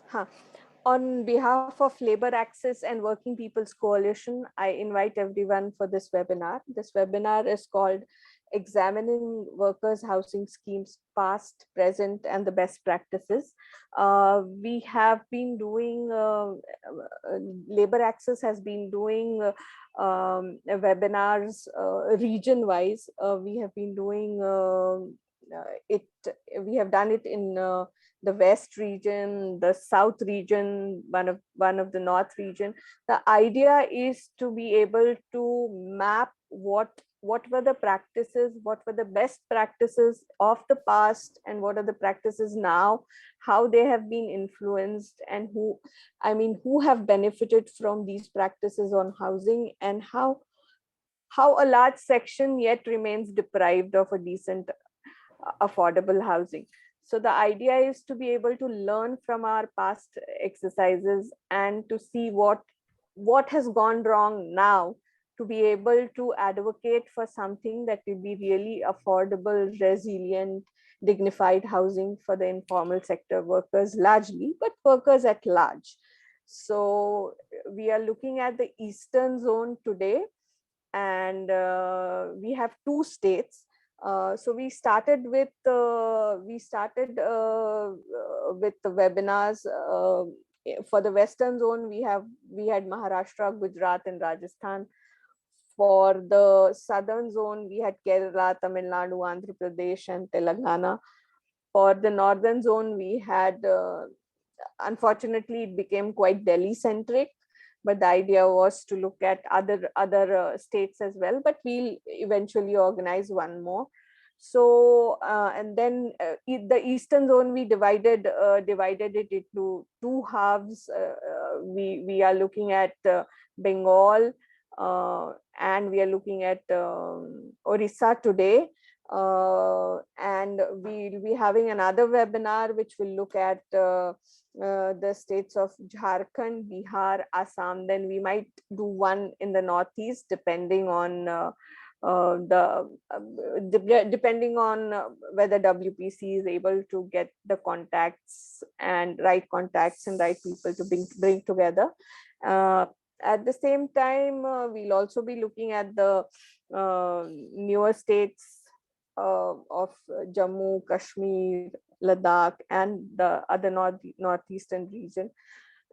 Huh. On behalf of Labor Access and Working People's Coalition, I invite everyone for this webinar. This webinar is called Examining Workers' Housing Schemes Past, Present, and the Best Practices. We have been doing, Labor Access has been doing webinars region-wise. We have been doing we have done it in the West region, the South region, one of the North region. The idea is to be able to map what were the practices, what were the best practices of the past, and what are the practices now, how they have been influenced, and who have benefited from these practices on housing, and how a large section yet remains deprived of a decent affordable housing. So the idea is to be able to learn from our past exercises and to see what has gone wrong now, to be able to advocate for something that will be really affordable, resilient, dignified housing for the informal sector workers largely, but workers at large. So we are looking at the Eastern zone today, and we have two states. So we started with the webinars for the Western zone. We had Maharashtra, Gujarat, and Rajasthan. For the Southern zone, we had Kerala, Tamil Nadu, Andhra Pradesh, and Telangana. For the Northern zone, we had unfortunately it became quite Delhi centric, but the idea was to look at other states as well, but we'll eventually organize one more. So and then the Eastern zone, we divided it into two halves. We are looking at Bengal, and we are looking at Orissa today. And we'll be having another webinar which will look at the states of Jharkhand, Bihar, Assam. Then we might do one in the Northeast, depending on depending on whether WPC is able to get the contacts and right people to bring together. At the same time, we'll also be looking at the newer states of Jammu, Kashmir, Ladakh, and the other northeastern region.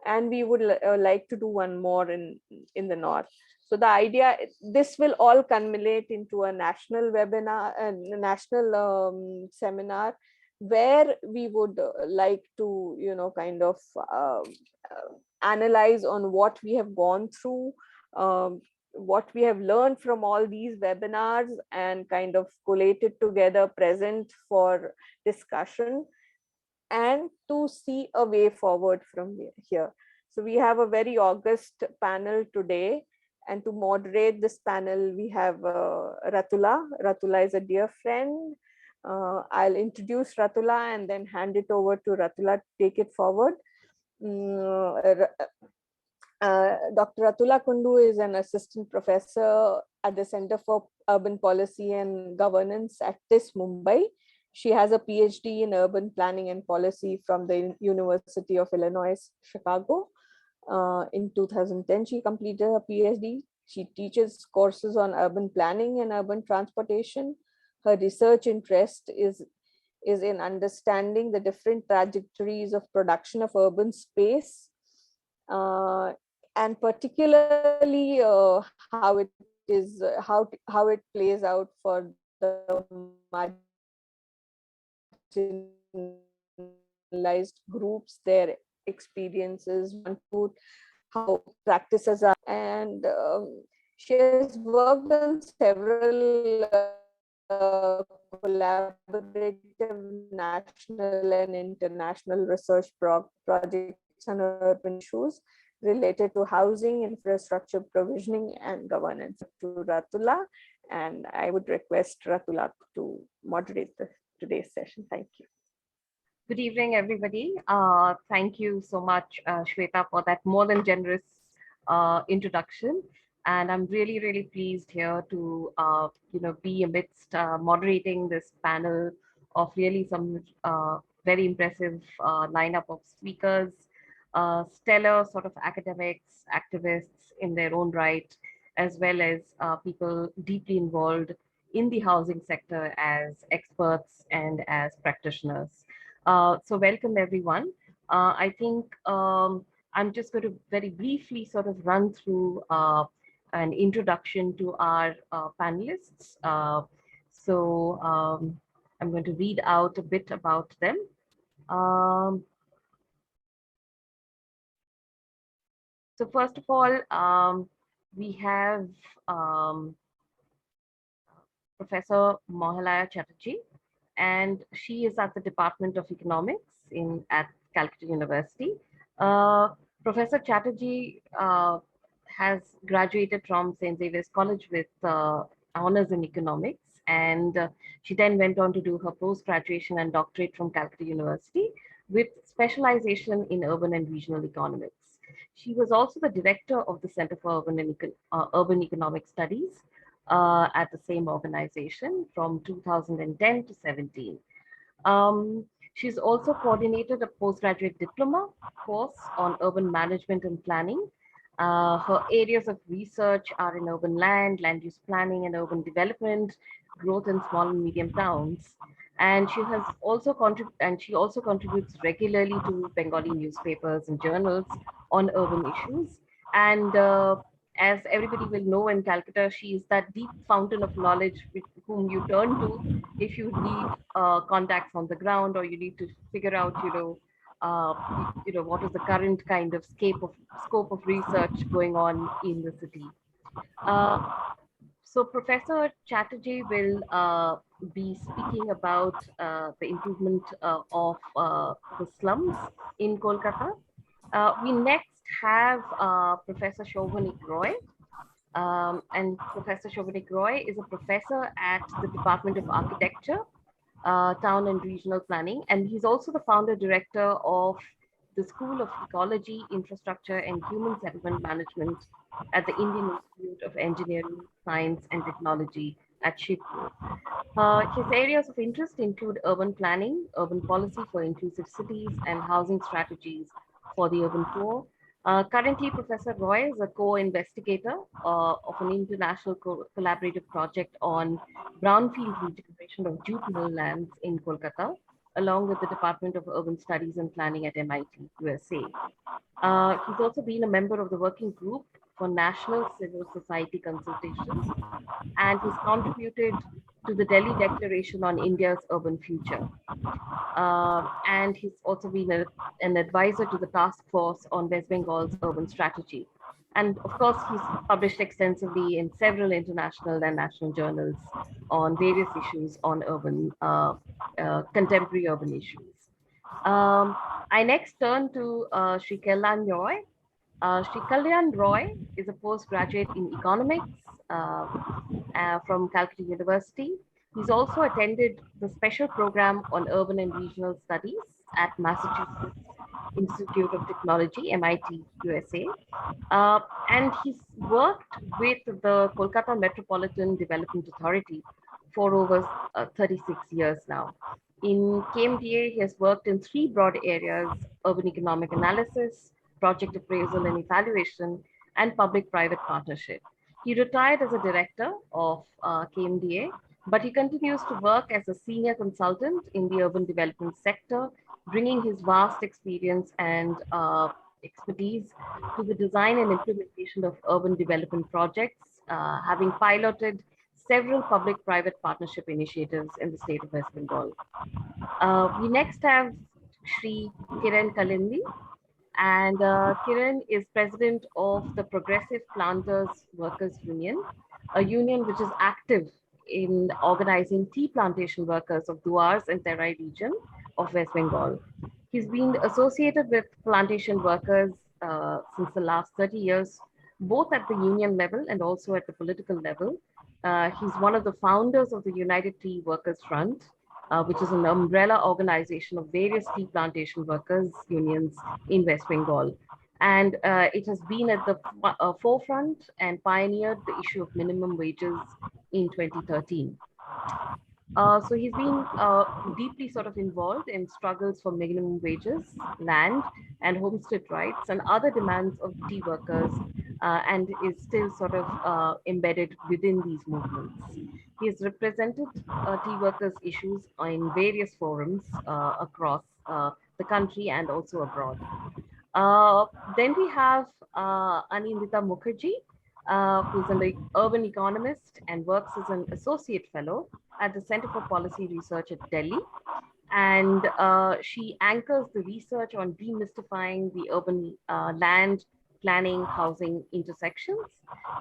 And we would like to do one more in the north. So the idea, this will all culminate into a national webinar, a national seminar, where we would like to, kind of analyze on what we have gone through, what we have learned from all these webinars, and kind of collate it together, present for discussion, and to see a way forward from here. So we have a very august panel today, and to moderate this panel, we have Ratula. Ratula is a dear friend. I'll introduce Ratula and then hand it over to Ratula to take it forward. Dr. Ratula Kundu is an assistant professor at the Center for Urban Policy and Governance at TIS, Mumbai. She has a PhD in urban planning and policy from the University of Illinois, Chicago. In 2010, she completed her PhD. She teaches courses on urban planning and urban transportation. Her research interest is in understanding the different trajectories of production of urban space, and particularly how it plays out for the marginalized groups, their experiences, how practices are, and she has worked on several collaborative national and international research projects on urban issues related to housing, infrastructure provisioning, and governance. To Ratula, and I would request Ratula to moderate today's session. Thank you. Good evening, everybody. Thank you so much, Shweta, for that more than generous introduction. And I'm really, really pleased here to, be amidst moderating this panel of really some very impressive lineup of speakers, stellar sort of academics, activists in their own right, as well as people deeply involved in the housing sector as experts and as practitioners. So welcome everyone. I think I'm just going to very briefly sort of run through an introduction to our panelists. I'm going to read out a bit about them. Um, so first of all, we have um, Professor Malaya Chatterjee, and she is at the Department of Economics at Calcutta University. Uh, Professor Chatterjee has graduated from St. Xavier's College with honors in economics, and she then went on to do her post-graduation and doctorate from Calcutta University with specialization in urban and regional economics. She was also the director of the Center for Urban Economic Studies at the same organization from 2010 to 17. She's also coordinated a postgraduate diploma course on urban management and planning. Her areas of research are in urban land use planning and urban development, growth in small and medium towns. And she also contributes regularly to Bengali newspapers and journals on urban issues. And as everybody will know in Calcutta, she is that deep fountain of knowledge with whom you turn to if you need contacts on the ground, or you need to figure out, what is the current kind of scope of research going on in the city. Uh, so Professor Chatterjee will be speaking about the improvement of the slums in Kolkata. We next have Professor Shovanik Roy. And Professor Shovanik Roy is a professor at the Department of Architecture, Town and Regional Planning, and he's also the founder director of the School of Ecology, Infrastructure, and Human Settlement Management at the Indian Institute of Engineering, Science, and Technology at Shibpur. His areas of interest include urban planning, urban policy for inclusive cities, and housing strategies for the urban poor. Currently, Professor Roy is a co-investigator of an international collaborative project on brownfield regeneration of jute mill lands in Kolkata, along with the Department of Urban Studies and Planning at MIT, USA. He's also been a member of the working group for National Civil Society Consultations, and he's contributed to the Delhi Declaration on India's Urban Future. And he's also been an advisor to the task force on West Bengal's urban strategy. And of course, he's published extensively in several international and national journals on various issues on contemporary urban issues. I next turn to Sri Kalyan Roy. Sri Kalyan Roy is a postgraduate in economics from Calcutta University. He's also attended the special program on urban and regional studies at Massachusetts Institute of Technology, MIT, USA. And he's worked with the Kolkata Metropolitan Development Authority for over 36 years now. In KMDA, he has worked in three broad areas: urban economic analysis, project appraisal and evaluation, and public-private partnership. He retired as a director of KMDA, but he continues to work as a senior consultant in the urban development sector, bringing his vast experience and expertise to the design and implementation of urban development projects, having piloted several public-private partnership initiatives in the state of West Bengal. We next have Sri Kiran Kalindi, and Kiran is president of the Progressive Planters Workers Union, a union which is active in organizing tea plantation workers of Duars and Terai region of West Bengal. He's been associated with plantation workers since the last 30 years, both at the union level and also at the political level. He's one of the founders of the United Tea Workers Front, which is an umbrella organization of various tea plantation workers unions in West Bengal. And it has been at the forefront and pioneered the issue of minimum wages in 2013. So he's been deeply sort of involved in struggles for minimum wages, land, and homestead rights, and other demands of tea workers, and is still sort of embedded within these movements. He has represented tea workers' issues in various forums across the country and also abroad. Then we have Anindita Mukherjee, who's an urban economist and works as an associate fellow at the Center for Policy Research at Delhi. And she anchors the research on demystifying the urban land planning housing intersections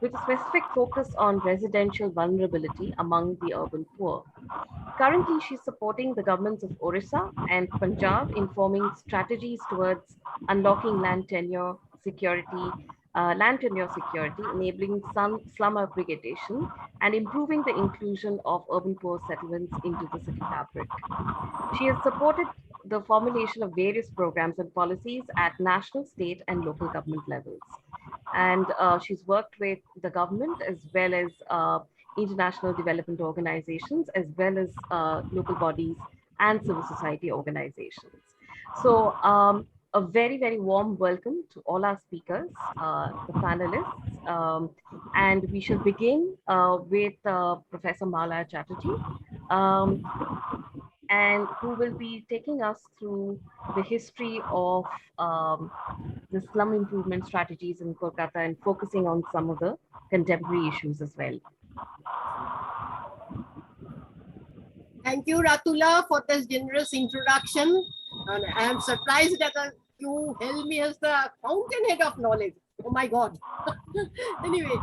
with a specific focus on residential vulnerability among the urban poor. Currently, she's supporting the governments of Orissa and Punjab in forming strategies towards unlocking land tenure security, enabling slum aggregation, and improving the inclusion of urban poor settlements into the city fabric. She has supported the formulation of various programs and policies at national, state, and local government levels. And she's worked with the government as well as international development organizations, as well as local bodies and civil society organizations. So, a very, very warm welcome to all our speakers, the panelists. And we shall begin with Professor Malaya Chatterjee. Um, and who will be taking us through the history of the slum improvement strategies in Kolkata and focusing on some of the contemporary issues as well. Thank you, Ratula, for this generous introduction. And I am surprised that you held me as the fountainhead of knowledge. Oh my God. Anyway,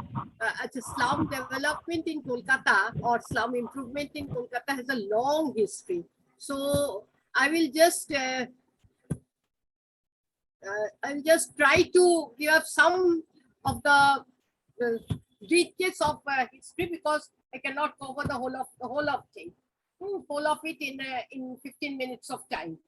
slum development in Kolkata or slum improvement in Kolkata has a long history. So I will just I'll just try to give up some of the details of history, because I cannot cover the whole of thing. Whole of it in 15 minutes of time.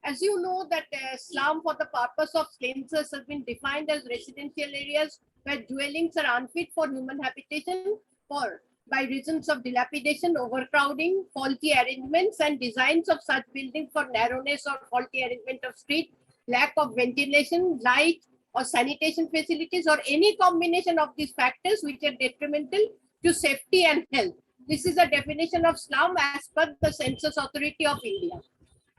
As you know that slum for the purpose of census has been defined as residential areas where dwellings are unfit for human habitation or by reasons of dilapidation, overcrowding, faulty arrangements and designs of such buildings for narrowness or faulty arrangement of street, lack of ventilation, light or sanitation facilities, or any combination of these factors which are detrimental to safety and health. This is a definition of slum as per the Census Authority of India.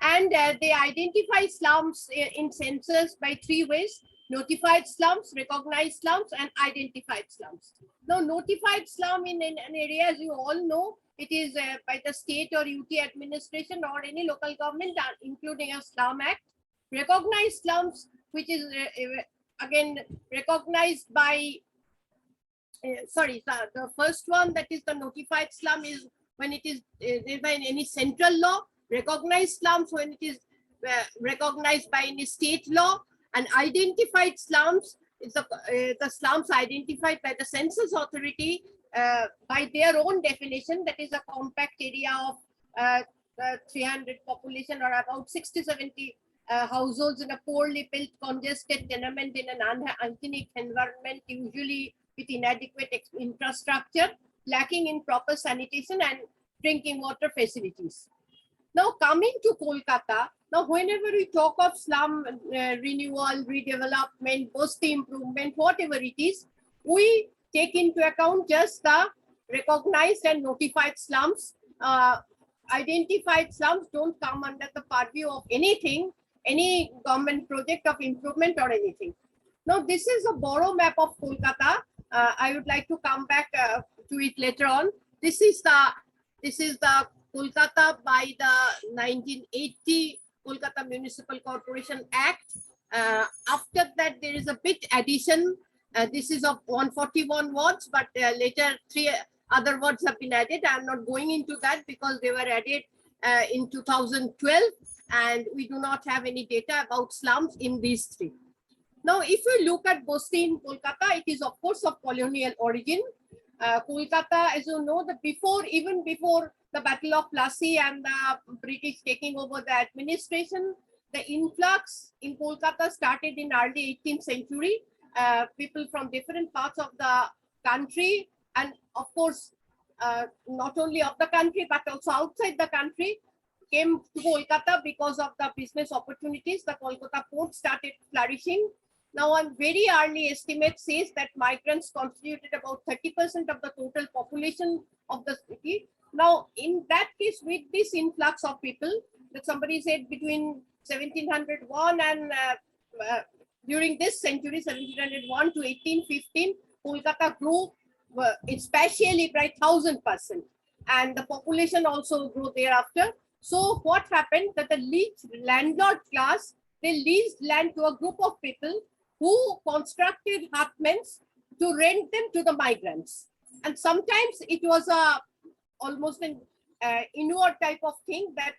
And they identify slums in census by three ways: notified slums, recognized slums, and identified slums. Now, notified slum in an area, as you all know, it is by the state or UT administration or any local government, including a slum act. Recognized slums, which is again recognized by the first one, that is the notified slum, is when it is by any central law. Recognized slums when it is recognized by any state law. And identified slums is the slums identified by the Census Authority by their own definition, that is a compact area of 300 population or about 60-70 households in a poorly built, congested tenement in an unhygienic environment, usually with inadequate infrastructure, lacking in proper sanitation and drinking water facilities. Now, coming to Kolkata, now whenever we talk of slum renewal, redevelopment, basti improvement, whatever it is, we take into account just the recognized and notified slums. Identified slums don't come under the purview of anything, any government project of improvement or anything. Now, this is a borough map of Kolkata. I would like to come back to it later on. This is the Kolkata by the 1980 Kolkata Municipal Corporation Act. After that, there is a bit addition. This is of 141 wards, but later 3 other wards have been added. I am not going into that because they were added in 2012, and we do not have any data about slums in these 3. Now, if we look at Bosti in Kolkata, it is of course of colonial origin. Kolkata, as you know, even before the Battle of Plassey and the British taking over the administration, the influx in Kolkata started in early 18th century. People from different parts of the country, and of course, not only of the country, but also outside the country, came to Kolkata because of the business opportunities. The Kolkata port started flourishing. Now, on very early estimate says that migrants constituted about 30% of the total population of the city. Now, in that case, with this influx of people, that somebody said between 1701 and during this century, 1701 to 1815, Kolkata grew spatially by 1,000%, and the population also grew thereafter. So what happened that the landlord class, they leased land to a group of people who constructed hutments to rent them to the migrants. And sometimes it was almost an inward type of thing that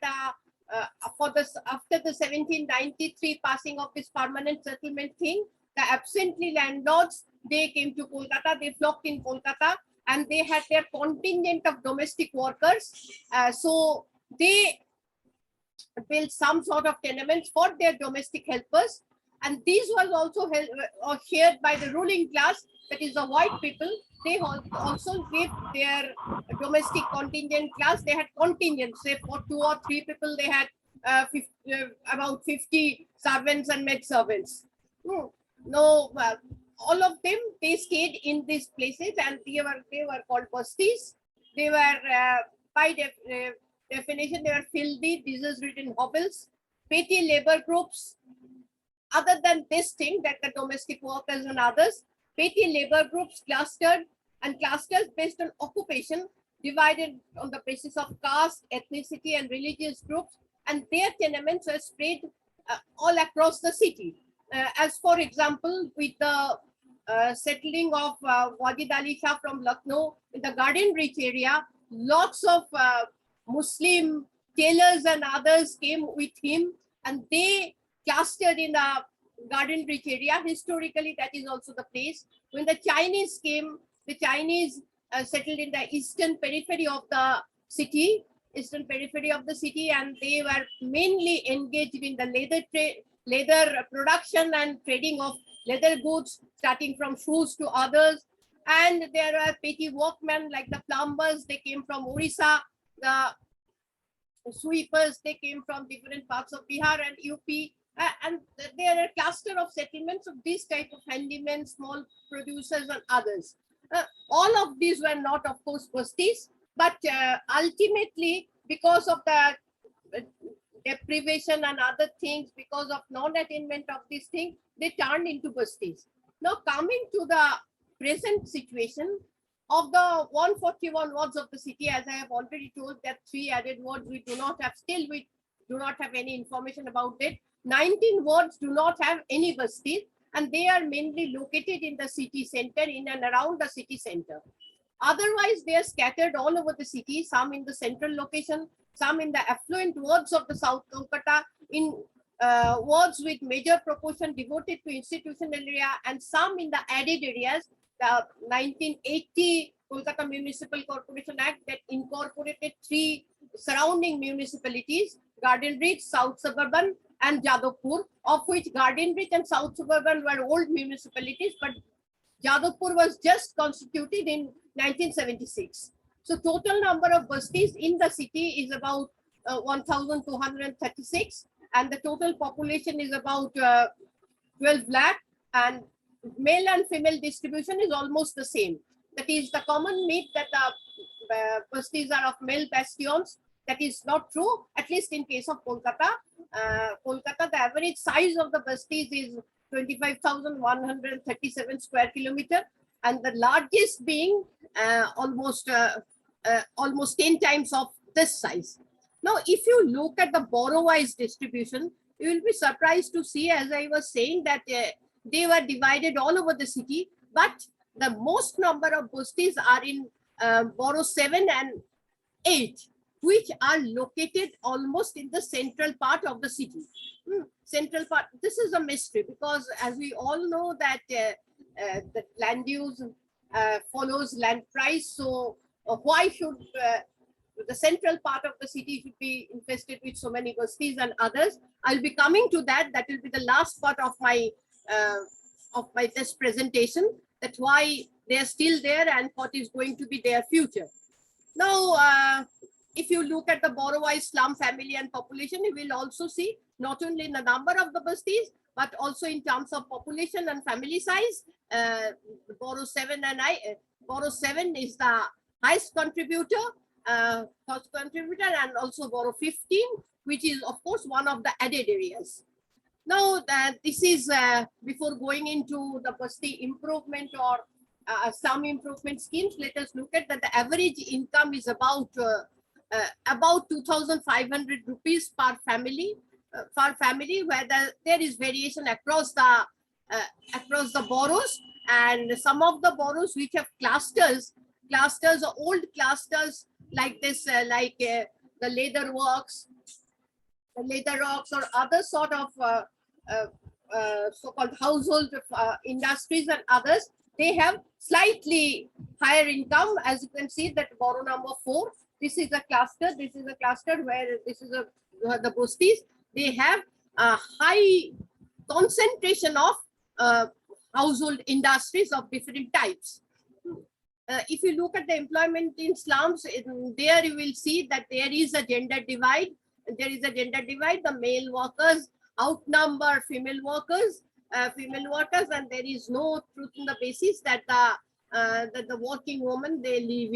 after the 1793 passing of this permanent settlement thing, the absentee landlords, they came to Kolkata, they flocked in Kolkata, and they had their contingent of domestic workers. So they built some sort of tenements for their domestic helpers. And these was also shared by the ruling class, that is the white people. They also gave their domestic contingent class. They had contingents, say for 2 or 3 people, they had about 50 servants and maid servants. No, all of them, they stayed in these places, and they were called bastis. They were, by definition, they were filthy, disease-ridden hovels, petty labor groups. Other than this thing, that the domestic workers and others, petty labor groups clustered, and clusters based on occupation, divided on the basis of caste, ethnicity, and religious groups, and their tenements were spread all across the city. As for example, with the settling of Wajid Ali Shah from Lucknow in the Garden Reach area, lots of Muslim tailors and others came with him, and they clustered in the Garden Reach area. Historically, that is also the place. When the Chinese came, the Chinese settled in the eastern periphery of the city, and they were mainly engaged in the leather production and trading of leather goods, starting from shoes to others. And there were petty workmen like the plumbers, they came from Orissa, the sweepers, they came from different parts of Bihar and UP. And there are a cluster of settlements of this type of handymen, small producers and others. All of these were not, of course, bastis, but ultimately, because of the deprivation and other things, because of non-attainment of this thing, they turned into bastis. Now, coming to the present situation, of the 141 wards of the city, as I have already told, that 3 added wards we do not have, still we do not have any information about it. 19 wards do not have any bastis, and they are mainly located in the city center, in and around the city center. Otherwise, they are scattered all over the city, some in the central location, some in the affluent wards of the South Kolkata, in wards with major proportion devoted to institutional area, and some in the added areas. The 1980 Kolkata Municipal Corporation Act that incorporated 3 surrounding municipalities, Garden Reach, South Suburban, and Jadavpur, of which Garden Reach and South Suburban were old municipalities, but Jadavpur was just constituted in 1976. So total number of bastis in the city is about 1,236, and the total population is about 12 lakh, and male and female distribution is almost the same. That is the common myth that the bastis are of male bastions. That is not true, at least in case of Kolkata. Kolkata, the average size of the bastis is 25,137 square kilometer, and the largest being almost 10 times of this size. Now, if you look at the borough-wise distribution, you will be surprised to see, as I was saying, that they were divided all over the city, but the most number of bastis are in borough 7 and 8, which are located almost in the central part of the city. Central part, this is a mystery, because as we all know that the land use follows land price. So why should the central part of the city should be infested with so many bastis and others? I'll be coming to that. That will be the last part of my this presentation, that why they are still there and what is going to be their future. Now, if you look at the borough-wise slum family and population, you will also see not only in the number of the bastis, but also in terms of population and family size. Borough 7 Borough 7 is the highest contributor, and also Borough 15, which is of course one of the added areas. Now that this is before going into the basti improvement or some improvement schemes, let us look at that the average income is about 2,500 rupees per family, where there is variation across the boroughs, and some of the boroughs which have clusters or old clusters like this, the leather works or other sort of so-called household industries and others. They have slightly higher income, as you can see that borough number 4. This is a cluster. This is a cluster where this is the Bustis. They have a high concentration of household industries of different types. If you look at the employment in slums, there you will see that there is a gender divide. The male workers outnumber female workers, and there is no truth in the basis that the working women they live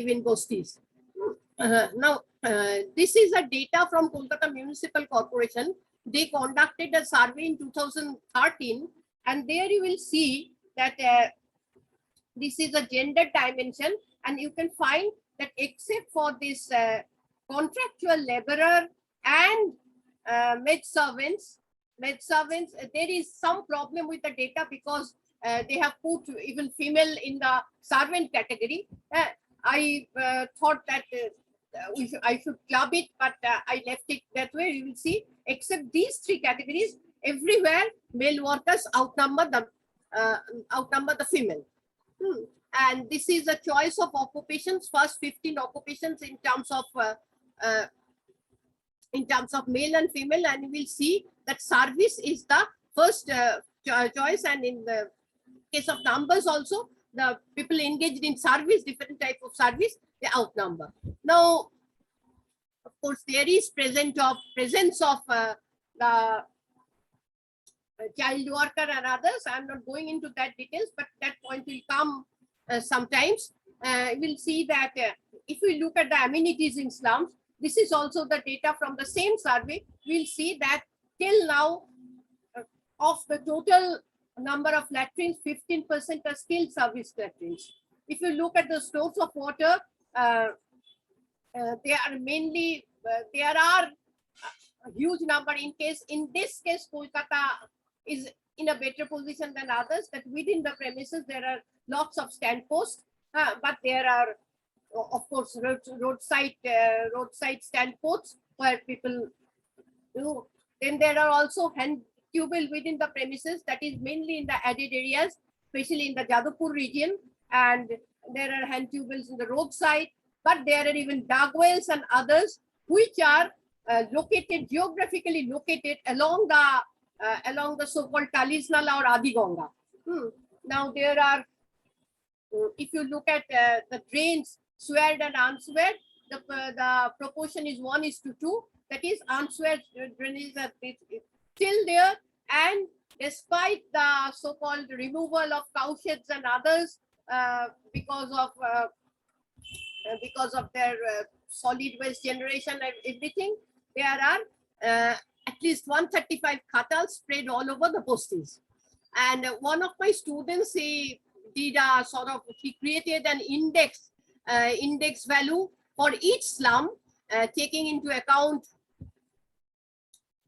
in Bustis. Now, this is a data from Kolkata Municipal Corporation. They conducted a survey in 2013, and there you will see that this is a gender dimension, and you can find that except for this contractual laborer and maid servants, there is some problem with the data because they have put even female in the servant category. I thought that I should club it, but I left it that way. You will see, except these 3 categories, everywhere male workers outnumber the female. And this is a choice of occupations, first 15 occupations in terms of male and female, and you will see that service is the first choice, and in the case of numbers also, the people engaged in service, different type of service, they outnumber. Now, of course, there is presence of the child worker and others. I'm not going into that details, but that point will come sometimes. We'll see that if we look at the amenities in slums, this is also the data from the same survey. We'll see that till now, of the total number of latrines, 15% are still service latrines. If you look at the stores of water, they are mainly, there are a huge number. In this case, Kolkata is in a better position than others, that within the premises there are lots of stand posts, but there are of course roadside stand posts where people do. Then there are also hand tubewell within the premises, that is mainly in the added areas, especially in the Jadavpur region, and there are hand tubewells in the roadside, but there are even dug wells and others which are geographically located along the so-called Talisnala or Adiganga. Now there are, if you look at the drains, swered and unswered, the proportion is 1:2. That is, unswered drainage are still there, and despite the so-called removal of cow sheds and others because of their solid waste generation and everything, there are at least 135 khatals spread all over the postings. And one of my students, he did a he created an index value for each slum, taking into account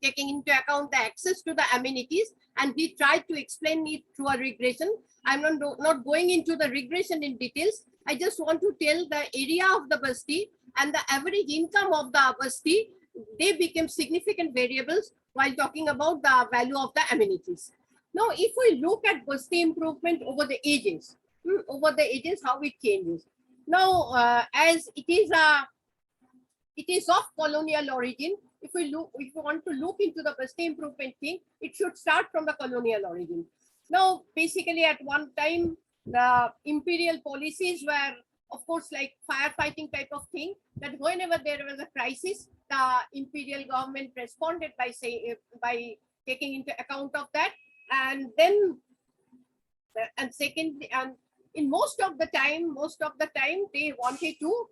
the access to the amenities, and he tried to explain it through a regression. I'm not going into the regression in details. I just want to tell the area of the basti and the average income of the basti, they became significant variables while talking about the value of the amenities. Now, if we look at basti improvement over the ages, how it changes. Now, as it is of colonial origin, if we want to look into the basti improvement thing, it should start from the colonial origin. Now, basically, at one time, The imperial policies were, of course, like firefighting type of thing, that whenever there was a crisis, the imperial government responded by saying, by taking into account of that. And then, and secondly, and in most of the time, they wanted to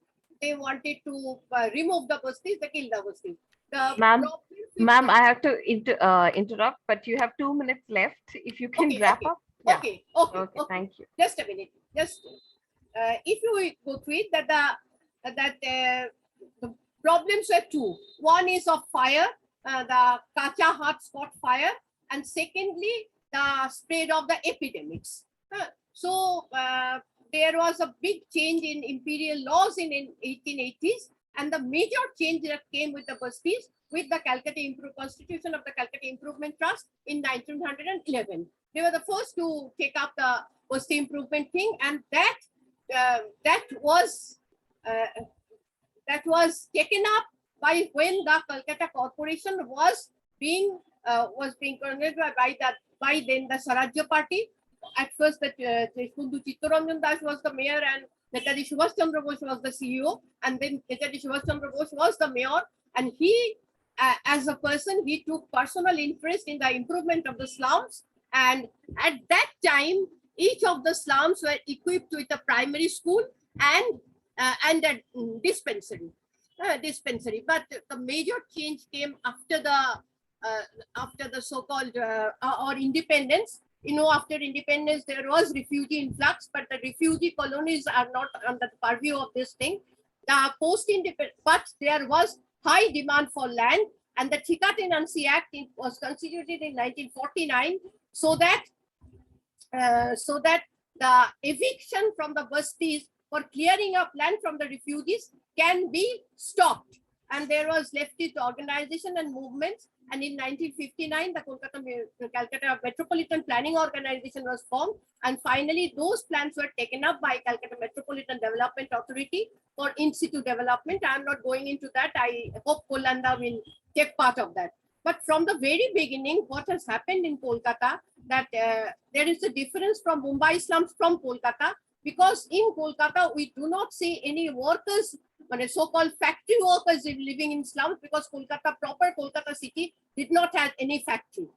remove the bastis, they kill the bastis. The Ma'am, problem with ma'am, the- I have to interrupt, but you have 2 minutes left. If you can okay, wrap okay, up. Yeah. okay, Okay, thank you. Just a minute. Just if you go through it, the problems were two. One is of fire, the kacha hotspot fire, and secondly, the spread of the epidemics. So there was a big change in imperial laws in 1880s, and the major change that came with the Bastis with the Constitution of the Calcutta Improvement Trust in 1911. They were the first to take up the Basti improvement thing, and that was taken up by when the Calcutta Corporation was being controlled by then the Swarajya Party. At first, the Kundu Chittaranjan Das was the mayor, and Netaji Subhash Chandra Bose was the CEO, and then Netaji Subhash Chandra Bose was the mayor, and he, as a person, he took personal interest in the improvement of the slums. And at that time, each of the slums were equipped with a primary school and a dispensary. But the major change came after the so-called or independence. You know, after independence, there was refugee influx, but the refugee colonies are not under the purview of this thing. The post-independence, but there was high demand for land, and the Thika Tenancy Act was constituted in 1949, so that the eviction from the bastis for clearing up land from the refugees can be stopped. And there was leftist organization and movements. And in 1959, the Calcutta Metropolitan Planning Organization was formed. And finally, those plans were taken up by Calcutta Metropolitan Development Authority for in situ development. I'm not going into that. I hope Kolanda will take part of that. But from the very beginning, what has happened in Kolkata, that there is a difference from Mumbai slums from Kolkata, because in Kolkata, we do not see any workers, so-called factory workers living in slums, because proper Kolkata city did not have any factory.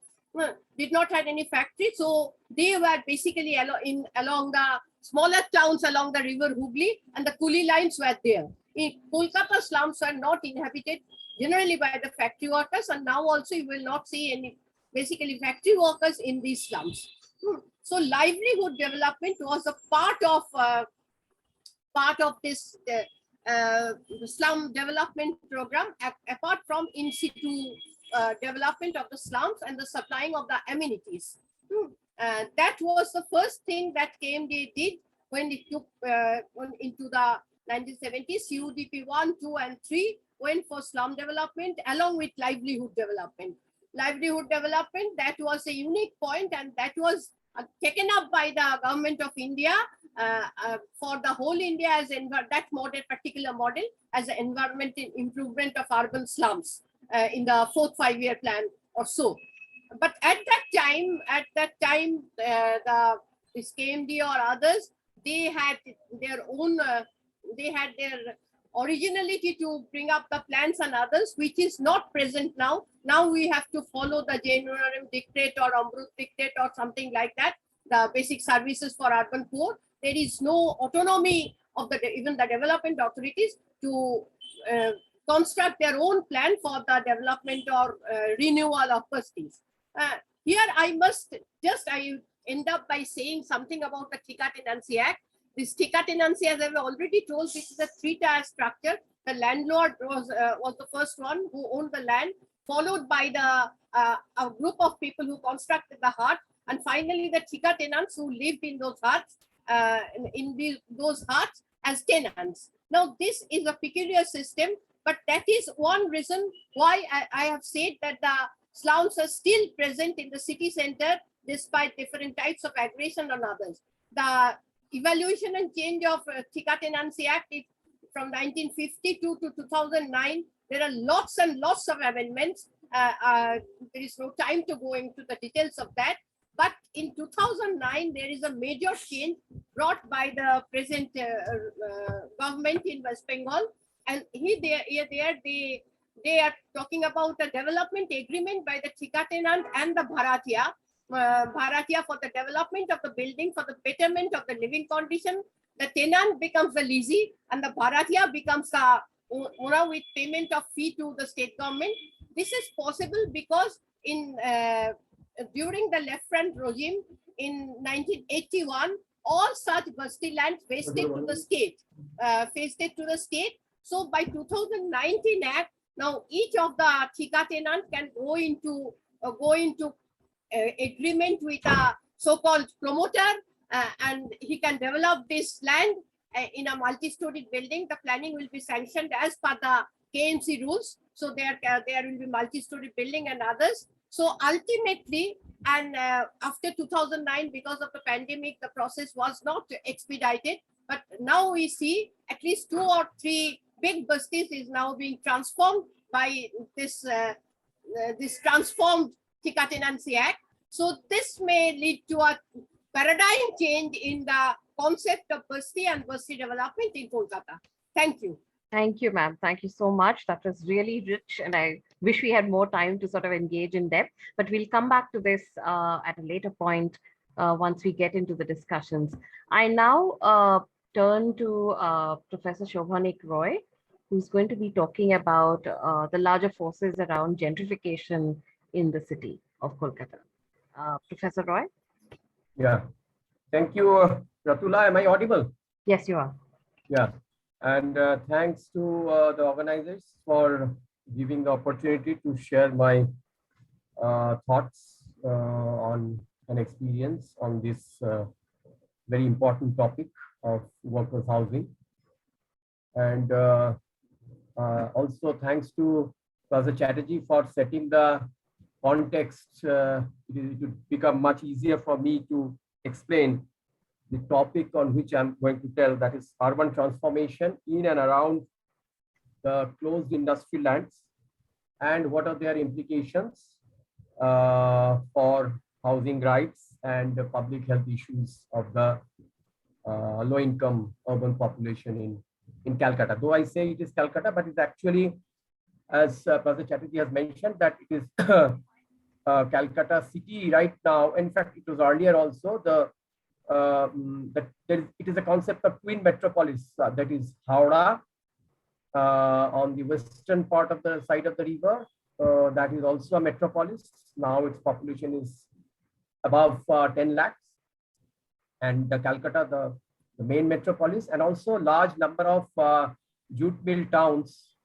So they were basically along the smaller towns along the river Hooghly, and the coolie lines were there. In Kolkata, slums were not inhabited generally by the factory workers, and now also you will not see any basically factory workers in these slums. So livelihood development was a part of this slum development program, apart from in situ development of the slums and the supplying of the amenities. That was the first thing that KMD did when it took into the 1970s. UDP 1, 2, and 3 went for slum development along with livelihood development. Livelihood development, that was a unique point, and that was taken up by the government of India for the whole India as that particular model as an environmental improvement of urban slums in the 4th 5-year plan or so. But at that time, this KMD or others, they had their own, their originality to bring up the plans and others, which is not present now. Now we have to follow the Januarium Dictate or Amrut Dictate or something like that, the basic services for urban poor. There is no autonomy of even the development authorities to construct their own plan for the development or renewal of bastis. Here I end up by saying something about the Thika Tenancy Act. This Thika Tenancy, as I've already told, this is a 3-tier structure. The landlord was the first one who owned the land, followed by a group of people who constructed the hut, and finally the Thika tenants who lived in those huts, those huts as tenants. Now this is a peculiar system, but that is one reason why I have said that the slums are still present in the city center despite different types of aggression on others. The evaluation and change of Thika Tenancy Act from 1952 to 2009. There are lots and lots of amendments. There is no time to go into the details of that. But in 2009, there is a major change brought by the present government in West Bengal. And they are talking about a development agreement by the Thika tenant and the Bharatia for the development of the building, for the betterment of the living condition. The tenant becomes the leasee and the Bharatia becomes the owner with payment of fee to the state government. This is possible because in during the left front regime in 1981, all such basti lands vested to the state. So by 2019 Act, now each of the Thika tenant can go into agreement with a so-called promoter, and he can develop this land in a multi-storied building. The planning will be sanctioned as per the KMC rules. So there will be multi-story building and others. So ultimately, and after 2009, because of the pandemic, the process was not expedited. But now we see at least 2 or 3 big bastis is now being transformed by this this transformed Thika Tenancy Act. So this may lead to a paradigm change in the concept of basti and basti development in Kolkata. Thank you. Thank you, ma'am. Thank you so much. That was really rich, and I wish we had more time to sort of engage in depth, but we'll come back to this at a later point once we get into the discussions. I now turn to Professor Shobhanik Roy, who's going to be talking about the larger forces around gentrification in the city of Kolkata. Professor Roy? Yeah, thank you, Ratula. Am I audible? Yes, you are. Yeah, and thanks to the organizers for giving the opportunity to share my thoughts on an experience on this very important topic of workers' housing. And also thanks to Professor Chatterjee for setting the context. It would become much easier for me to explain the topic on which I'm going to tell, that is urban transformation in and around the closed industrial lands and what are their implications for housing rights and the public health issues of the low-income urban population in Calcutta. Though I say it is Calcutta, but it's actually, as Professor Chatterjee has mentioned, that it is Calcutta city right now. In fact, it was earlier also it is a concept of twin metropolis, that is Howrah on the western part of the side of the river. That is also a metropolis. Now its population is above 10 lakhs. And Calcutta, the main metropolis, and also large number of jute mill towns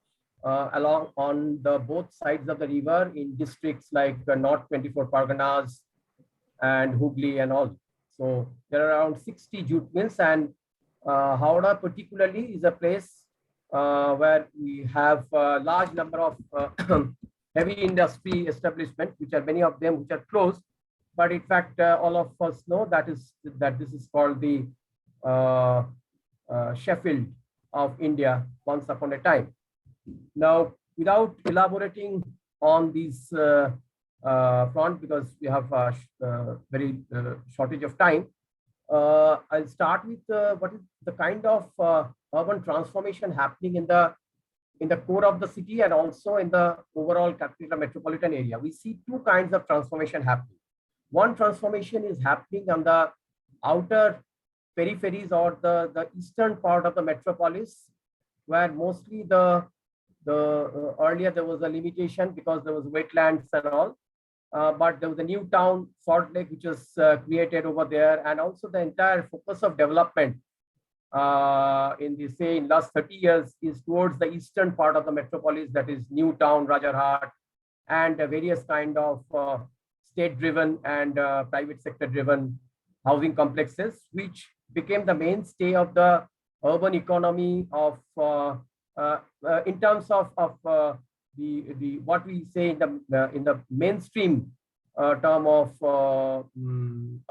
along on the both sides of the river in districts like North 24 Parganas and Hooghly and all. So there are around 60 jute mills, and Howrah particularly is a place where we have a large number of heavy industry establishments, which are many of them which are closed. But in fact, all of us know that this is called the Sheffield of India once upon a time. Now, without elaborating on these front, because we have very shortage of time, I'll start with what is the kind of urban transformation happening in the core of the city and also in the overall Calcutta metropolitan area. We see two kinds of transformation happening. One transformation is happening on the outer peripheries or the eastern part of the metropolis, where mostly earlier there was a limitation because there was wetlands and all, but there was a new town, Salt Lake, which was created over there, and also the entire focus of development in last 30 years is towards the eastern part of the metropolis, that is New Town, Rajarhat, and various kind of state-driven and private sector-driven housing complexes, which became the mainstay of the urban economy of in terms of the what we say in the mainstream term of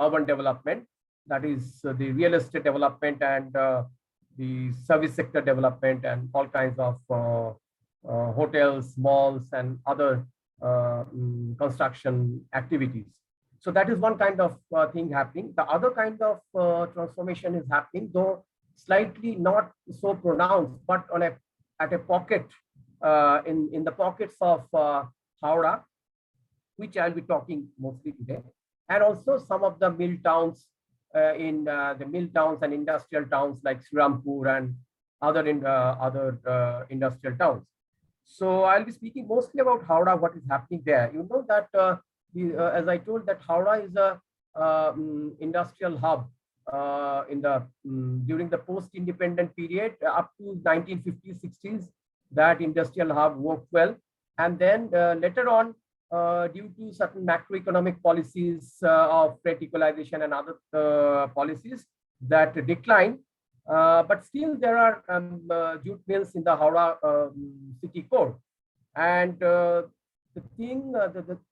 urban development, that is the real estate development and the service sector development and all kinds of hotels, malls, and other construction activities. So that is one kind of thing happening. The other kind of transformation is happening, though slightly not so pronounced, but on at a pocket in the pockets of Howrah, which I'll be talking mostly today, and also some of the mill towns in the mill towns and industrial towns like Srirampur and other industrial towns. So I'll be speaking mostly about Howrah, what is happening there. You know that as I told, that Howrah is a industrial hub in the during the post-independent period up to 1950s, 60s. That industrial hub worked well, and then later on, due to certain macroeconomic policies of freight equalization and other policies that decline, but still there are jute mills in the Howrah city core. And the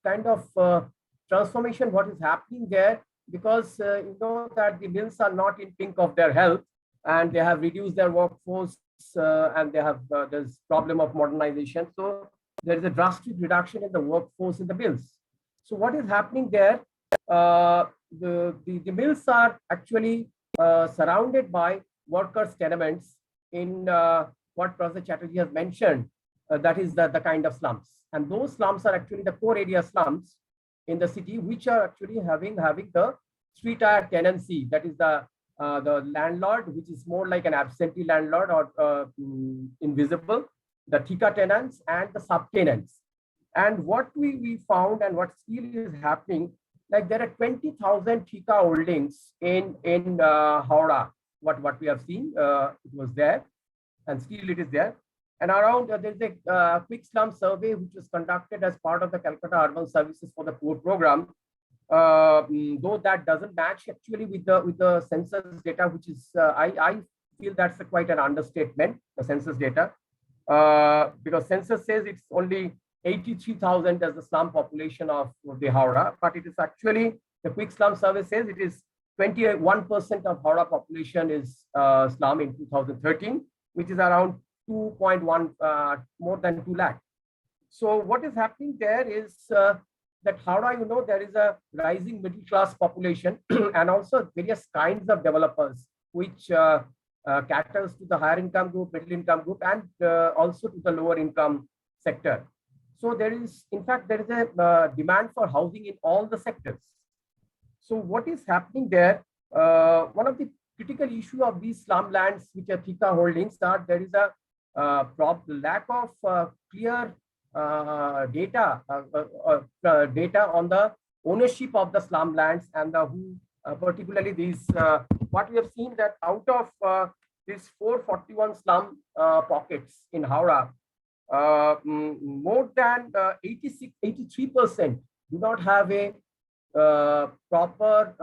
kind of transformation what is happening there, because you know that the mills are not in pink of their health, and they have reduced their workforce, and they have there's problem of modernization. So there is a drastic reduction in the workforce in the mills. So what is happening there? The mills are actually surrounded by workers' tenements in what Professor Chatterjee has mentioned. That is the kind of slums, and those slums are actually the core area slums in the city, which are actually having the three-tier tenancy. That is the landlord, which is more like an absentee landlord or invisible, the thika tenants and the subtenants. And what we found and what still is happening, like there are 20,000 thika holdings in Howrah. What we have seen, it was there, and still it is there. And around there's a quick slum survey which was conducted as part of the Calcutta Urban Services for the Poor program. Though that doesn't match actually with the census data, which is I feel that's quite an understatement, the census data, because census says it's only 83,000 as the slum population of the Howrah, but it is actually, the quick slum survey says it is 21% of Howrah population is slum in 2013, which is around 2.1, more than 2 lakh. So what is happening there is that Howrah, you know, there is a rising middle class population and also various kinds of developers, which caters to the higher income group, middle income group, and also to the lower income sector. So there is, in fact, there is a demand for housing in all the sectors. So what is happening there? One of the critical issue of these slum lands, which are thika holdings, are there is a lack of clear data on the ownership of the slum lands and the who, particularly these. What we have seen that out of these 441 slum pockets in Howrah, more than 83% do not have a proper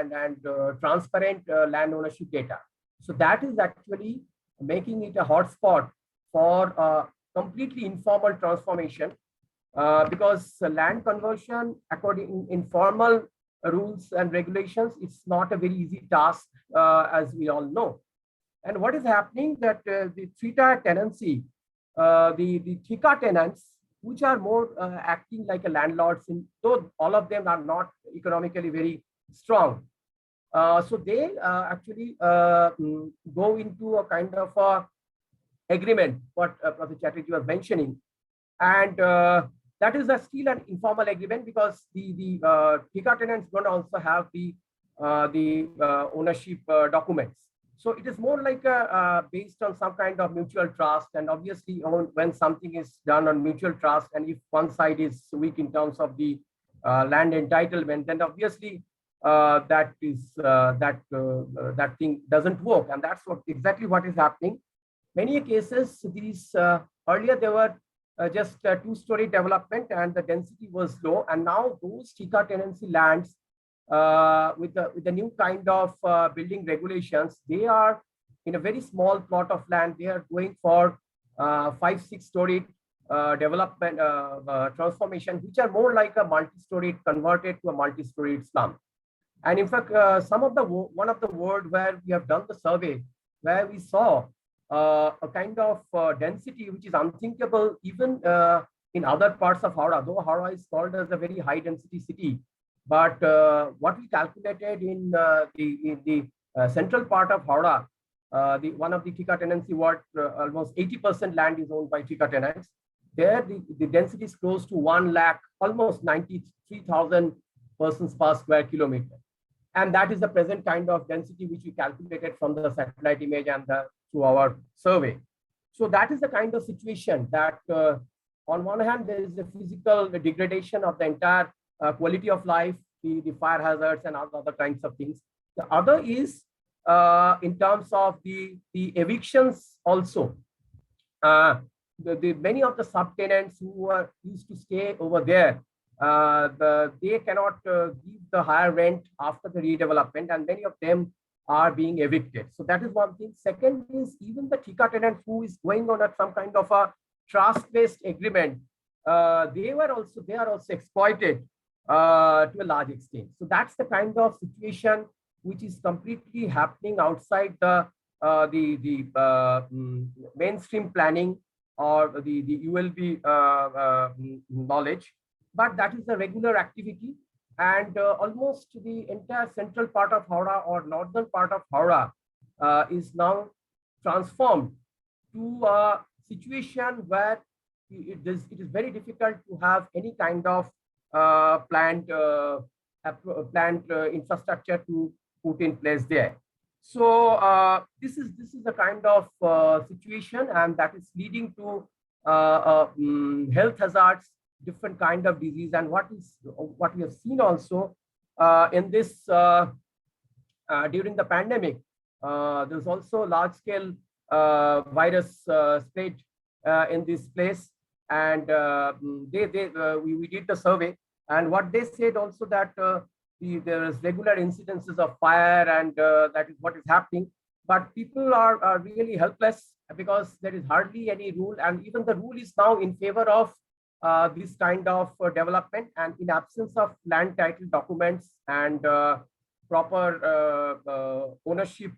and transparent land ownership data. So that is actually making it a hotspot for completely informal transformation, because land conversion, according informal rules and regulations, it's not a very easy task, as we all know. And what is happening that the three-tier tenancy, the thika tenants, which are more acting like a landlords, though all of them are not economically very strong. So they actually go into a kind of agreement, what Professor Chatterjee was mentioning. And that is still an informal agreement, because the thika tenants don't also have the ownership documents. So it is more like based on some kind of mutual trust. And obviously, when something is done on mutual trust, and if one side is weak in terms of the land entitlement, then obviously that thing doesn't work. And that's exactly what is happening. Many cases, these earlier they were just a two-story development and the density was low. And now those thika tenancy lands, with the new kind of building regulations, they are in a very small plot of land. They are going for 5-6 story development transformation, which are more like a multi-story converted to a multi-story slum. And in fact, one of the ward where we have done the survey, where we saw a kind of density which is unthinkable even in other parts of Howrah. Though Howrah is called as a very high density city, But what we calculated in the central part of Howrah, one of the Thika tenancy ward, almost 80% land is owned by Thika tenants. There, the density is close to 1 lakh, almost 93,000 persons per square kilometer. And that is the present kind of density which we calculated from the satellite image and through our survey. So that is the kind of situation that on one hand, there is the physical degradation of the entire quality of life, the fire hazards and other kinds of things. The other is in terms of the evictions also. Many of the subtenants who are used to stay over there, they cannot give the higher rent after the redevelopment, and many of them are being evicted. So that is one thing. Second is even the Thika tenant who is going on at some kind of a trust-based agreement, they are also exploited to a large extent. So that's the kind of situation which is completely happening outside the mainstream planning or the ULB knowledge, but that is a regular activity. And almost the entire central part of Howrah or northern part of Howrah is now transformed to a situation where it is very difficult to have any kind of planned infrastructure to put in place there. So this is the kind of situation, and that is leading to health hazards, different kind of disease. And what we have seen also in this during the pandemic, there's also large scale virus spread in this place, and we did the survey, and what they said also that there is regular incidences of fire, and that is what is happening. But people are really helpless because there is hardly any rule, and even the rule is now in favor of this kind of development. And in absence of land title documents and proper ownership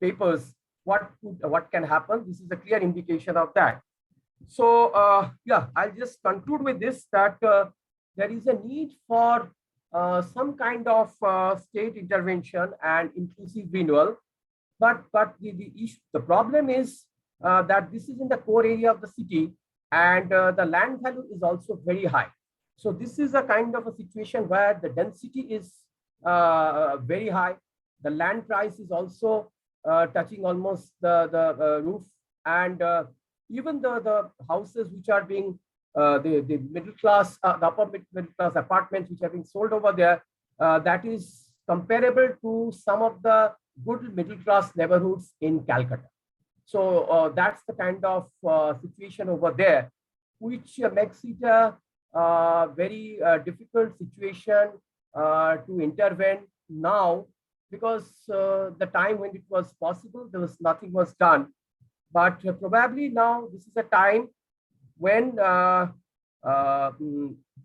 papers, what can happen? This is a clear indication of that. So yeah, I'll just conclude with this, that there is a need for some kind of state intervention and inclusive renewal. But the problem is that this is in the core area of the city, and the land value is also very high. So this is a kind of a situation where the density is very high. The land price is also touching almost the roof, and even the houses which are being the middle class, the upper middle class apartments which are being sold over there, that is comparable to some of the good middle class neighborhoods in Calcutta. So that's the kind of situation over there, which makes it a very difficult situation to intervene now, because the time when it was possible, nothing was done. But probably now this is a time when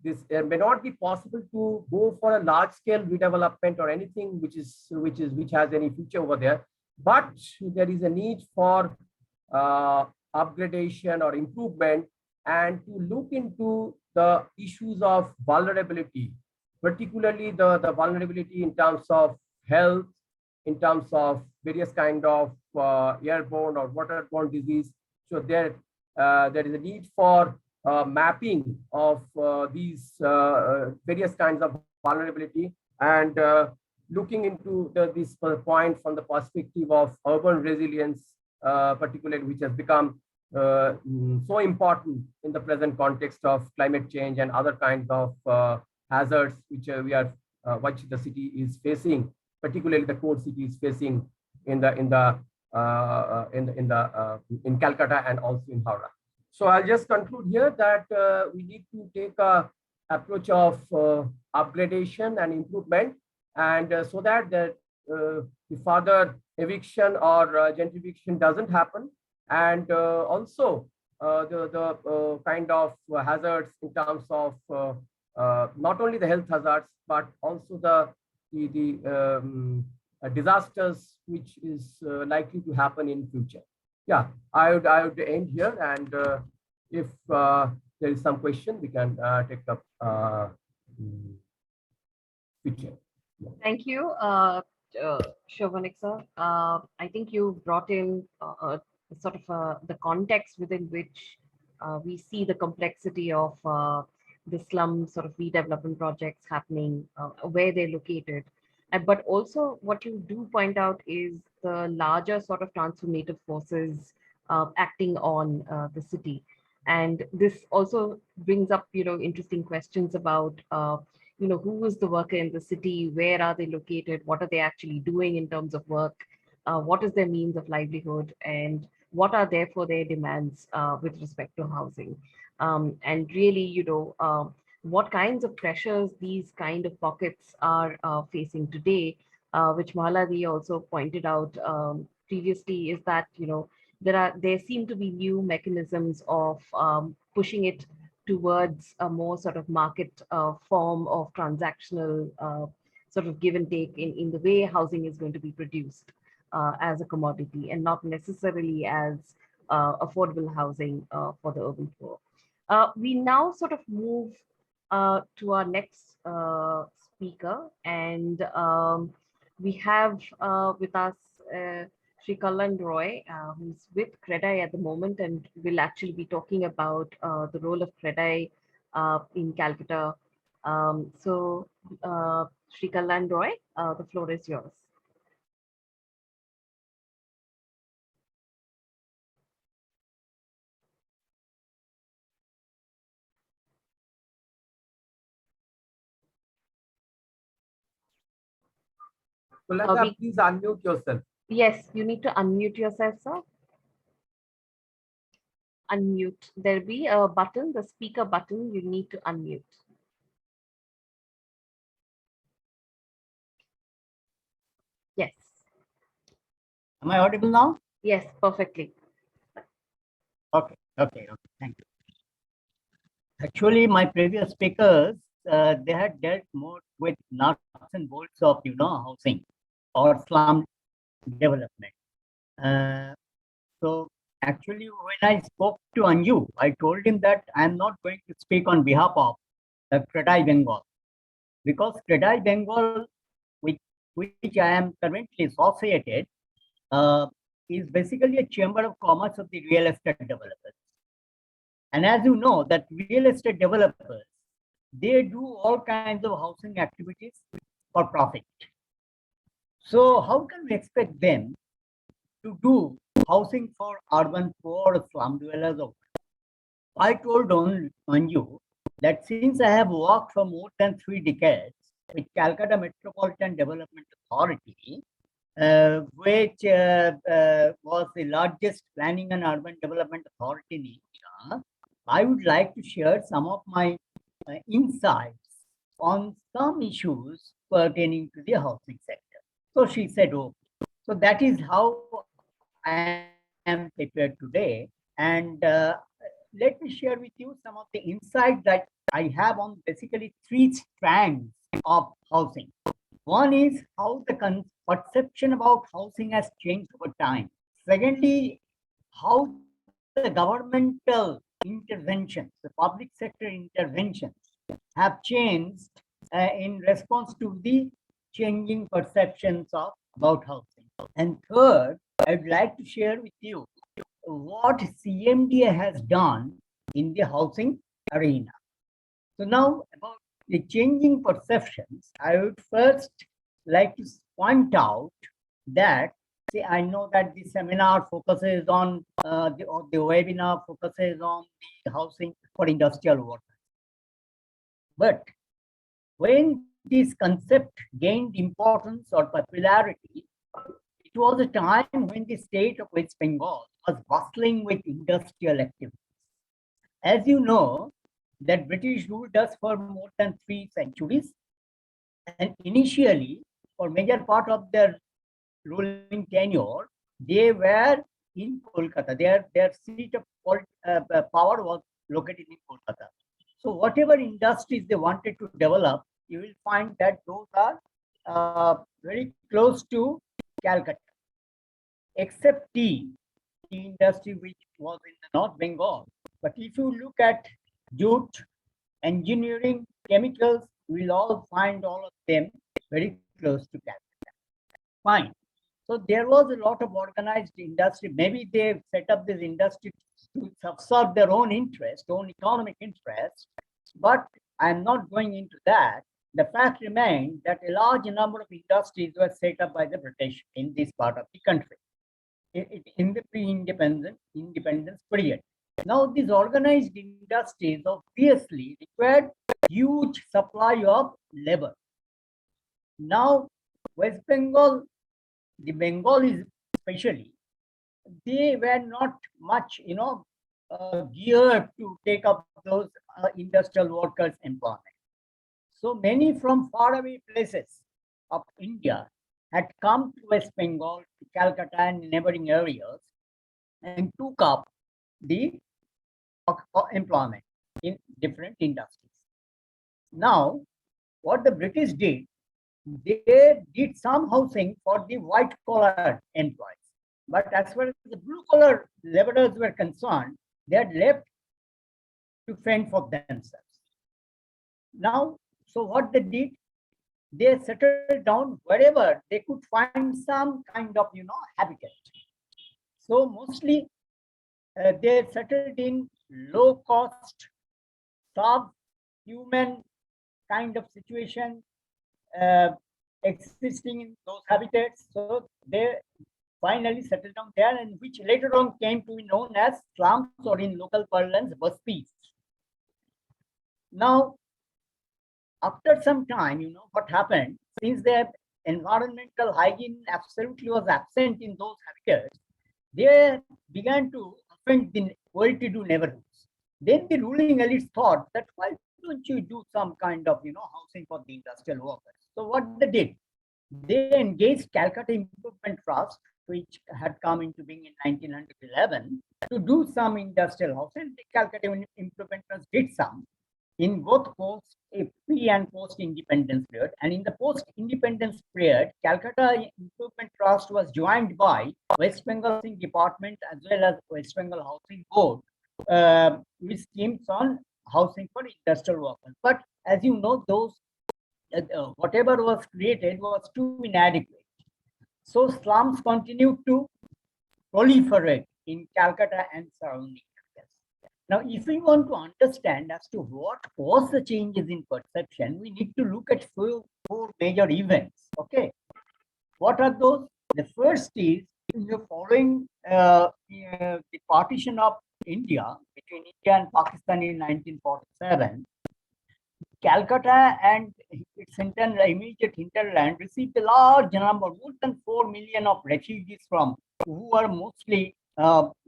this may not be possible to go for a large scale redevelopment or anything which has any future over there. But there is a need for upgradation or improvement, and to look into the issues of vulnerability, particularly the vulnerability in terms of health, in terms of various kind of airborne or waterborne disease. So there is a need for mapping of these various kinds of vulnerability, and looking into this point from the perspective of urban resilience, particularly, which has become so important in the present context of climate change and other kinds of hazards which the city is facing, particularly the core city is facing in Calcutta and also in Howrah. So I'll just conclude here that we need to take a approach of upgradation and improvement, and so that the further eviction or gentrification doesn't happen, and also the kind of hazards in terms of not only the health hazards but also the disasters which is likely to happen in future. Yeah, I would end here, and if there is some question, we can take up. future. Thank you, Shovanik sir. I think you brought in sort of the context within which we see the complexity of the slum sort of redevelopment projects happening, where they're located. But also what you do point out is the larger sort of transformative forces acting on the city. And this also brings up, interesting questions about who is the worker in the city, where are they located, what are they actually doing in terms of work, what is their means of livelihood, and what are therefore their demands with respect to housing. And really, what kinds of pressures these kind of pockets are facing today, which Maladi also pointed out previously, is that, there seem to be new mechanisms of pushing it towards a more sort of market form of transactional sort of give and take in the way housing is going to be produced as a commodity, and not necessarily as affordable housing for the urban poor. We now sort of move to our next speaker, and we have with us Sri Kalland Roy, who's with CREDAI at the moment, and will actually be talking about the role of CREDAI in Calcutta. Sri Kalland Roy, the floor is yours. Kolkata, please unmute yourself. Yes, you need to unmute yourself, sir. Unmute. There'll be a button, the speaker button, you need to unmute. Yes. Am I audible now? Yes, perfectly. Okay, thank you. Actually, my previous speakers, they had dealt more with nuts and bolts of, housing or slum development. So actually, when I spoke to Anju, I told him that I'm not going to speak on behalf of CREDAI Bengal, because CREDAI Bengal, with which I am currently associated, is basically a chamber of commerce of the real estate developers. And as you know, that real estate developers, they do all kinds of housing activities for profit. So how can we expect them to do housing for urban poor slum dwellers? I told Anju that since I have worked for more than 3 decades with Calcutta Metropolitan Development Authority, which was the largest planning and urban development authority in India, I would like to share some of my insights on some issues pertaining to the housing sector. So she said, oh, so that is how I am prepared today. And let me share with you some of the insights that I have on basically 3 strands of housing. One is how the perception about housing has changed over time. Secondly, how the governmental interventions, the public sector interventions have changed in response to the changing perceptions about housing. And third, I'd like to share with you what CMDA has done in the housing arena. So now about the changing perceptions, I would first like to point out that, see, I know that the seminar focuses on, the webinar focuses on the housing for industrial workers. But when this concept gained importance or popularity, it was a time when the state of West Bengal was bustling with industrial activities. As you know, that British ruled us for more than 3 centuries, and initially, for major part of their ruling tenure, they were in Kolkata. Their seat of power was located in Kolkata. So whatever industries they wanted to develop, you will find that those are very close to Calcutta, except tea industry, which was in the North Bengal. But if you look at jute, engineering, chemicals, we'll all find all of them very close to Calcutta. Fine. So there was a lot of organized industry. Maybe they set up this industry to serve their own interest, own economic interest. But I'm not going into that. The fact remains that a large number of industries were set up by the British in this part of the country in the independence period. Now, these organized industries obviously required huge supply of labor. Now, West Bengal, the Bengalis especially, they were not much, geared to take up those industrial workers' employment. So many from faraway places of India had come to West Bengal, to Calcutta and neighboring areas, and took up the employment in different industries. Now, what the British did, they did some housing for the white collar employees. But as far as the blue collar laborers were concerned, they had left to fend for themselves. Now, so what they did, they settled down wherever they could find some kind of, habitat. So mostly they settled in low cost, sub-human kind of situation existing in those habitats. So they finally settled down there, and which later on came to be known as slums, or in local parlance, bastis. Now, after some time, what happened, since the environmental hygiene absolutely was absent in those habitats, they began to offend the well-to-do neighborhoods. Then the ruling elites thought that, why don't you do some kind of, housing for the industrial workers? So what they did, they engaged Calcutta Improvement Trust, which had come into being in 1911, to do some industrial housing. The Calcutta Improvement Trust did some in both pre and post-independence period. And in the post-independence period, Calcutta Improvement Trust was joined by West Bengal Housing Department as well as West Bengal Housing Board with schemes on housing for industrial workers. But as you know, those whatever was created was too inadequate. So slums continued to proliferate in Calcutta and surrounding areas. Now, if we want to understand as to what caused the changes in perception, we need to look at four major events. Okay, what are those? The first is following the partition of India between India and Pakistan in 1947. Calcutta and its immediate hinterland received a large number, more than 4 million of refugees who were mostly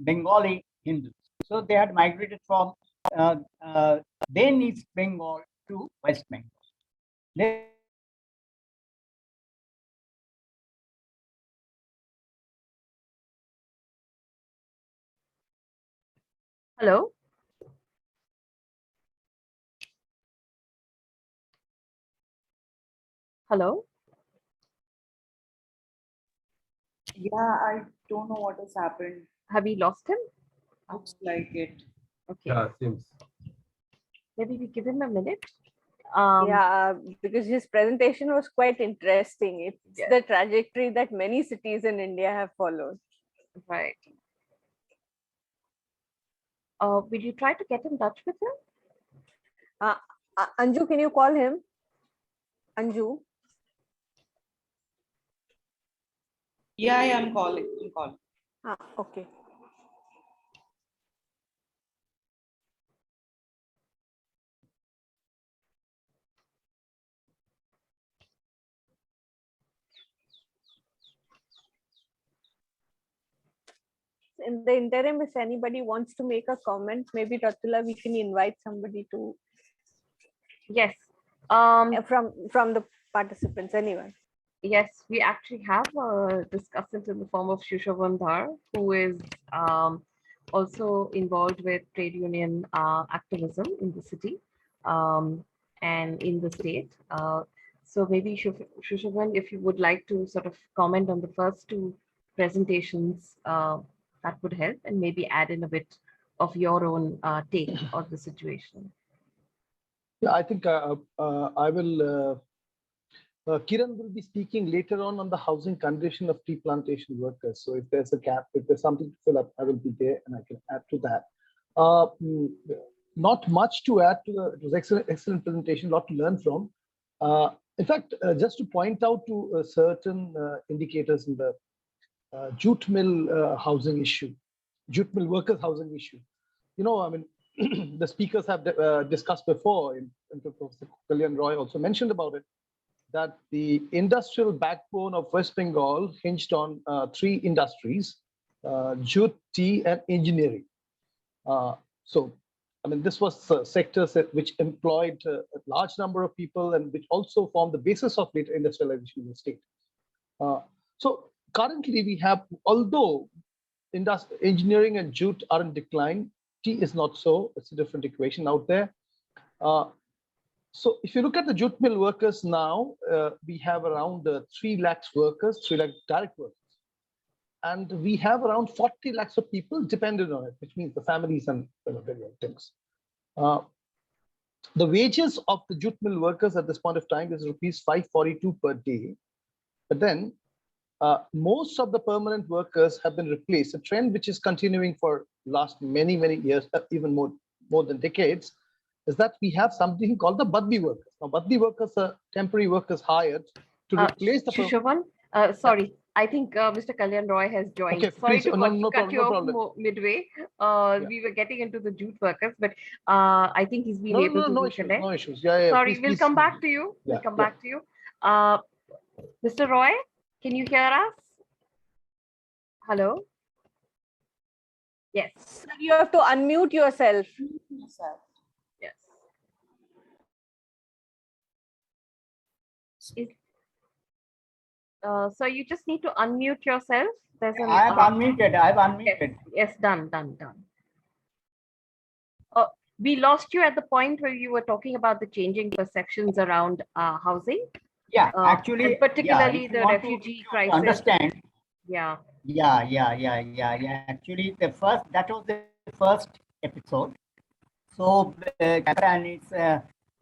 Bengali Hindus. So they had migrated from then East Bengal to West Bengal. Hello. Hello. Yeah, I don't know what has happened. Have we lost him? Looks like it. Okay. Yeah, seems. Maybe we give him a minute. Yeah, because his presentation was quite interesting. It's Yes. the trajectory that many cities in India have followed. Right. Will you try to get in touch with him? Anju, can you call him? Anju? Yeah, I'm calling. Okay. In the interim, if anybody wants to make a comment, maybe Ratula, we can invite somebody to. Yes. From the participants, anyone. Yes, we actually have a discussant in the form of Shushavan Dhar, who is also involved with trade union activism in the city and in the state. So maybe Shushavan, if you would like to sort of comment on the first two presentations, that would help, and maybe add in a bit of your own take on the situation. Yeah, I think I will. Kiran will be speaking later on the housing condition of tea plantation workers. So if there's a gap, if there's something to fill up, I will be there and I can add to that. Uh, mm, Not much to add to the. It was excellent presentation. A lot to learn from. In fact, just to point out to certain indicators in the jute mill housing issue, jute mill workers housing issue. You know, I mean, the speakers have discussed before, and Professor Kalyan Roy also mentioned about it, that the industrial backbone of West Bengal hinged on three industries, jute, tea, and engineering. So, I mean, this was sectors which employed a large number of people and which also formed the basis of later industrialization in the state. So currently we have, although engineering and jute are in decline, tea is not so. It's a different equation out there. So if you look at the jute mill workers now, we have around 3 lakhs workers, 3 lakh direct workers. And we have around 40 lakhs of people dependent on it, which means the families and various things. The wages of the jute mill workers at this point of time is rupees 542 per day. But then most of the permanent workers have been replaced, a trend which is continuing for last many, many years, even more than decades, is that we have something called the Baddi workers. Now, Baddi workers are temporary workers hired to replace the... Shushavan, sorry, yeah. I think Mr. Kalyan Roy has joined. Okay, sorry please, to cut you problem. off midway. Yeah. We were getting into the jute workers, but I think he's been able to reconnect. No issues. Yeah, sorry, please, we'll come back to you. Yeah, we'll come back to you. Mr. Roy, can you hear us? Hello? Yes. You have to unmute yourself. Yes. So you just need to unmute yourself. I've unmuted. I've unmuted. Yes, done. We lost you at the point where you were talking about the changing perceptions around housing. Yeah, actually, particularly the refugee crisis. Understand? Yeah. Actually, that was the first episode. So, Calcutta and its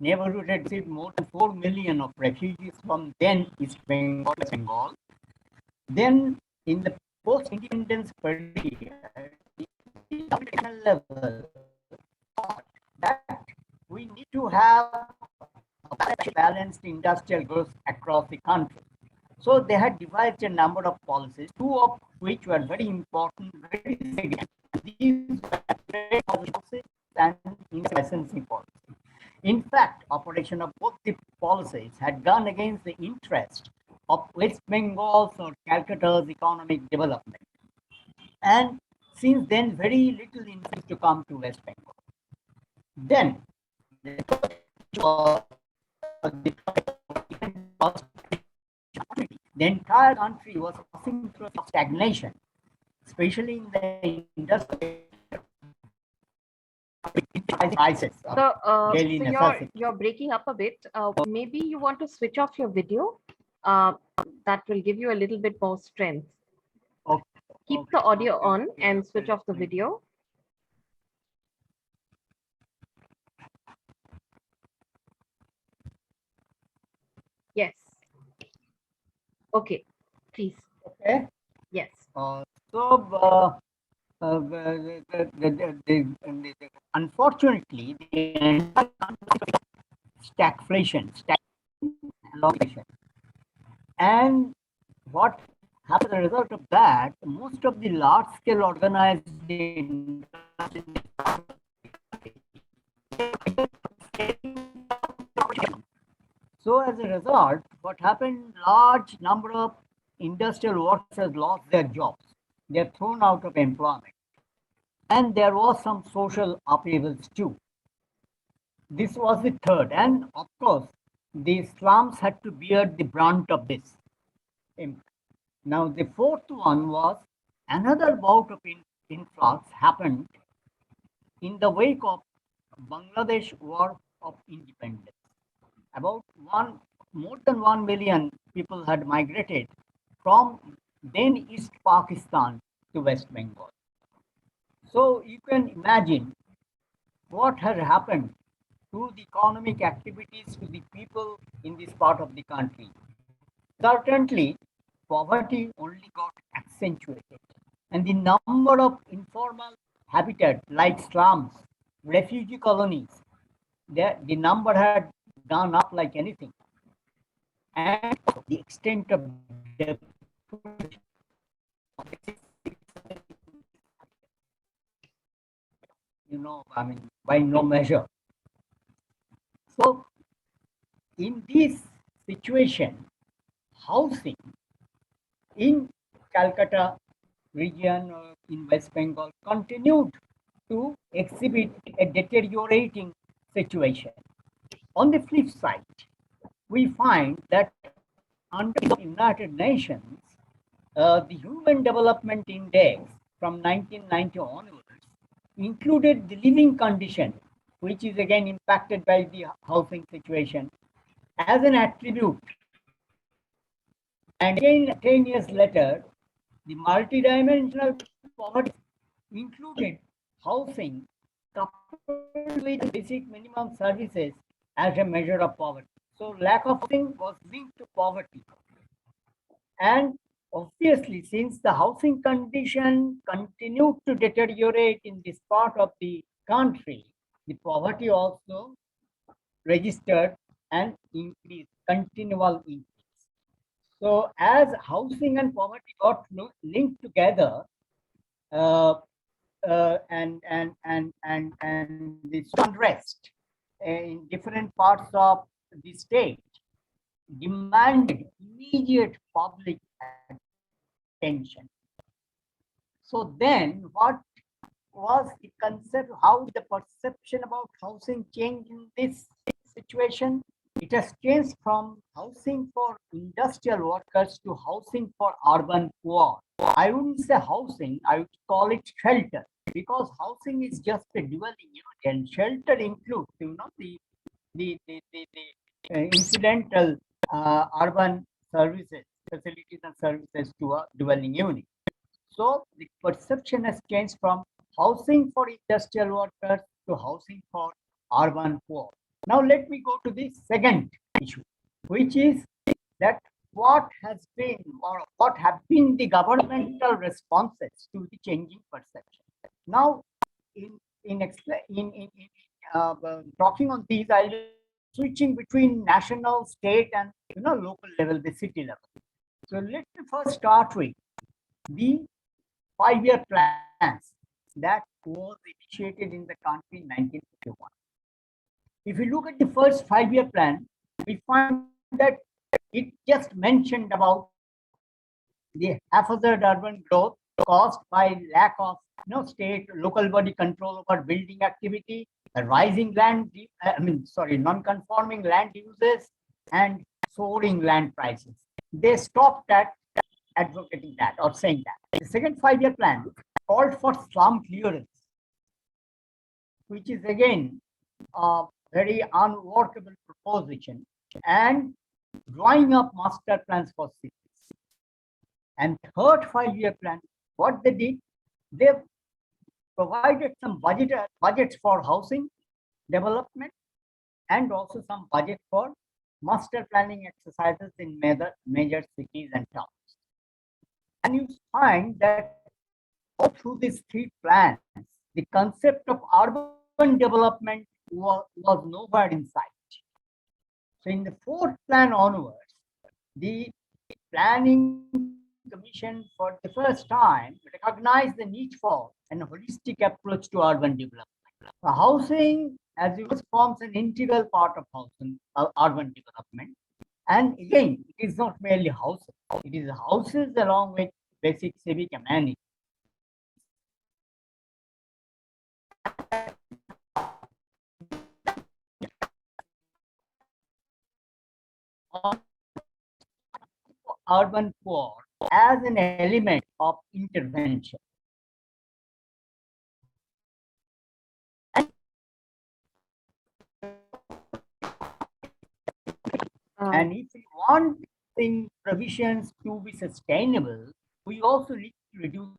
neighborhood had received more than 4 million of refugees from then East Bengal, West Bengal. Then, in the post-independence period, the level that we need to have a balanced industrial growth across the country. So they had devised a number of policies, two of which were very important, very significant. These were trade policies and licensing policy. In fact, operation of both the policies had gone against the interest of West Bengal's or Calcutta's economic development. And since then, very little interest to come to West Bengal. Then, the entire country was passing through stagnation, especially in the industrial crisis. So you're breaking up a bit. Maybe you want to switch off your video. That will give you a little bit more strength. Okay. Keep the audio on and switch off the video. Yes. Okay, please. Okay. Yes. Unfortunately, the stagflation, and what happened as a result of that, most of the large-scale organized so as a result, what happened, large number of industrial workers lost their jobs. They're thrown out of employment. And there was some social upheavals too. This was the third. And of course, the slums had to bear the brunt of this. Now, the fourth one was another bout of influx happened in the wake of Bangladesh War of Independence. About more than 1 million people had migrated from then East Pakistan to West Bengal. So you can imagine what had happened to the economic activities to the people in this part of the country. Certainly, poverty only got accentuated, and the number of informal habitat like slums, refugee colonies, the number had gone up like anything. And the extent of deprivation, I mean, by no measure. So, in this situation, housing in Calcutta region in West Bengal continued to exhibit a deteriorating situation. On the flip side, we find that under the United Nations, the Human Development Index from 1990 onwards included the living condition, which is again impacted by the housing situation, as an attribute. And again, 10 years later, the multidimensional poverty included housing coupled with basic minimum services as a measure of poverty. So lack of housing was linked to poverty. And obviously, since the housing condition continued to deteriorate in this part of the country, the poverty also registered an increase, continual increase. So as housing and poverty got linked together, and this unrest in different parts of the state demanded immediate public attention. So then what was the concept, how the perception about housing changed in this situation? It has changed from housing for industrial workers to housing for urban poor. I wouldn't say housing, I would call it shelter, because housing is just a dwelling unit, and shelter includes, the incidental urban services, facilities and services to a dwelling unit. So the perception has changed from housing for industrial workers to housing for urban poor. Now let me go to the second issue, which is that what has been or what have been the governmental responses to the changing perception. Now, in talking on these, I'll be switching between national, state, and local level, the city level. So let me first start with the 5-year plans that was initiated in the country in 1951. If you look at the first 5-year plan, we find that it just mentioned about the haphazard urban growth caused by lack of state local body control over building activity, a rising non-conforming land uses, and soaring land prices. They stopped at advocating that or saying that. The second 5-year plan called for slum clearance, which is again a very unworkable proposition, and drawing up master plans for cities. And third 5-year plan, what they did, they provided some budgets for housing development and also some budget for master planning exercises in major cities and towns. And you find that all through these 3 plans, the concept of urban development was nowhere in sight. So in the 4th plan onwards, the Planning Commission for the first time recognized the need for an holistic approach to urban development. So housing, as it was, forms an integral part of housing, urban development. And again, it is not merely houses, it is houses along with basic civic amenities. Urban poor as an element of intervention. And if we want provisions to be sustainable, we also need to reduce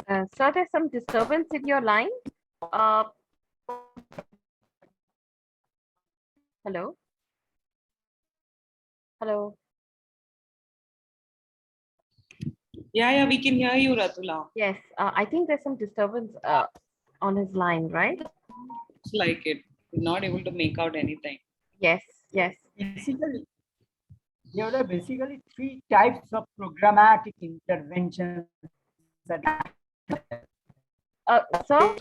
Sir, there's some disturbance in your line. Hello? Hello? Yeah, we can hear you, Ratula. Yes, I think there's some disturbance on his line, right? It's like it. We're not able to make out anything. Yes, yes. Basically, there are basically three types of programmatic interventions that Sir,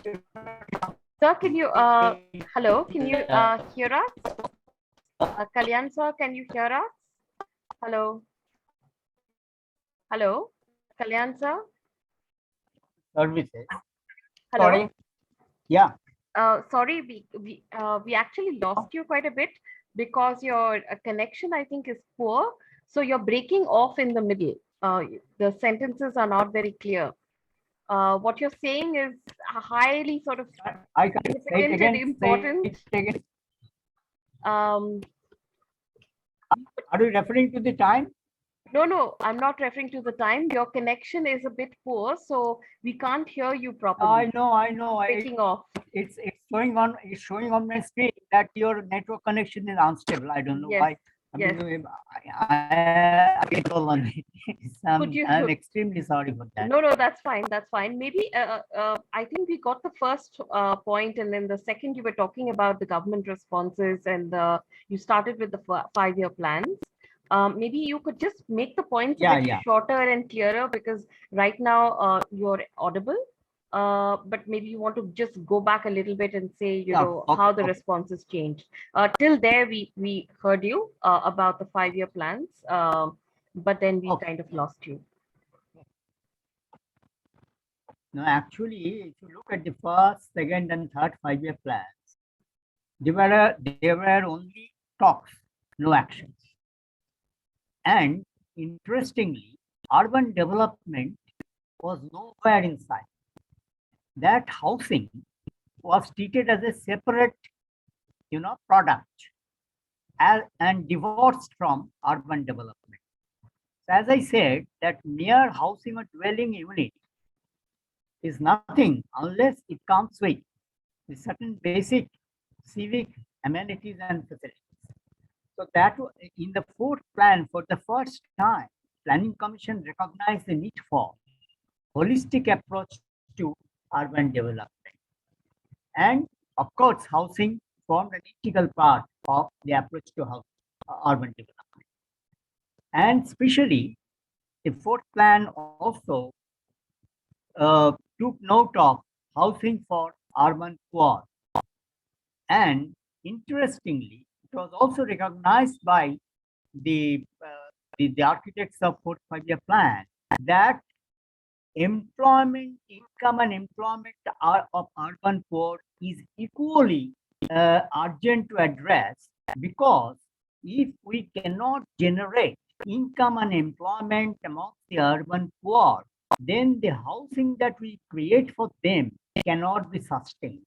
can you, hello, can you hear us? Kalyan sir, can you hear us? Hello? Hello? Kalyan sir? services. Hello? Sorry. Yeah. Sorry, we actually lost you quite a bit because your connection, I think, is poor. So you're breaking off in the middle. The sentences are not very clear. What you're saying is highly sort of I can say it significant and again. important. Say it again. Um, Are you referring to the time? no, I'm not referring to the time. Your connection is a bit poor, so we can't hear you properly. I know. Breaking off. It's showing on my screen that your network connection is unstable. I don't know Yes, why. I yes. mean, I get all on it. I'm extremely sorry for that. No, that's fine. That's fine. Maybe I think we got the first point, and then the second you were talking about the government responses, and you started with the 5-year plans. Maybe you could just make the points a bit shorter and clearer, because right now you're audible. But maybe you want to just go back a little bit and say, how the responses changed. Till there, we heard you about the 5-year plans, but then we kind of lost you. No, actually, if you look at the first, second, and third 5-year plans, there were only talks, no actions. And interestingly, urban development was nowhere in sight. That housing was treated as a separate, product and divorced from urban development. So as I said, that mere housing or dwelling unit is nothing unless it comes with certain basic civic amenities and facilities. So that in the fourth plan, for the first time, Planning Commission recognized the need for holistic approach to urban development. And of course, housing formed an integral part of the approach to urban development. And especially, the fourth plan also took note of housing for urban poor. And interestingly, it was also recognized by the architects of fourth 5-year plan that employment, income and employment of urban poor is equally urgent to address, because if we cannot generate income and employment amongst the urban poor, then the housing that we create for them cannot be sustained.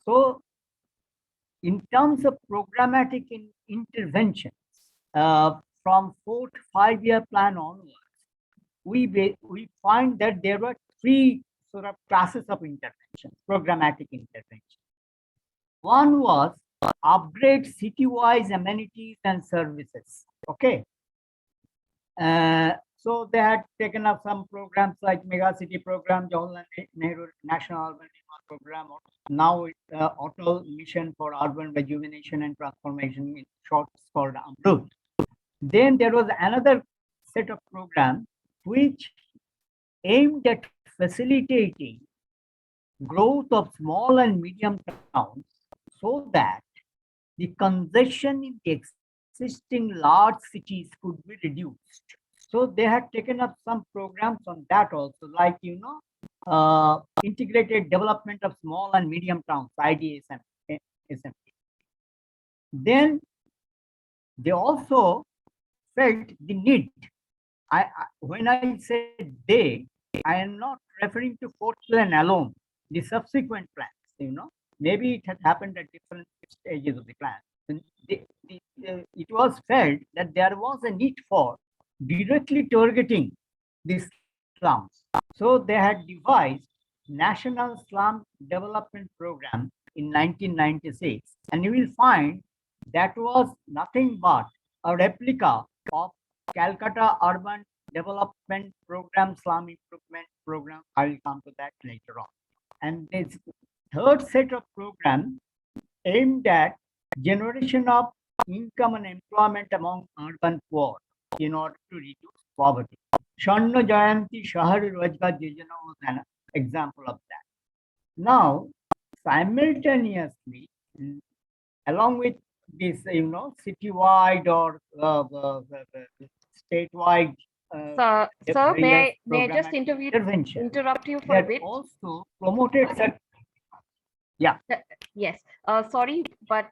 So in terms of programmatic interventions, from fourth 5-year plan onwards, we find that there were three sort of classes of interventions, programmatic interventions. One was upgrade city-wise amenities and services. Okay. So they had taken up some programs like Mega City Program, Jawaharlal Nehru National Urban Renewal Program, now Auto Mission for Urban Rejuvenation and Transformation, in short called AMRUT. Then there was another set of programs which aimed at facilitating growth of small and medium towns so that the congestion in the existing large cities could be reduced. So they had taken up some programs on that also, like, integrated development of small and medium towns, IDSM. Then they also felt the need. When I said they, I am not referring to fourth plan alone, the subsequent plans, maybe it had happened at different stages of the plan. And it was felt that there was a need for directly targeting these slums. So they had devised National Slum Development Program in 1996, and you will find that was nothing but a replica of Calcutta Urban Development Program, Slum Improvement Program. I will come to that later on. And this third set of program aimed at generation of income and employment among urban poor in order to reduce poverty. Sharna Jayanti Shahar Rojgar Yojana was an example of that. Now, simultaneously, along with this, citywide or statewide. Sir, may I just interrupt you for a bit? Also promoted such. Yeah. Yes. Sorry, but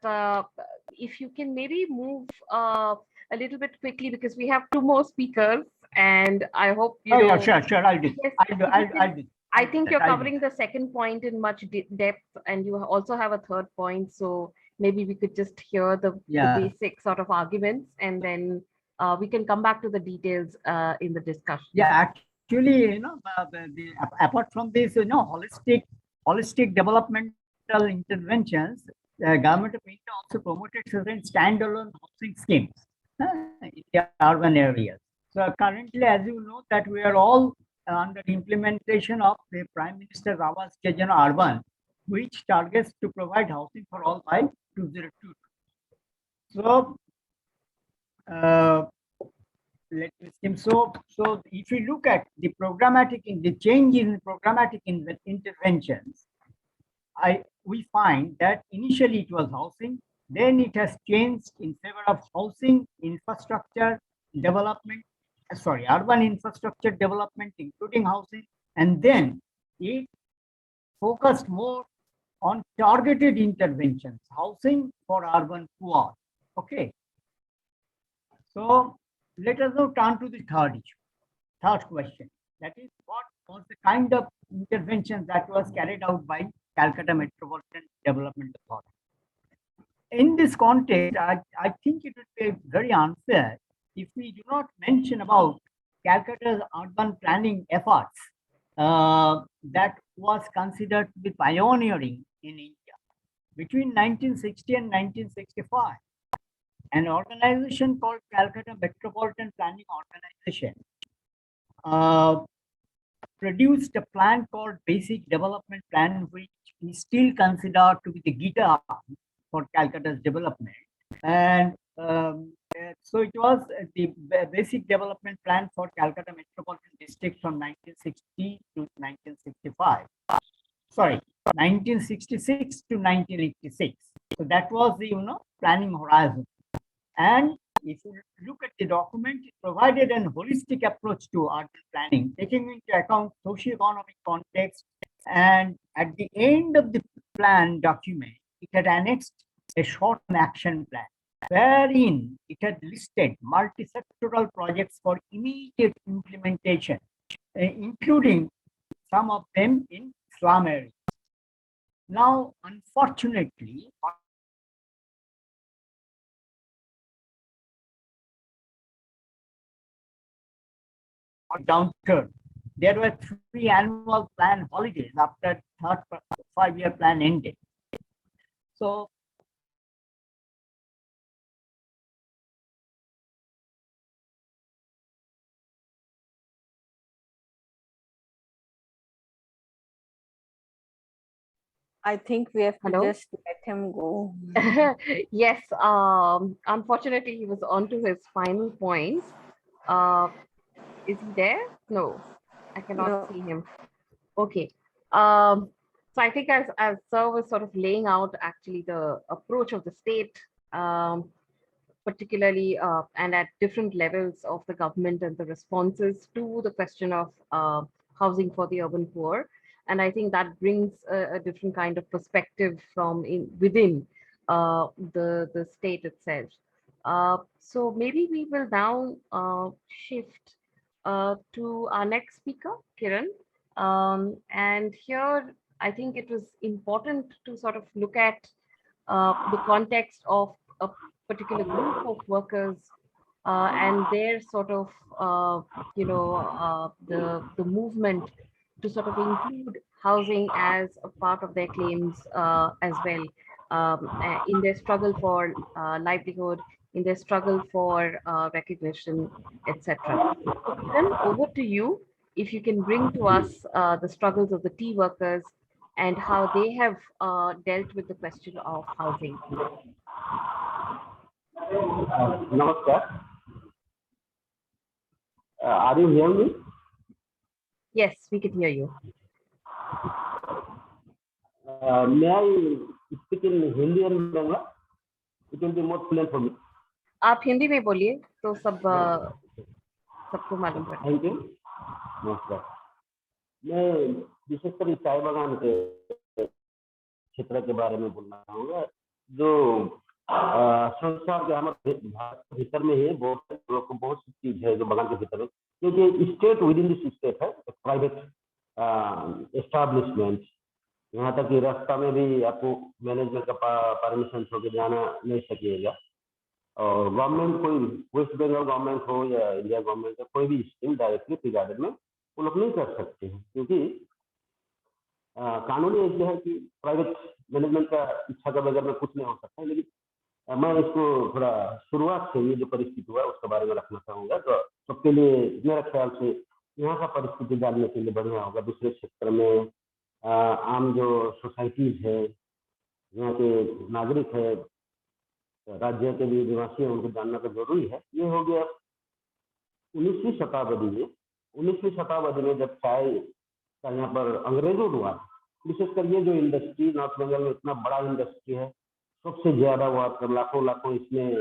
if you can maybe move a little bit quickly, because we have two more speakers, and I hope you. Oh, yeah, sure. I'll do. Yes, I'll do. I think you're covering the second point in much depth, and you also have a third point. So maybe we could just hear the basic sort of arguments, and then we can come back to the details in the discussion. Yeah, actually, apart from this, holistic developmental interventions, the government of India also promoted certain standalone housing schemes in the urban areas. So currently, as you know, that we are all under implementation of the Prime Minister Awas Yojana Urban, which targets to provide housing for all by 2022. So, let me skim. So if you look at the change in programmatic interventions, we find that initially it was housing, then it has changed in favor of housing infrastructure development, urban infrastructure development, including housing, and then it focused more on targeted interventions, housing for urban poor. Okay. So let us now turn to the third question. That is, what was the kind of intervention that was carried out by Calcutta Metropolitan Development Authority? In this context, I think it would be very unfair if we do not mention about Calcutta's urban planning efforts that was considered to be pioneering in India. Between 1960 and 1965, an organization called Calcutta Metropolitan Planning Organization produced a plan called Basic Development Plan, which is still considered to be the guitar for Calcutta's development. And so it was the Basic Development Plan for Calcutta Metropolitan District from 1960 to 1965. Sorry, 1966 to 1986. So that was the planning horizon. And if you look at the document, it provided an holistic approach to urban planning, taking into account socio-economic context. And at the end of the plan document, it had annexed a short-term action plan, wherein it had listed multi-sectoral projects for immediate implementation, including some of them in slum areas. Now, unfortunately, downturn. There were 3 annual plan holidays after third 5-year plan ended. So I think we have to just let him go. Yes, unfortunately, he was on to his final points. Is he there? No, I cannot see him. Okay. So I think as Sir was sort of laying out actually the approach of the state, particularly and at different levels of the government and the responses to the question of housing for the urban poor. And I think that brings a different kind of perspective from within the state itself. So maybe we will now shift to our next speaker, Kiran. And here, I think it was important to sort of look at the context of a particular group of workers and their sort of, the movement to sort of include housing as a part of their claims as well, in their struggle for livelihood, in their struggle for recognition, etc. Kiran, over to you. If you can bring to us the struggles of the tea workers and how they have dealt with the question of housing. Namaskar. Are you hearing me? Yes, we can hear you. May I speak in Hindi and Bangla? It will be more clear for me. आप हिंदी में बोलिए तो सबको मालूम पड़े। Thank you. नमस्कार। मैं विशेषकर चाय बागान के क्षेत्र के बारे में बोलना चाहूँगा, जो संसार के हमारे भारत के भीतर में ही बहुत सी चीज है जो बागान के भीतर में, क्योंकि state with in this state है, प्राइवेट एस्टैब्लिशमेंट। यहाँ तक कि रास्ता में भी आपको मैनेजमेंट का परमिशन होकर जाना नहीं सकिएगा। और गवर्नमेंट कोई वेस्ट बंगाल गवर्नमेंट हो या इंडिया गवर्नमेंट का कोई भी स्कीम डायरेक्टली टी गार्डन में वो लोग नहीं कर सकते हैं, क्योंकि कानूनी ऐसे है कि प्राइवेट मैनेजमेंट का इच्छा के बगैर में कुछ नहीं हो सकता है। लेकिन मैं इसको थोड़ा शुरुआत से ये जो परिस्थिति हुआ उसके बारे में रखना चाहूँगा, तो सबके लिए मेरा ख्याल से यहाँ का परिस्थिति जानने के लिए बढ़िया होगा। दूसरे क्षेत्र में आम जो सोसाइटीज है, यहाँ के नागरिक है, राज्य के भी निवासी है, उनको जानना तो जरूरी है। ये हो गया 19वीं शताब्दी में जब चाय का यहाँ पर अंग्रेजों द्वारा, विशेषकर ये जो इंडस्ट्री नॉर्थ बंगाल में इतना बड़ा इंडस्ट्री है, सबसे ज्यादा वर्कर लाखों इसमें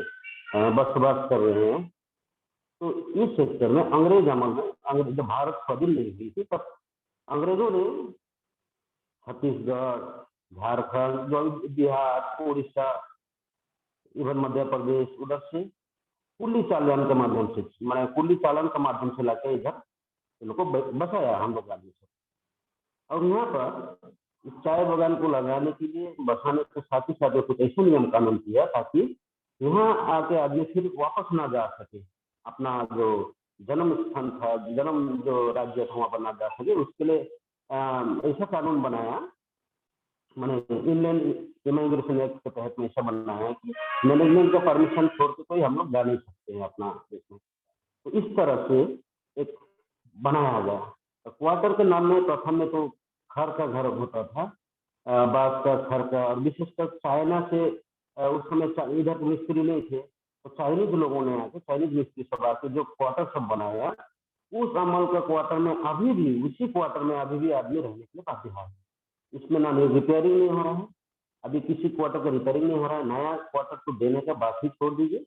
बसवास कर रहे हैं। तो इस सेक्टर में अंग्रेज अमल में जब भारत स्वाधीन नहीं हुई थी तब अंग्रेजों ने छत्तीसगढ़, झारखंड, बिहार, उड़ीसा, इवन मध्य प्रदेश, उधर से कुल्ली चालन के माध्यम से, मैंने कुल्ली चालन के माध्यम से लाके इधर इन लोग को बसाया हम लोग आदमी से। और यहाँ पर इस चाय बागान को लगाने के लिए, बसाने के साथ ही साथ कुछ ऐसे नियम कानून किया ताकि यहाँ आके आदमी फिर वापस ना जा सके, अपना जो जन्म स्थान था, जन्म जो राज्य था वहाँ पर ना जा सके। उसके लिए ऐसा कानून बनाया, मैंने इंडियन इमिग्रेशन एक्ट के तहत में ऐसा बनना है कि मैनेजमेंट का परमिशन छोड़ के कोई हम लोग जा नहीं सकते हैं अपना देश में। तो इस तरह से एक बनाया गया। तो क्वार्टर के नाम में प्रथम में तो खर का घर होता था, बांस का, खर का, और विशेषकर चाइना से उस समय इधर मिस्त्री नहीं थे, तो चाइनीज लोगों ने आके, चाइनीज मिस्त्री सब आके जो क्वार्टर सब बनाया, उस अमल का क्वार्टर में अभी भी, उसी क्वार्टर में अभी भी आदमी रहने के लिए बाध्य है। इसमें ना रिपेयरिंग नहीं हो रहा है, अभी किसी क्वार्टर का रिपेयरिंग नहीं हो रहा है, नया क्वार्टर को देने का बात ही छोड़ दीजिए,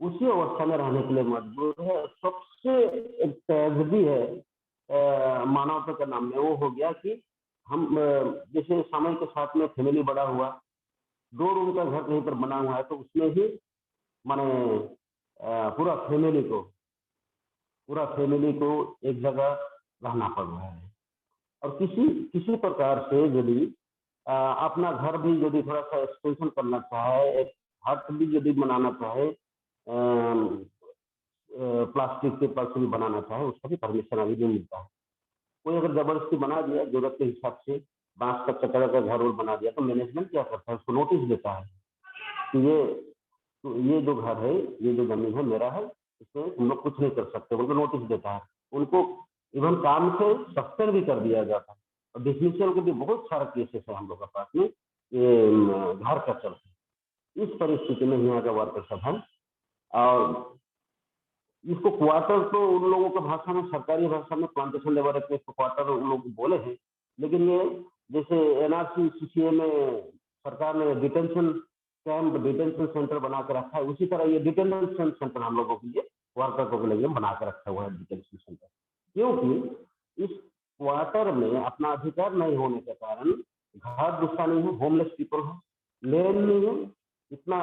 उसी अवस्था में रहने के लिए मजबूर है। सबसे एक ट्रेजेडी है मानवता के नाम में, वो हो गया कि हम जैसे समय के साथ में फैमिली बड़ा हुआ, 2 रूम का घर कहीं पर बना हुआ है, तो उसमें ही माने पूरा फैमिली को एक जगह रहना पड़ रहा है। और किसी प्रकार से यदि अपना घर भी यदि थोड़ा सा एक्सटेंशन करना चाहे, एक हट भी यदि बनाना चाहे, प्लास्टिक के पास भी बनाना चाहे, उसका भी परमिशन अभी नहीं मिलता है। कोई अगर जबरदस्ती बना दिया जरूरत के हिसाब से, बांस का चक्कर का घर बना दिया, तो मैनेजमेंट क्या करता है, उसको नोटिस देता है कि ये जो घर है, ये जो जमीन है मेरा है, इसमें तुम लोग कुछ नहीं कर सकते, उनको नोटिस देता है। उनको इवन काम से सस्पेंड भी कर दिया जाता है। और डिसमिसल के भी बहुत सारे केसेस है हम लोग के पास में, ये घर का चलते। इस परिस्थिति में यहाँ का वर्कर सब है, और इसको क्वार्टर तो उन लोगों की भाषा में, सरकारी भाषा में प्लांटेशन लेबर एक्ट में क्वार्टर उन लोग बोले हैं, लेकिन ये जैसे एनआरसी सीसीए में सरकार ने डिटेंशन कैंप, डिटेंशन सेंटर बना के रखा है, उसी तरह ये डिटेंशन सेंटर हम लोगों के लिए, वर्कर को लिए बना के रखा हुआ है डिटेंशन सेंटर। क्योंकि इस क्वार्टर में अपना अधिकार नहीं होने के कारण घर दूसरा नहीं है, होमलेस पीपल है, लैंड नहीं है, इतना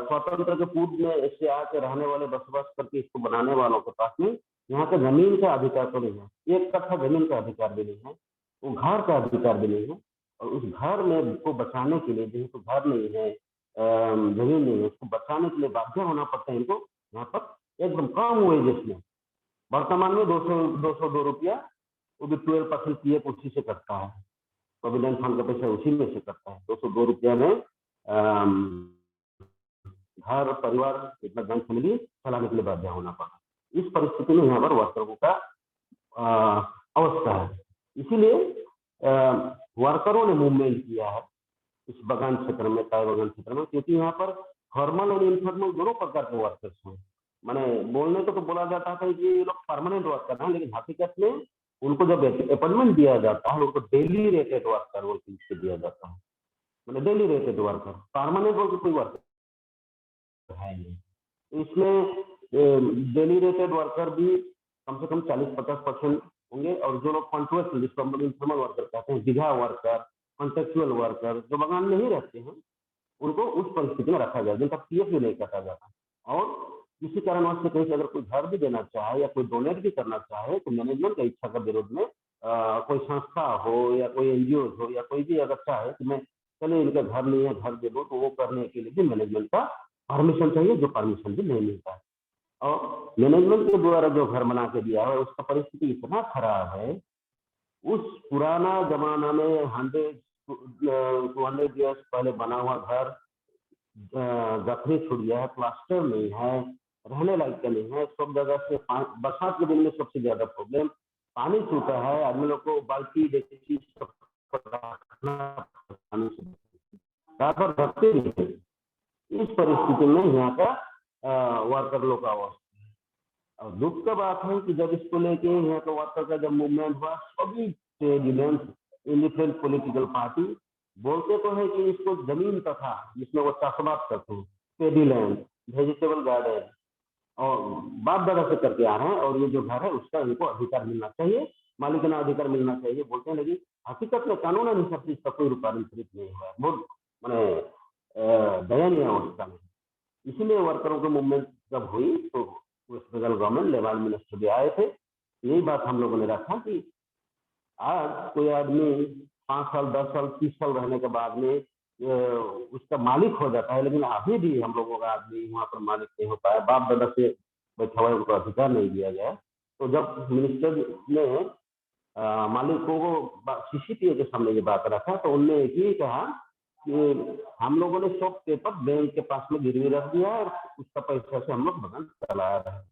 स्वतंत्र के पूर्व में इससे आके रहने वाले, बसवास करके इसको बनाने वालों के पास में यहाँ का जमीन का अधिकार तो नहीं है, 1 कट्ठा जमीन का अधिकार भी नहीं है, वो घर का अधिकार भी नहीं है। और उस घर में को बचाने के लिए, जिनको घर नहीं है, जमीन नहीं है, उसको बचाने के लिए बाध्य होना पड़ता है इनको यहाँ पर एकदम कम वेजेस में, वर्तमान में 202 रुपया वो भी 12% पीएफ उसी से करता है, प्रोविडेंट फंड का पैसा उसी में से करता है। 202 रुपया में घर परिवार इतना जन फैमिली चलाने के लिए बाध्य होना पड़ा। इस परिस्थिति में यहाँ पर वर्करों का अवस्था है। इसीलिए वर्करों ने मूवमेंट किया है इस बगान क्षेत्र में, चाय बगान क्षेत्र में, क्योंकि यहाँ पर फॉर्मल और इनफॉर्मल दोनों प्रकार के वर्कर्स हैं। मैंने बोलने को तो बोला जाता था कि ये लोग परमानेंट वर्कर हैं, लेकिन हकीकत में उनको जब अपॉइंटमेंट दिया जाता है उनको डेली रेटेड वर्कर वर्किंग से दिया जाता है, मतलब daily rated worker, permanent worker कोई वर्कर है नहीं। इसमें डेली रेटेड वर्कर भी कम से कम 40-50% होंगे, और जो लोग कॉन्ट्रैक्ट जिसको हम लोग इनफॉर्मल वर्कर कहते हैं, बिघा वर्कर, कॉन्ट्रेक्चुअल वर्कर जो बगान में ही रहते हैं, उनको उस परिस्थिति में रखा जाए जिनका पीएफ भी नहीं काटा जाता। और किसी कारणवश से कहीं से अगर कोई घर भी देना चाहे या कोई डोनेट भी करना चाहे तो मैनेजमेंट की इच्छा के विरोध में कोई संस्था हो या कोई एनजीओ हो या कोई भी अगर चाहे कि मैं चलिए इनका घर नहीं है घर दे दो, तो वो करने के लिए भी मैनेजमेंट का परमिशन चाहिए, जो परमिशन भी नहीं मिलता है। और मैनेजमेंट के द्वारा जो घर बना के दिया है उसका परिस्थिति इतना खराब है, उस पुराना जमाना में 100-200 ईयर्स पहले बना हुआ घर गठरी छूट गया है, प्लास्टर नहीं है, रहने लायक का नहीं है। सब जगह से बरसात के दिन में सबसे ज्यादा प्रॉब्लम, पानी छूटा है, आदमी लोग को बाल्टी देखी रखते भी है। इस परिस्थिति में यहाँ का वर्कर लोग का अवस्था है। और दुख का बात है कि जब इसको लेके यहाँ का वर्कर का जब मूवमेंट हुआ, सभी trade union, independent political party बोलते तो है कि इसको जमीन तथा जिसमें वो चाषबाद करते हैं, पेडी लैंड, वेजिटेबल गार्डन और बाप दादा से करके आ रहे हैं, और ये जो घर है उसका इनको अधिकार मिलना चाहिए, मालिकाना अधिकार मिलना चाहिए बोलते हैं। लेकिन हकीकत में कानून हिसाब से इसका कोई रूपांतरित नहीं हुआ है, बहुत मैंने दयनीय अवस्था में। इसीलिए वर्करों की मूवमेंट जब हुई तो West Bengal government labour minister भी आए थे। यही बात हम लोगों ने रखा कि आज कोई आदमी 5 साल 10 साल 30 साल रहने के बाद में उसका मालिक हो जाता है, लेकिन अभी भी हम लोगों का आदमी वहाँ पर मालिक नहीं हो पाया, बाप दादा से बैठा हुआ उनको अधिकार नहीं दिया गया। तो जब मिनिस्टर ने मालिकों को सीसीटीवी के सामने ये बात रखा तो उनने एक ही कहा कि हम लोगों ने सब पेपर बैंक के पास में गिरवी रख दिया और उसका पैसा से हम लोग बगान चला रहे हैं,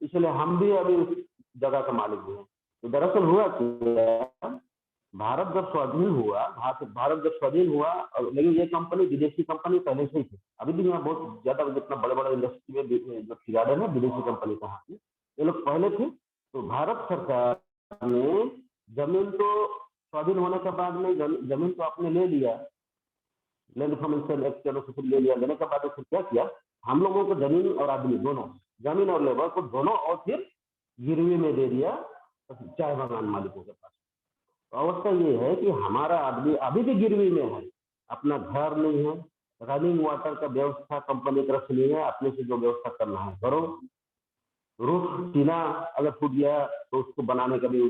इसलिए हम भी अभी उस जगह का मालिक भी हैं। तो दरअसल हुआ कि भारत जब स्वाधीन हुआ, लेकिन ये कंपनी विदेशी कंपनी पहले से ही थी। अभी भी यहाँ बहुत ज्यादा जितना बड़े बड़े इंडस्ट्री में जो टी गार्डन है विदेशी कंपनी का है, ये लोग पहले थे। तो भारत सरकार ने जमीन तो स्वाधीन होने के बाद में जमीन तो आपने ले लिया, लैंड रिफॉर्मेशन एक्ट के अनुसार ले लिया। लेने के बाद फिर क्या किया, हम लोगों को जमीन और आदमी दोनों, जमीन और लेबर को दोनों, और फिर गिरवी में दे दिया चाय बागान मालिकों के पास। अवस्था ये है कि हमारा आदमी अभी भी गिरवी में है, अपना घर नहीं है, रनिंग वाटर का व्यवस्था कंपनी तरफ से नहीं है, अपने से जो व्यवस्था करना है करो। रूफ टीना अगर फूट गया तो उसको बनाने का भी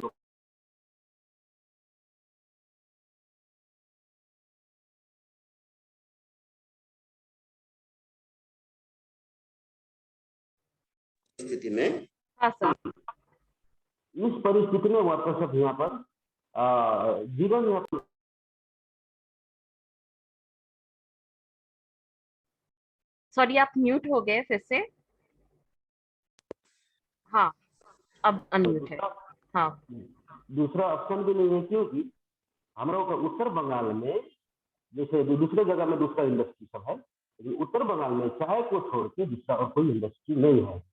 स्थिति में, हाँ सर, इस परिस्थिति में वर्कर्स यहाँ पर जीवन यापन। सॉरी आप म्यूट हो गए फिर से। हाँ अब अनम्यूट है। हाँ दूसरा ऑप्शन भी नहीं है, क्योंकि हम लोग उत्तर बंगाल में जैसे दूसरे जगह में दूसरा इंडस्ट्री सब है, लेकिन उत्तर बंगाल में चाय को छोड़ के दूसरा और कोई इंडस्ट्री नहीं है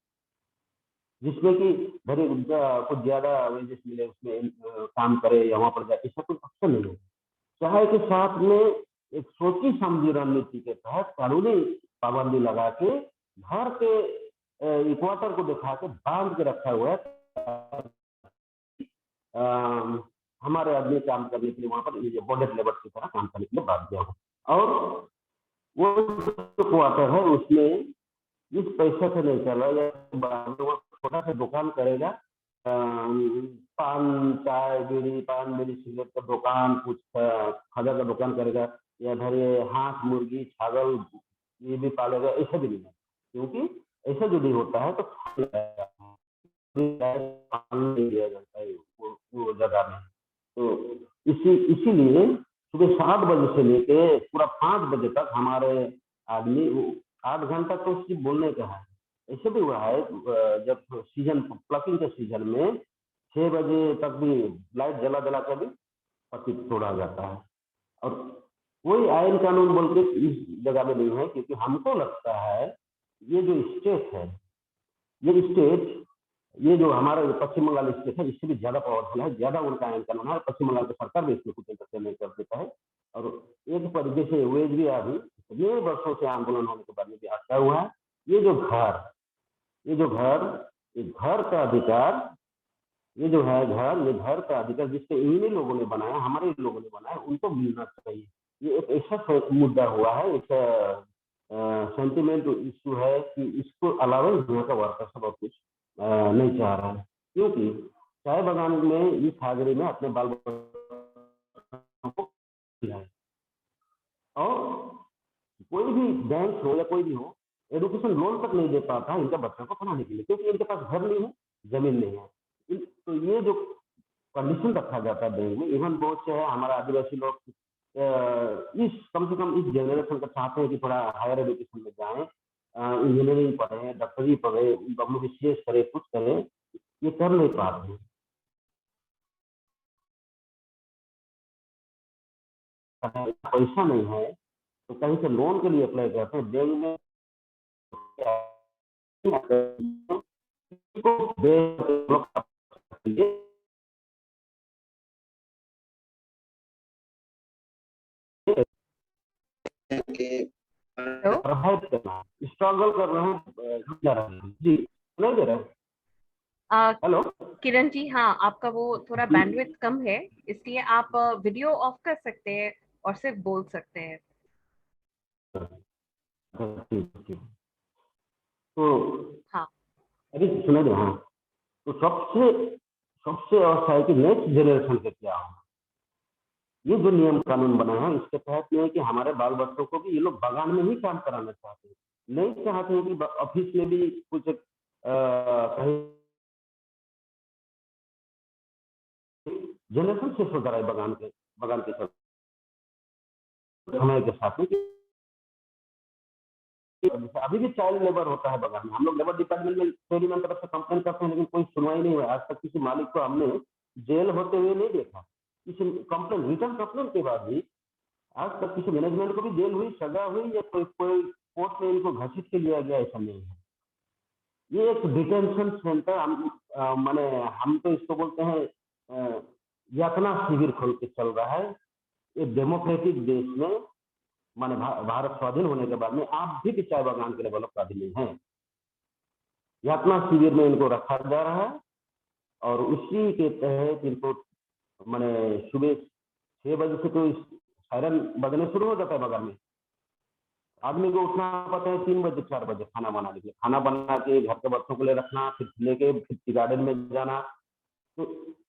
जिसमें कि भले कुछ ज्यादा वेजेस मिले, उसमें काम करे या वहां पर जाए, इसका कोई ऑप्शन नहीं है। चाय के साथ में एक सोची समझी रणनीति के तहत कानूनी पाबंदी लगा के घर के इक्वाटर को दिखा के बांध के रखा हुआ है। हमारे आदमी काम करने के लिए वहां पर बॉन्डेड लेबर की तरह काम करने के लिए बाध्य हो, और वो जो क्वार्टर है उसमें इस पैसे से नहीं चला, या छोटा सा दुकान करेगा, पान चाय बीड़ी पान बीड़ी सिगरेट का दुकान, कुछ खाजा का दुकान करेगा, या फिर ये हांस मुर्गी छागल ये भी पालेगा, ऐसा भी नहीं है। क्योंकि ऐसा जो भी होता है तो नहीं दिया जाता है वो जगह में। तो इसीलिए सुबह 7 बजे से लेके पूरा 5 बजे तक हमारे आदमी 8 घंटा तो सिर्फ बोलने का है। ऐसे भी हुआ है जब सीजन प्लकिंग के सीजन में 6 बजे तक भी लाइट जला जला कर भी पत्ती तोड़ा जाता है। और कोई आयन कानून बोल के इस जगह में नहीं है, क्योंकि हमको लगता है ये जो स्टेट है, ये जो हमारा पश्चिम बंगाल स्टेट है, इससे भी ज्यादा पावरफुल है, ज्यादा उनका आयन कानून है। पश्चिम बंगाल की सरकार भी इसमें कुछ इंटरफेयर कर देता है। और एक पर जैसे वेज भी अभी इतने वर्षों से आंदोलन होने के बाद में भी हटा हुआ है। ये घर का अधिकार, ये जो है ये घर का अधिकार जिससे इन्हीं लोगों ने बनाया, हमारे लोगों ने बनाया, उनको मिलना चाहिए। ये एक ऐसा मुद्दा हुआ है, एक सेंटिमेंट इशू है कि इसको अलावा यहाँ का वर्कर सब और कुछ नहीं चाह रहा है, क्योंकि चाय बागान में इस हाजरी में अपने बाल बच्चों को है। और कोई भी बैंक हो या कोई भी हो, एजुकेशन लोन तक नहीं दे पाता है इनके बच्चों को पढ़ाने के लिए, क्योंकि इनके पास घर नहीं है, जमीन नहीं है। तो ये जो कंडीशन रखा जाता है बैंक में, इवन बहुत से है हमारा आदिवासी लोग कम से कम इस जनरेशन का चाहते हैं कि थोड़ा हायर एजुकेशन में जाएं, इंजीनियरिंग पढ़े, डॉक्टरी पढ़े, WPC करे, कुछ करे, ये कर नहीं पाते हैं। पैसा नहीं है तो कहीं से लोन के लिए अप्लाई करते हैं, बैंक में स्ट्रगल कर रहे हैं जी, नहीं दे रहे। हेलो किरण जी, हाँ, आपका वो थोड़ा बैंडविड्थ कम है, इसलिए आप वीडियो ऑफ कर सकते हैं और सिर्फ बोल सकते हैं। तो हाँ, अभी सुना दे। हाँ, तो सबसे अवस्था है कि नेक्स्ट जनरेशन के क्या हो। ये जो नियम कानून बना है, इसके तहत ये है कि हमारे बाल बच्चों को भी ये लोग बागान में ही काम कराना चाहते हैं, नहीं चाहते हैं कि ऑफिस में भी कुछ कहीं जनरेशन शिफ्ट होता रहा है बगान के समय के साथ में। अभी भी चाइल्ड लेबर होता है बगान में। हम लोग लेबर डिपार्टमेंट में चोरी तरफ से कंप्लेन करते हैं, लेकिन कोई सुनवाई नहीं हुआ। आज तक किसी मालिक को हमने जेल होते हुए नहीं देखा। किसी कंप्लेन, रिटर्न कंप्लेन के बाद भी आज तक किसी मैनेजमेंट को भी जेल हुई, सजा हुई, या कोई कोर्ट में इनको घोषित के लिया गया, ऐसा नहीं है। ये एक डिटेंशन सेंटर, माने हम तो इसको बोलते हैं यातना शिविर खोल के चल रहा है। एक डेमोक्रेटिक देश में, माने भारत स्वाधीन होने के बाद में आप भी चाय बागान के लेवल अपराधी नहीं है। यातना शिविर में इनको रखा जा रहा है और उसी के तहत इनको माने सुबह 6 बजे से तो सायरन बजने शुरू हो जाता है बगान में। आदमी को उठना पड़ता है 3 बजे 4 बजे खाना बनाने के लिए, खाना बना के घर के बच्चों को ले रखना, फिर लेके फिर गार्डन में जाना। तो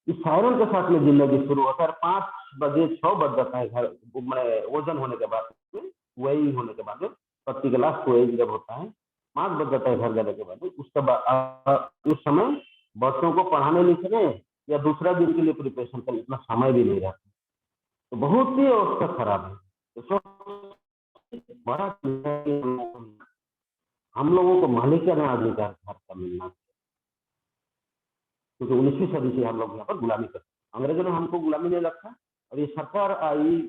इस सायरन के साथ में जिंदगी शुरू होता है। 5 बजे 6 बज जाता है घर वजन होने के बाद, वही होने के बाद, पत्ती के लास्ट वेज जब होता है 5 बज जाता है घर जाने के बाद। उसके बाद उस समय बच्चों को पढ़ाने लिखने या दूसरा दिन के लिए प्रिपरेशन करने इतना समय भी नहीं रहता। तो बहुत ही अवस्था खराब है। तो बड़ा हम लोगों को मालिकाना अधिकार घर का मिलना चाहिए, क्योंकि 19वीं सदी से हम लोग यहाँ पर गुलामी करते हैं। अंग्रेजों ने हमको गुलामी नहीं रखा और ये सरकार आई,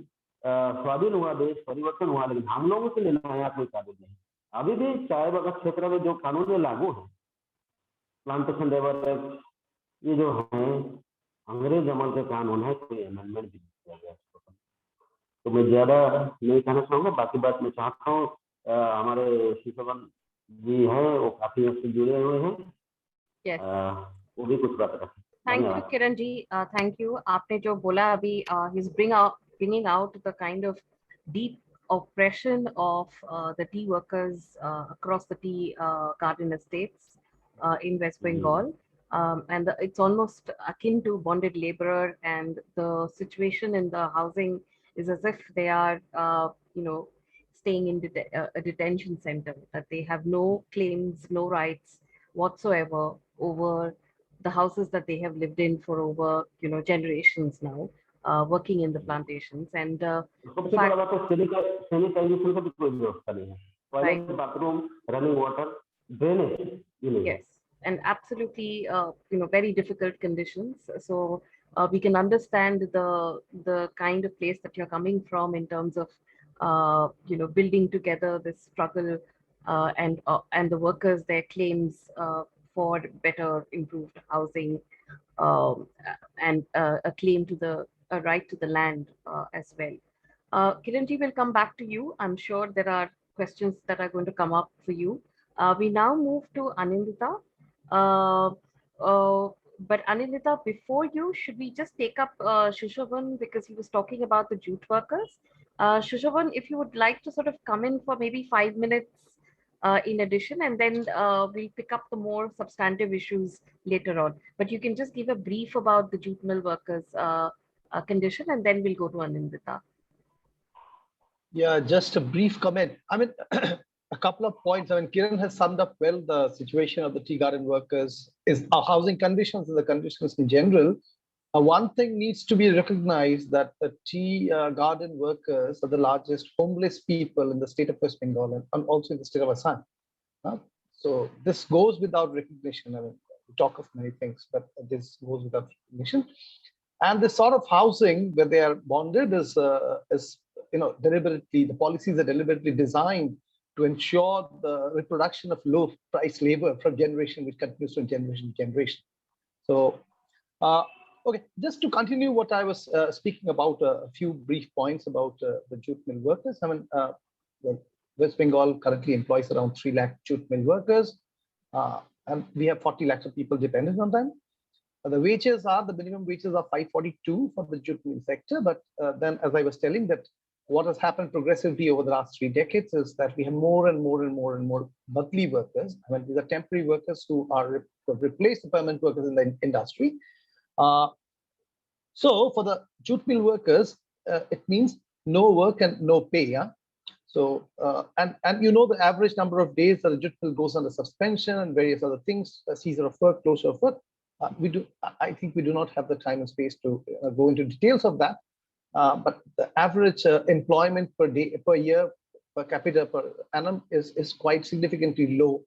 स्वाधीन हुआ देश, परिवर्तन हुआ, लेकिन हम लोगों के लिए नया कोई कानून नहीं। अभी भी चाय बागान क्षेत्र में जो कानून लागू है, प्लांटेशन लेबर एक्ट, ये जो है अंग्रेज अमल के कानून है, कोई अमेंडमेंट भी नहीं किया गया। तो मैं ज्यादा नहीं कहना चाहूंगा, बाकी बात मैं चाहता हूँ हमारे शिशोवन जी हैं, वो काफी उससे जुड़े हुए हैं। yes. वो भी कुछ बात रखें। Thank you Kiran ji, thank you. आपने जो बोला अभी, he's bringing out the kind of deep oppression of the tea workers across the tea garden estates in West Bengal. And it's almost akin to bonded laborer, and the situation in the housing is as if they are, staying in a detention center, that they have no claims, no rights whatsoever over the houses that they have lived in for over, generations now, working in the plantations. And the सबसे fact, बड़ा बात है sanitisation का भी कोई व्यवस्था नहीं है, right, toilet, bathroom, running water, drainage ये नहीं है. yes, and absolutely, very difficult conditions. So we can understand the kind of place that you're coming from in terms of, building together this struggle, and the workers, their claims for better, improved housing, um, and a claim to a right to the land as well. Kiranji, will come back to you. I'm sure there are questions that are going to come up for you. We now move to Anindita. Uh, uh, but Anindita, before you, should we just take up Shushavan, because he was talking about the jute workers? Shushavan, if you would like to sort of come in for maybe 5 minutes in addition, and then we'll pick up the more substantive issues later on. But you can just give a brief about the jute mill workers condition, and then we'll go to Anindita. Yeah, just a brief comment. I mean, a couple of points. I mean, Kiran has summed up well the situation of the tea garden workers, is our housing conditions and the conditions in general. One thing needs to be recognized, that the tea garden workers are the largest homeless people in the state of West Bengal and also in the state of Assam. So this goes without recognition. I mean, we talk of many things, but this goes without recognition. And this sort of housing where they are bonded is deliberately, the policies are deliberately designed to ensure the reproduction of low price labor from generation, which continues from generation to generation. So, okay, just to continue what I was speaking about, a few brief points about the jute mill workers. I mean, West Bengal currently employs around 3 lakh jute mill workers, and we have 40 lakhs of people dependent on them. The wages are, the minimum wages are 542 for the jute mill sector. But then, as I was telling, that what has happened progressively over the last 3 decades is that we have more and more monthly workers. I mean, these are temporary workers who are replace the permanent workers in the industry. So for the jute mill workers, it means no work and no pay. Yeah? So, and the average number of days that the jute mill goes under suspension and various other things, seizure of work, closure of work. I think we do not have the time and space to go into details of that. But the average employment per day, per year, per capita, per annum is quite significantly low,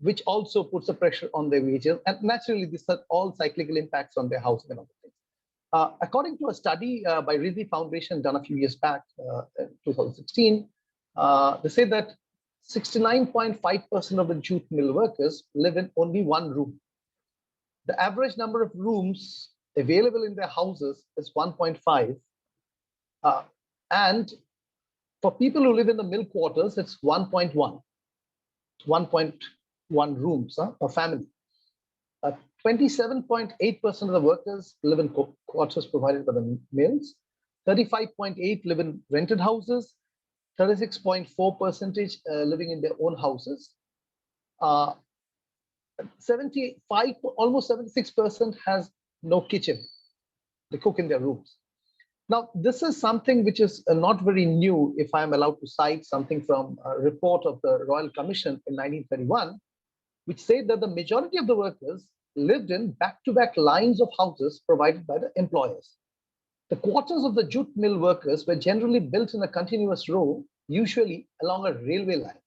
which also puts a pressure on their wages. And naturally, these are all cyclical impacts on their housing and other things. According to a study by Rizvi Foundation done a few years back, in 2016, they say that 69.5% of the jute mill workers live in only one room. The average number of rooms available in their houses is 1.5. And for people who live in the mill quarters, it's 1.1 rooms per family. 27.8% of the workers live in quarters provided by the mills. 35.8 live in rented houses. 36.4% living in their own houses. 75, almost 76% has no kitchen. They cook in their rooms. Now, this is something which is not very new, if I'm allowed to cite something from a report of the Royal Commission in 1931, which said that the majority of the workers lived in back-to-back lines of houses provided by the employers. The quarters of the jute mill workers were generally built in a continuous row, usually along a railway line.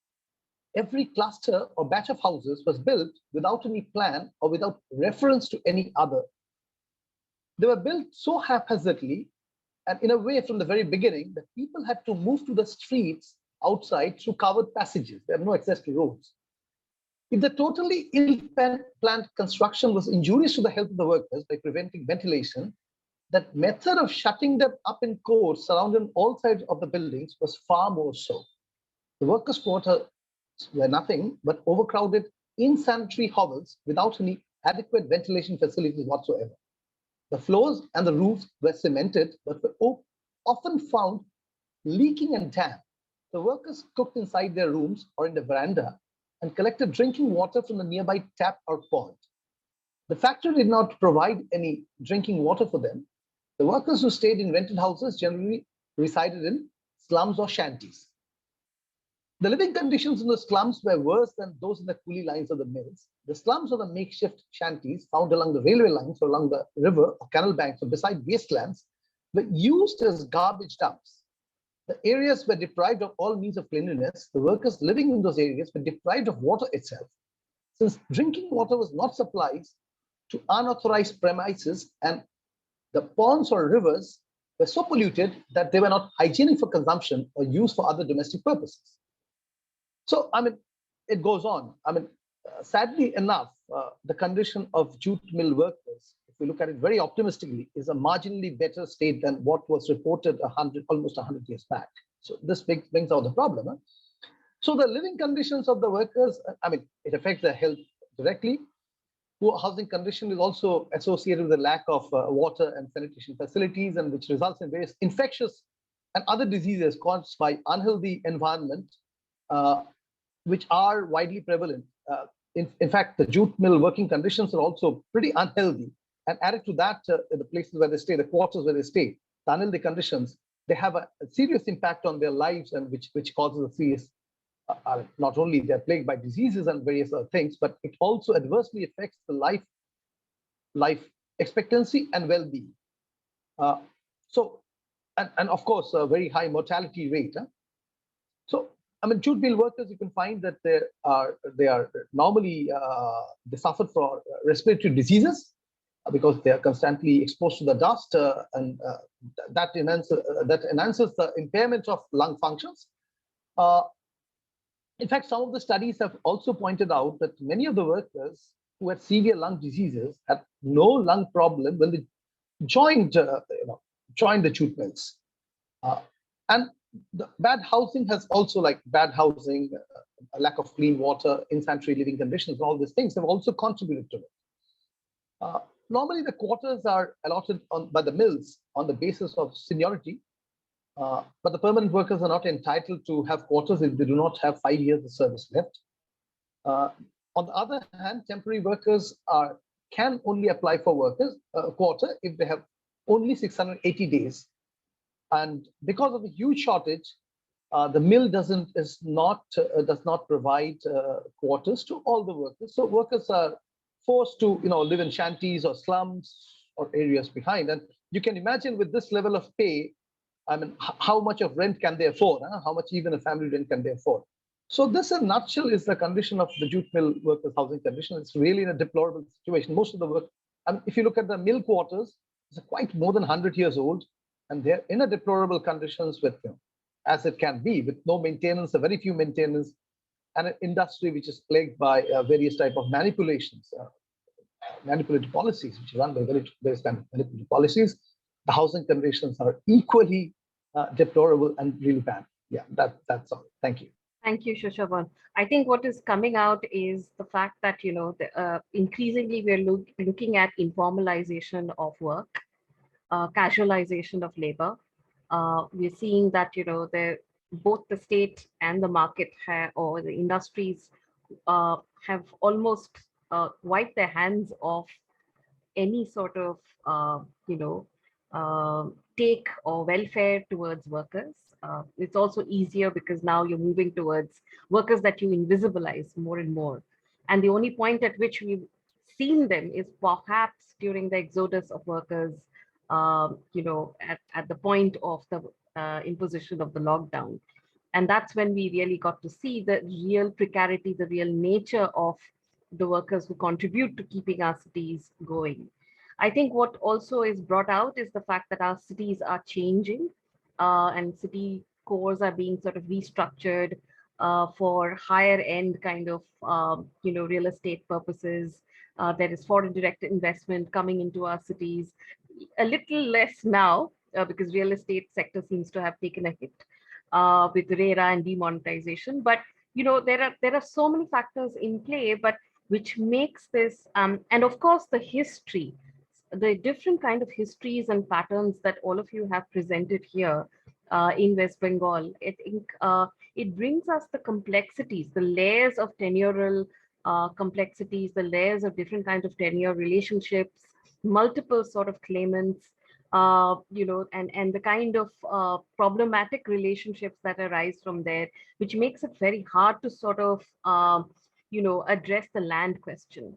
Every cluster or batch of houses was built without any plan or without reference to any other. They were built so haphazardly and in a way from the very beginning that people had to move to the streets outside through covered passages. There are no access to roads. If the totally ill-planned construction was injurious to the health of the workers by preventing ventilation, that method of shutting them up in courts surrounding all sides of the buildings was far more so. The workers' quarters were nothing but overcrowded, insanitary hovels without any adequate ventilation facilities whatsoever. The floors and the roofs were cemented, but were often found leaking and damp. The workers cooked inside their rooms or in the veranda and collected drinking water from the nearby tap or pond. The factory did not provide any drinking water for them. The workers who stayed in rented houses generally resided in slums or shanties. The living conditions in the slums were worse than those in the coolie lines of the mills. The slums are the makeshift shanties found along the railway lines or along the river or canal banks or beside wastelands were used as garbage dumps. The areas were deprived of all means of cleanliness. The workers living in those areas were deprived of water itself. Since drinking water was not supplied to unauthorized premises and the ponds or rivers were so polluted that they were not hygienic for consumption or used for other domestic purposes. So, I mean, it goes on. I mean, sadly enough, the condition of jute mill workers, if we look at it very optimistically, is a marginally better state than what was reported almost 100 years back. So this brings out the problem. Huh? So the living conditions of the workers, I mean, it affects their health directly. Poor housing condition is also associated with the lack of water and sanitation facilities, and which results in various infectious and other diseases caused by unhealthy environment, which are widely prevalent. In fact, the jute mill working conditions are also pretty unhealthy. And added to that, the places where they stay, the quarters where they stay, the unhealthy conditions, they have a serious impact on their lives, and which causes a serious, not only they're plagued by diseases and various other things, but it also adversely affects the life expectancy and well-being. And of course, a very high mortality rate. Huh? So, I mean, jute mill workers, you can find that they are normally, they suffer from respiratory diseases because they are constantly exposed to the dust, and that enhances the impairment of lung functions. In fact, some of the studies have also pointed out that many of the workers who had severe lung diseases had no lung problem when they joined the jute mills. And the bad housing has also, like bad housing, a lack of clean water, insanitary living conditions, all these things have also contributed to it. Normally, the quarters are allotted by the mills on the basis of seniority, but the permanent workers are not entitled to have quarters if they do not have 5 years of service left. On the other hand, temporary workers can only apply for quarter if they have only 680 days. And because of a huge shortage, the mill does not provide quarters to all the workers. So workers are forced to live in shanties or slums or areas behind. And you can imagine with this level of pay, I mean, how much of rent can they afford? Huh? How much even a family rent can they afford? So this, in a nutshell, is the condition of the jute mill workers' housing condition. It's really in a deplorable situation. Most of the work, I mean, if you look at the mill quarters, it's quite more than 100 years old, and they're in a deplorable conditions with, as it can be, with no maintenance, a very few maintenance, and an industry which is plagued by various type of manipulations, manipulative policies, which are run by various kind of manipulative policies. The housing conditions are equally deplorable and really bad. Yeah, that's all. Thank you. Thank you, Shoshavan. I think what is coming out is the fact that, increasingly we're looking at informalization of work, casualization of labor. We're seeing that, both the state and the market or the industries have almost wiped their hands off any sort of, take or welfare towards workers. It's also easier because now you're moving towards workers that you invisibilize more and more. And the only point at which we've seen them is perhaps during the exodus of workers, at the point of the imposition of the lockdown. And that's when we really got to see the real precarity, the real nature of the workers who contribute to keeping our cities going. I think what also is brought out is the fact that our cities are changing, and city cores are being sort of restructured for higher end kind of, real estate purposes. There is foreign direct investment coming into our cities, a little less now because real estate sector seems to have taken a hit with RERA and demonetization. But there are so many factors in play, but which makes this, and of course the history, the different kind of histories and patterns that all of you have presented here in West Bengal. I think it brings us the complexities, the layers of tenural complexities, the layers of different kinds of tenure relationships, multiple sort of claimants, and the kind of problematic relationships that arise from there, which makes it very hard to sort of, address the land question,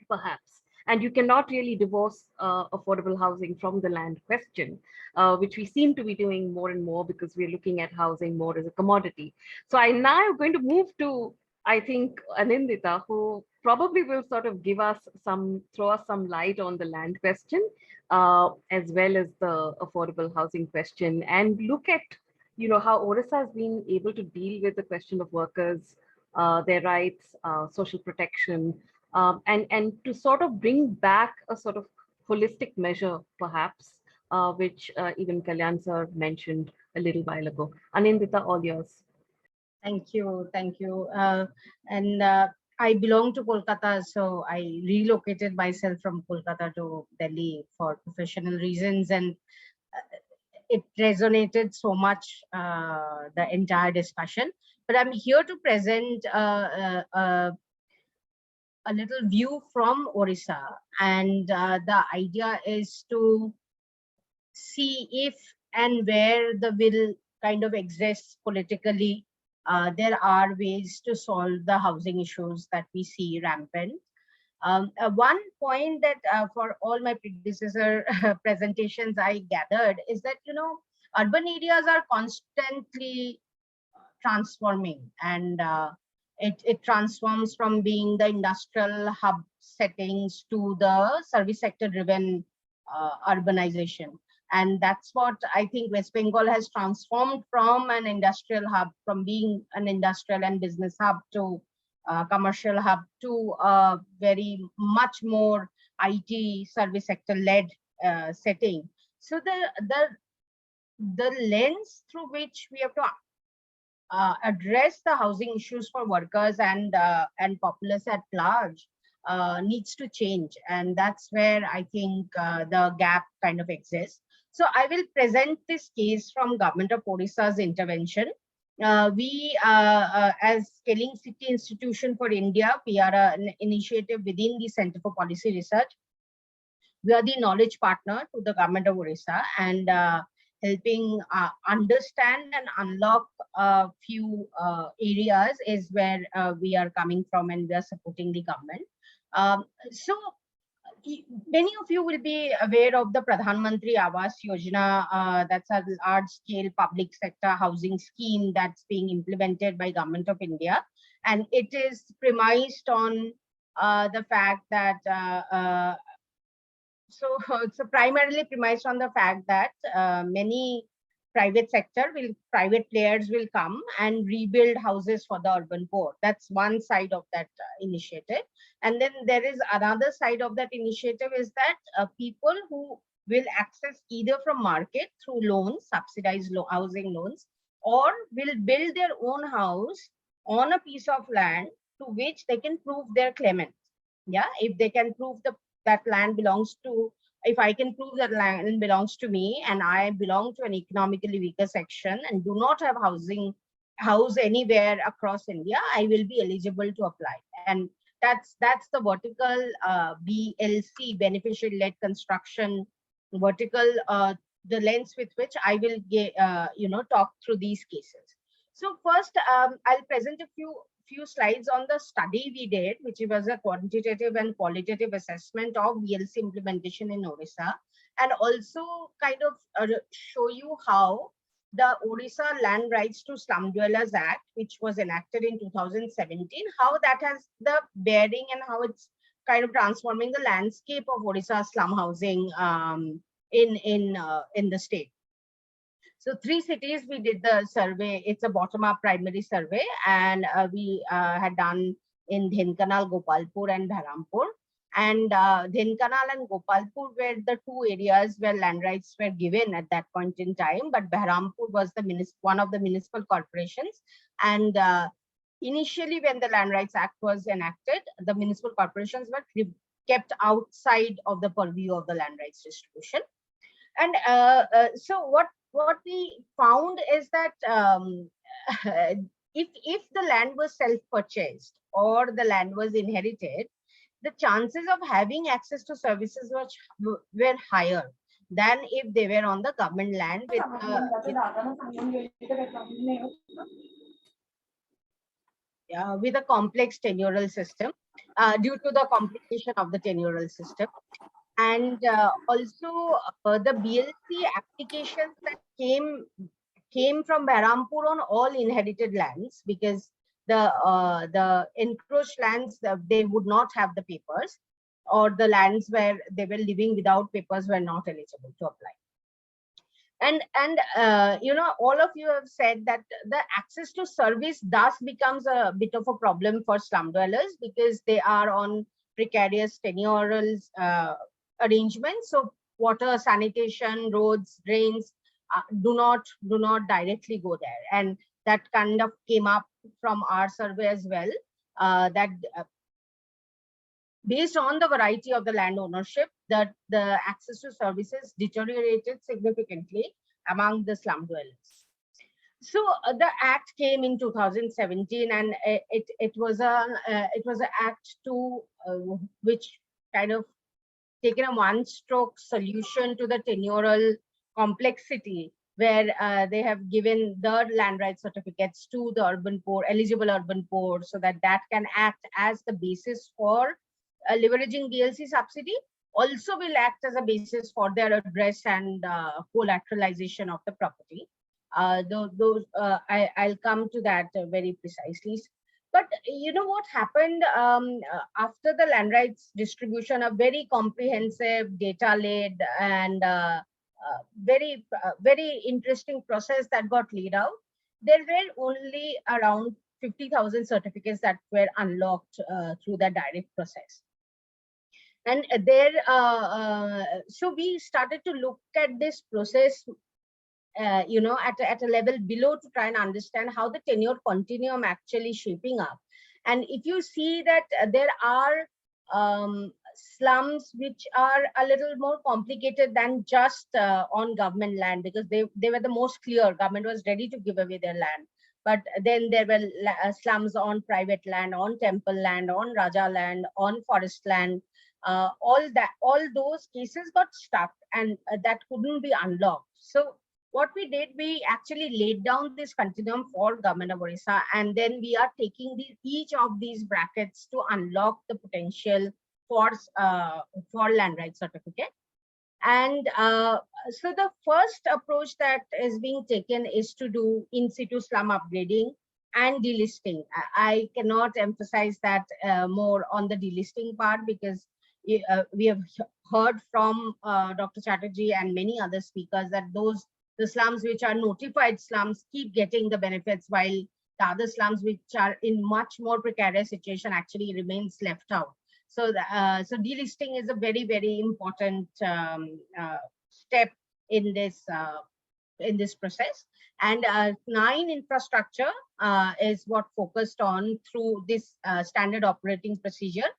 perhaps. And you cannot really divorce affordable housing from the land question, which we seem to be doing more and more because we're looking at housing more as a commodity. So I now am going to move to, I think, Anindita, who probably will sort of throw us some light on the land question, as well as the affordable housing question, and look at, how Orissa has been able to deal with the question of workers, their rights, social protection, and to sort of bring back a sort of holistic measure, perhaps, which even Kalyan sir mentioned a little while ago. Anindita, all yours. Thank you. Thank you. And I belong to Kolkata, so I relocated myself from Kolkata to Delhi for professional reasons, and it resonated so much, the entire discussion. But I'm here to present a little view from Orissa, and the idea is to see if and where the will kind of exists politically. There are ways to solve the housing issues that we see rampant. One point that for all my predecessor presentations I gathered is that, urban areas are constantly transforming, and it transforms from being the industrial hub settings to the service sector driven urbanization. And that's what I think West Bengal has transformed from an industrial hub, from being an industrial and business hub to commercial hub to very much more IT service sector led setting. So the lens through which we have to address the housing issues for workers and populace at large needs to change, and that's where I think the gap kind of exists. So I will present this case from Government of Orissa's intervention. We, as Scaling City Institution for India, we are an initiative within the Center for Policy Research. We are the knowledge partner to the Government of Orissa, and helping understand and unlock a few areas is where we are coming from, and we are supporting the government. So many of you will be aware of the Pradhan Mantri Awas Yojana. That's a large-scale public sector housing scheme that's being implemented by Government of India, and it is premised on the fact that so it's primarily premised on the fact that many private players will come and rebuild houses for the urban poor. That's one side of that initiative. And then there is another side of that initiative is that people who will access either from market through loans, subsidized housing loans, or will build their own house on a piece of land to which they can prove their claimant. Yeah, if they can prove that land belongs to, if I can prove that land belongs to me and I belong to an economically weaker section and do not have house anywhere across India, I will be eligible to apply. And that's the vertical BLC, beneficiary led construction vertical, the lens with which I will get, talk through these cases. So first, I'll present a few slides on the study we did, which was a quantitative and qualitative assessment of BLC implementation in Orissa, and also kind of show you how the Orissa Land Rights to Slum Dwellers Act, which was enacted in 2017, how that has the bearing and how it's kind of transforming the landscape of Orissa slum housing in the state. So 3 cities we did the survey. It's a bottom-up primary survey, and we had done in Dhenkanal, Gopalpur, and Behrampur. And Dhenkanal and Gopalpur were the 2 areas where land rights were given at that point in time. But Behrampur was one of the municipal corporations. And initially, when the Land Rights Act was enacted, the municipal corporations were kept outside of the purview of the land rights distribution. And so what we found is that if the land was self-purchased or the land was inherited, the chances of having access to services were higher, than if they were on the government land with a complex tenural system due to the complication of the tenural system. And also the BLC applications that came from Berhampur on all inherited lands, because the encroached lands, they would not have the papers, or the lands where they were living without papers were not eligible to apply. And you know, all of you have said that the access to service thus becomes a bit of a problem for slum dwellers, because they are on precarious tenural arrangements. So water, sanitation, roads, drains do not directly go there. And that kind of came up from our survey as well, that based on the variety of the land ownership, that the access to services deteriorated significantly among the slum dwellers. So the act came in 2017, and it was an act to which kind of taken a one-stroke solution to the tenural complexity, where they have given the land rights certificates to the urban poor, eligible urban poor, so that can act as the basis for leveraging BLC subsidy, also will act as a basis for their address and collateralization of the property. I'll come to that very precisely. But you know what happened after the land rights distribution, a very comprehensive, data-led, and very interesting process that got laid out. There were only around 50,000 certificates that were unlocked through the direct process. And there, so we started to look at this process, you know, at a level below, to try and understand how the tenure continuum actually shaping up. And if you see that there are slums which are a little more complicated than just on government land, because they were the most clear. Government was ready to give away their land. But then there were slums on private land, on temple land, on Raja land, on forest land. All those cases got stuck, and that couldn't be unlocked. So what we did, we actually laid down this continuum for Government of Orissa, and then we are taking each of these brackets to unlock the potential for land rights certificate. And so the first approach that is being taken is to do in situ slum upgrading and delisting. I cannot emphasize that more on the delisting part, because we have heard from Dr. Chatterjee and many other speakers that the slums which are notified slums keep getting the benefits, while the other slums which are in much more precarious situation actually remains left out. So so delisting is a very, very important step in this process. And 9 infrastructure is what focused on through this standard operating procedure: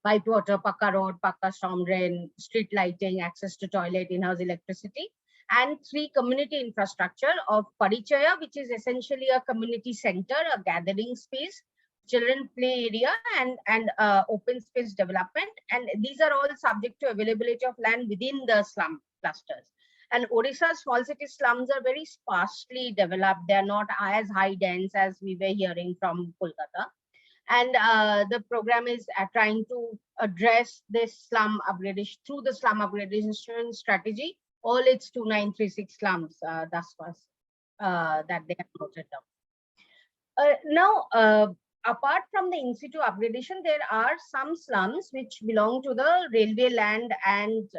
pipe water, pakka road, pakka storm drain, street lighting, access to toilet, in-house electricity, and 3 community infrastructure of Parichaya, which is essentially a community center, a gathering space, children play area, and open space development. And these are all subject to availability of land within the slum clusters. And Odisha's small city slums are very sparsely developed. They are not as high dense as we were hearing from Kolkata. And the program is trying to address this slum upgradation through the slum upgradation strategy. All its 2936 slums thus far that they have noted down. Now, apart from the in situ upgradation, there are some slums which belong to the railway land and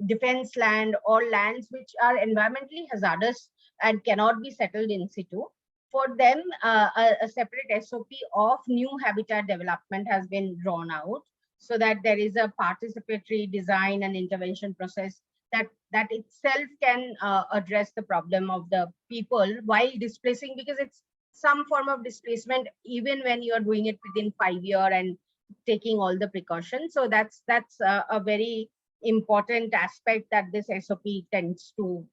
defense land, or lands which are environmentally hazardous and cannot be settled in situ. For them, a separate SOP of new habitat development has been drawn out, so that there is a participatory design and intervention process that itself can address the problem of the people while displacing, because it's some form of displacement even when you are doing it within 5 years and taking all the precautions. So that's a very important aspect that this SOP tends to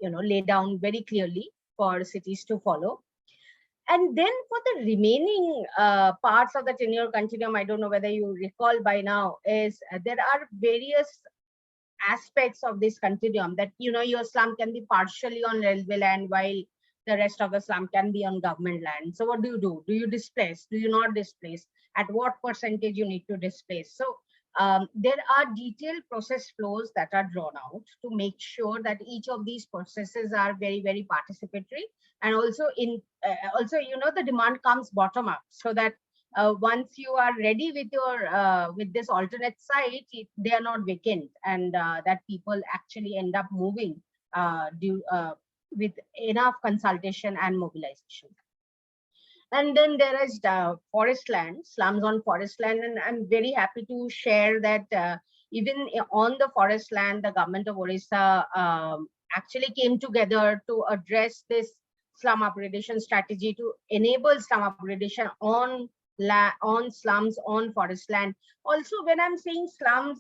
lay down very clearly for cities to follow. And then for the remaining parts of the tenure continuum, I don't know whether you recall by now, is there are various aspects of this continuum, that your slum can be partially on railway land while the rest of the slum can be on government land. So what do? Do you displace? Do you not displace? At what percentage you need to displace? So there are detailed process flows that are drawn out to make sure that each of these processes are very, very participatory. And also the demand comes bottom up, so that once you are ready with your with this alternate site, they are not vacant, and that people actually end up moving with enough consultation and mobilization. And then there is forest land, slums on forest land, and I'm very happy to share that even on the forest land, the government of Orissa actually came together to address this slum upgradation strategy, to enable slum upgradation on slums on forest land. Also, when I'm saying slums,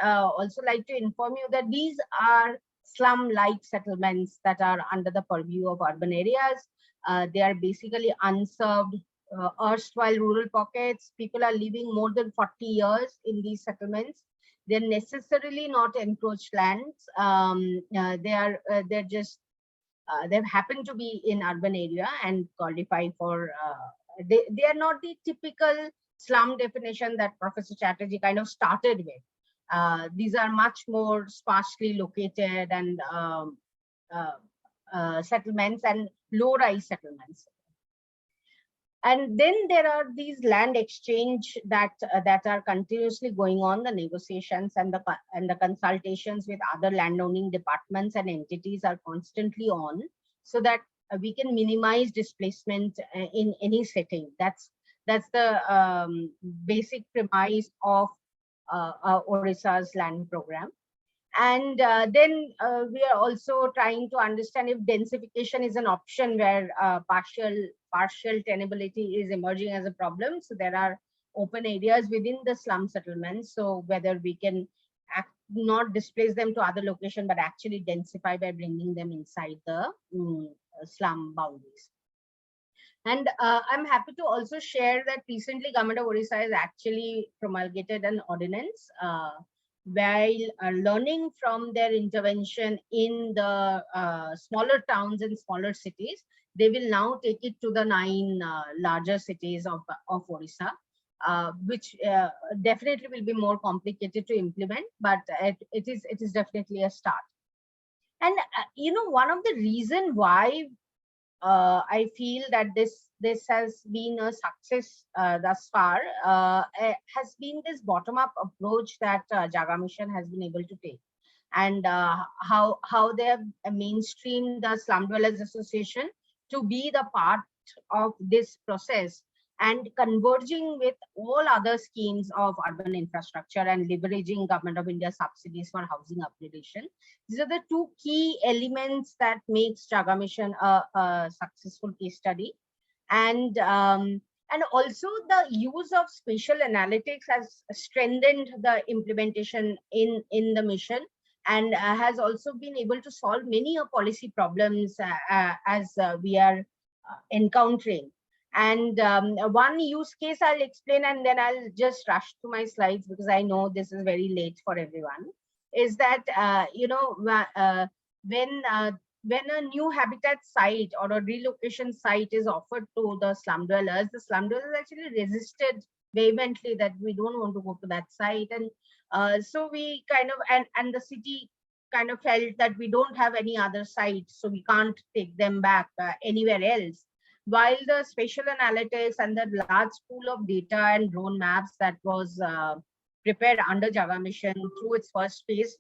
I'll also like to inform you that these are slum-like settlements that are under the purview of urban areas. They are basically unserved, erstwhile rural pockets. People are living more than 40 years in these settlements. They're necessarily not encroached lands. They're just they happen to be in urban area and qualify for. They are not the typical slum definition that Professor Chatterjee kind of started with. These are much more sparsely located and settlements and low-rise settlements. And then there are these land exchange that are continuously going on. The negotiations and the consultations with other landowning departments and entities are constantly on, so that we can minimize displacement in any setting. That's the basic premise of Orissa's land program. And then we are also trying to understand if densification is an option, where partial tenability is emerging as a problem. So there are open areas within the slum settlements. So whether we can not displace them to other location, but actually densify by bringing them inside the slum boundaries. And I'm happy to also share that recently Government of Orissa has actually promulgated an ordinance while learning from their intervention in the smaller towns and smaller cities. They will now take it to the 9 larger cities of Orissa, which definitely will be more complicated to implement, but it is definitely a start. And one of the reasons why I feel that this has been a success thus far has been this bottom-up approach that Jaga Mission has been able to take, and how they have mainstreamed the Slum Dwellers Association to be the part of this process, and converging with all other schemes of urban infrastructure and leveraging Government of India subsidies for housing upgradation. These are the 2 key elements that makes Jaga Mission a successful case study. And also the use of spatial analytics has strengthened the implementation in the mission, and has also been able to solve many policy problems as we are encountering. And one use case I'll explain, and then I'll just rush to my slides because I know this is very late for everyone, is that when a new habitat site or a relocation site is offered to the slum dwellers actually resisted vehemently that we don't want to go to that site. And so we kind of, and the city kind of felt that we don't have any other site, so we can't take them back anywhere else. While the spatial analytics and the large pool of data and drone maps that was prepared under Jaga Mission through its first phase,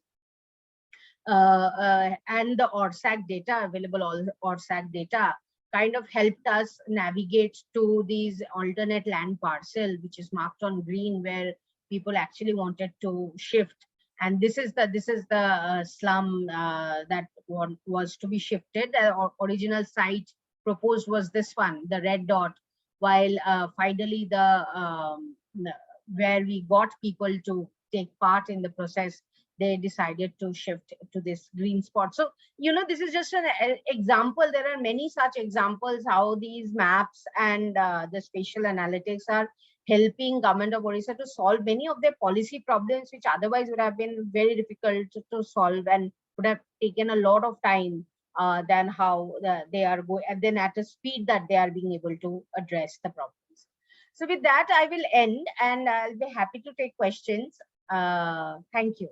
and the ORSAC data, available ORSAC data, kind of helped us navigate to these alternate land parcel, which is marked on green, where people actually wanted to shift. And this is the slum that was to be shifted. The original site proposed was this one, the red dot, while finally where we got people to take part in the process, they decided to shift to this green spot. So, this is just an example. There are many such examples how these maps and the spatial analytics are helping government of Orissa to solve many of their policy problems, which otherwise would have been very difficult to solve and would have taken a lot of time than how they are going, and then at a speed that they are being able to address the problems. So with that, I will end, and I'll be happy to take questions. Thank you.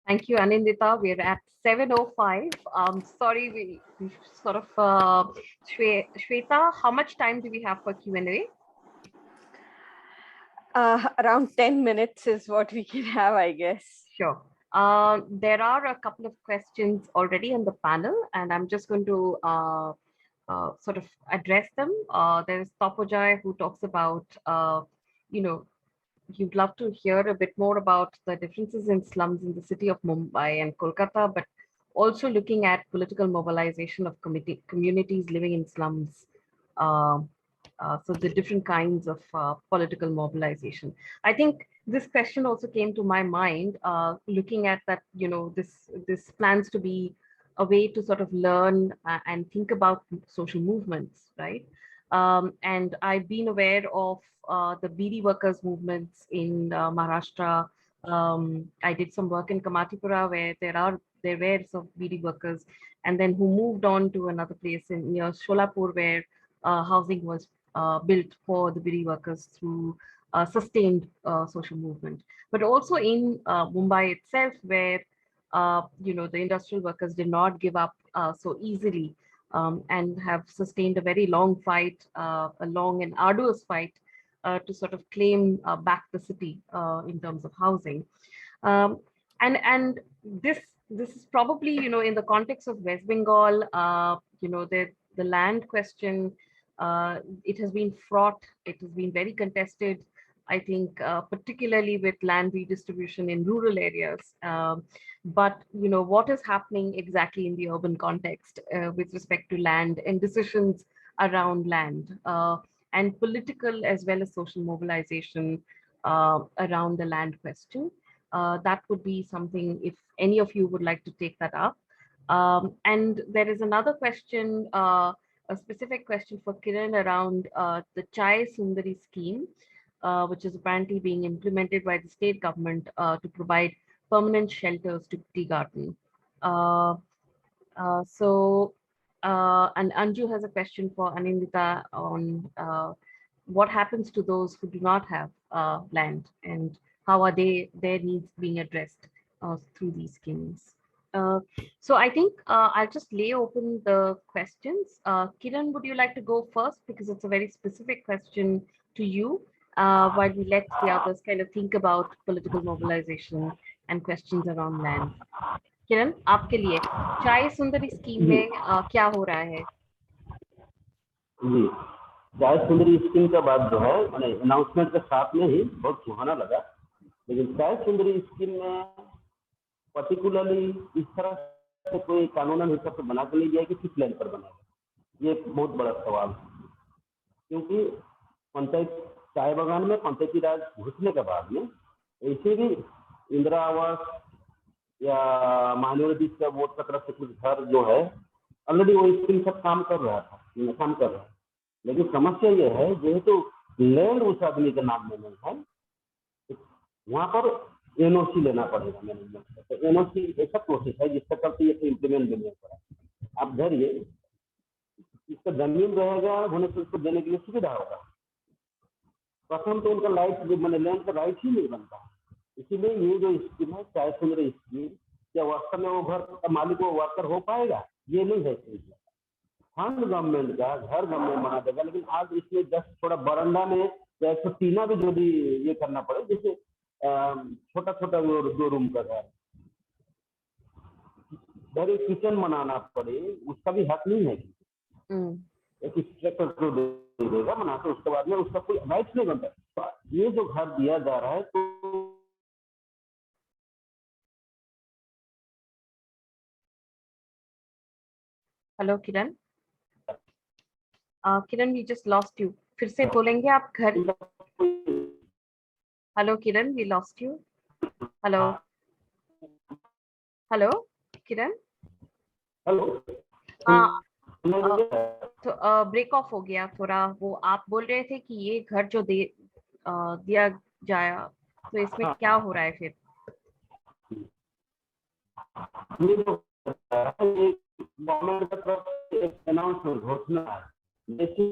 Thank you, Anindita. We're at 7:05. Sorry, we sort of, Shweta, how much time do we have for Q&A? Around 10 minutes is what we can have, I guess. Sure. There are a couple of questions already on the panel, and I'm just going to sort of address them. There's Topojai who talks about, you'd love to hear a bit more about the differences in slums in the city of Mumbai and Kolkata, but also looking at political mobilization of communities living in slums. So the different kinds of political mobilization. I think this question also came to my mind, looking at that, this plans to be a way to sort of learn and think about social movements, right? And I've been aware of the BD workers movements in Maharashtra. I did some work in Kamatipura where there were some BD workers, and then who moved on to another place near Sholapur where housing was built for the BD workers through sustained social movement. But also in Mumbai itself, where the industrial workers did not give up so easily, and have sustained a very long fight, a long and arduous fight to sort of claim back the city in terms of housing. And this is probably, in the context of West Bengal, the land question, it has been fraught, it has been very contested, I think, particularly with land redistribution in rural areas. But what is happening exactly in the urban context with respect to land and decisions around land, and political as well as social mobilization around the land question. That would be something, if any of you would like to take that up. And there is another question, a specific question for Kiran around the Chai Sundari scheme, which is apparently being implemented by the state government to provide permanent shelters to tea garden. And Anju has a question for Anindita on what happens to those who do not have land, and how are their needs being addressed through these schemes. So I think I'll just lay open the questions. Kiran, would you like to go first, because it's a very specific question to you, while we let the others kind of think about political mobilization and questions around land. किरण, आपके लिए चाय सुंदरी scheme में क्या हो रहा है? जी, चाय सुंदरी scheme का बात जो है मैंने अनाउंसमेंट के साथ में ही बहुत सुहाना लगा, लेकिन चाय सुंदरी स्कीम में पर्टिकुलरली इस तरह से कोई कानूनन हिसाब से बना के नहीं दिया कि किस लैंड पर बनेगा, ये बहुत बड़ा सवाल है। क्योंकि पंचायत चाय बागान में पंचायती राज घुसने के बाद में ऐसे भी इंदिरा आवास या माइनॉरिटीज का वोट का तरफ से कुछ घर जो है ऑलरेडी वो स्कीम सब काम कर रहा है, लेकिन समस्या ये है जेहेतु लैंड उस आदमी के नाम में नहीं है, वहाँ पर एनओसी लेना पड़ेगा मैनेजमेंट से। तो एनओसी ऐसा प्रोसेस है जिसके चलते ये इम्प्लीमेंट भी नहीं पड़ा। आप धैर्य, इसका जमीन रहेगा होने से उसको देने के लिए सुविधा होगा। प्रथम तो उनका लैंड का राइट ही नहीं बनता, इसीलिए ये जो स्कीम है चाय सुंदरी स्कीम, क्या वास्तव में वो घर का मालिक वो वर्कर हो पाएगा, ये नहीं है। फंड गवर्नमेंट का घर गवर्नमेंट बना देगा, लेकिन आज इसमें जस्ट थोड़ा बरंडा में या एक टीना भी जो भी ये करना पड़े, जैसे छोटा छोटा 2 रूम का घर, घर एक किचन बनाना पड़े, उसका भी हक नहीं है। एक स्ट्रक्चर को दे देगा बना के, उसके बाद में उसका कोई राइट नहीं बनता। तो ये जो घर दिया जा रहा है तो hello Kiran, Kiran we just lost you, फिर से बोलेंगे आप घर? Hello Kiran, we lost you. Hello hello Kiran, hello, तो ब्रेक ऑफ हो गया थोड़ा। वो आप बोल रहे थे कि ये घर जो दिया जाया, तो इसमें क्या हो रहा है फिर? ये जो ये गवर्नमेंट की तरफ से एक अनाउंसमेंट घोषणा है, जैसे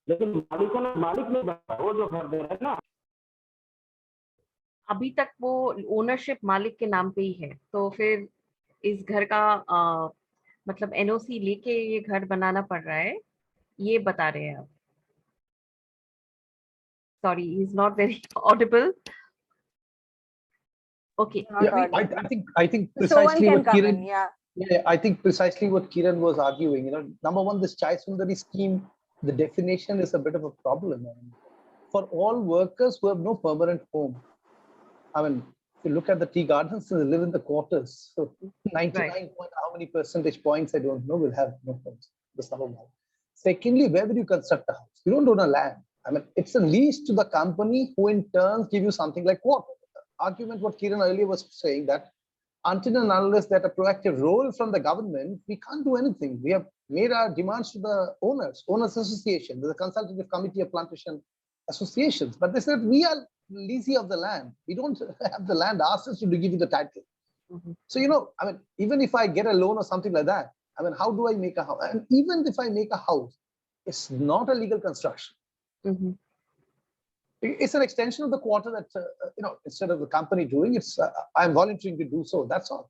लेकिन मालिक नहीं बता, वो जो घर दे रहे हैं ना, अभी तक वो ओनरशिप मालिक के नाम पे ही है, तो फिर इस घर का मतलब एनओसी लेके ये घर बनाना पड़ रहा है, ये बता रहे हैं आप? Sorry, is not very Audible. Okay. Not I think so one precisely can what come Kiran, in, yeah. yeah, I think precisely what Kiran was arguing. You know, number one, this Chai Sundari scheme, the definition is a bit of a problem. I mean, for all workers who have no permanent home. I mean, if you look at the tea gardens, they live in the quarters. So 99 point how many percentage points, I don't know, will have no homes. That's number one. Secondly, where will you construct a house? You don't own a land. I mean, it's a lease to the company who in turn give you something like what? Argument what Kiran earlier was saying, that until and unless that a proactive role from the government, we can't do anything. We have made our demands to the owners association, the consultative committee of plantation associations, but they said we are leasing of the land. We don't have the land ourselves to give you the title. So, you know, I mean, even if I get a loan or something like that, I mean, how do I make a house? And even if I make a house, it's not a legal construction. It's an extension of the quarter that, you know, instead of the company doing, it's I'm volunteering to do so. That's all.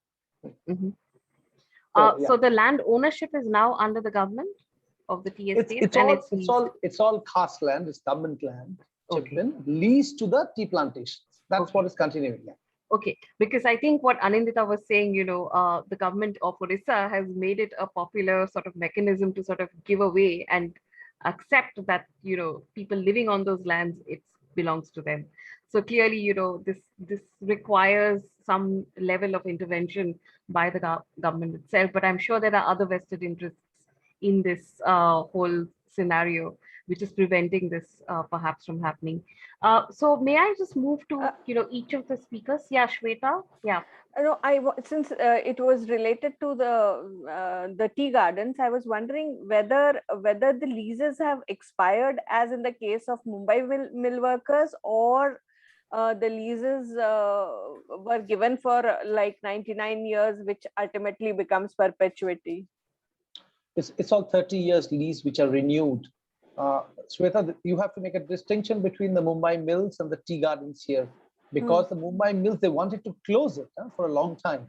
So the land ownership is now under the government of the tea estates, it's all caste land. It's government land. Okay. Leased to the tea plantations. That's what is continuing. Yeah. Okay, because I think what Anindita was saying, you know, the government of Orissa has made it a popular sort of mechanism to sort of give away and accept that, you know, people living on those lands, it belongs to them. So clearly, you know, this requires some level of intervention by the government itself. But I'm sure there are other vested interests in this whole scenario, which is preventing this perhaps from happening. So may I just move to, you know, each of the speakers? Yeah, Shweta. Yeah. No, since it was related to the tea gardens, I was wondering whether the leases have expired, as in the case of Mumbai mill workers, or the leases were given for like 99 years, which ultimately becomes perpetuity. It's all 30 years lease which are renewed. Shweta, you have to make a distinction between the Mumbai mills and the tea gardens here, because the Mumbai mills, they wanted to close it for a long time.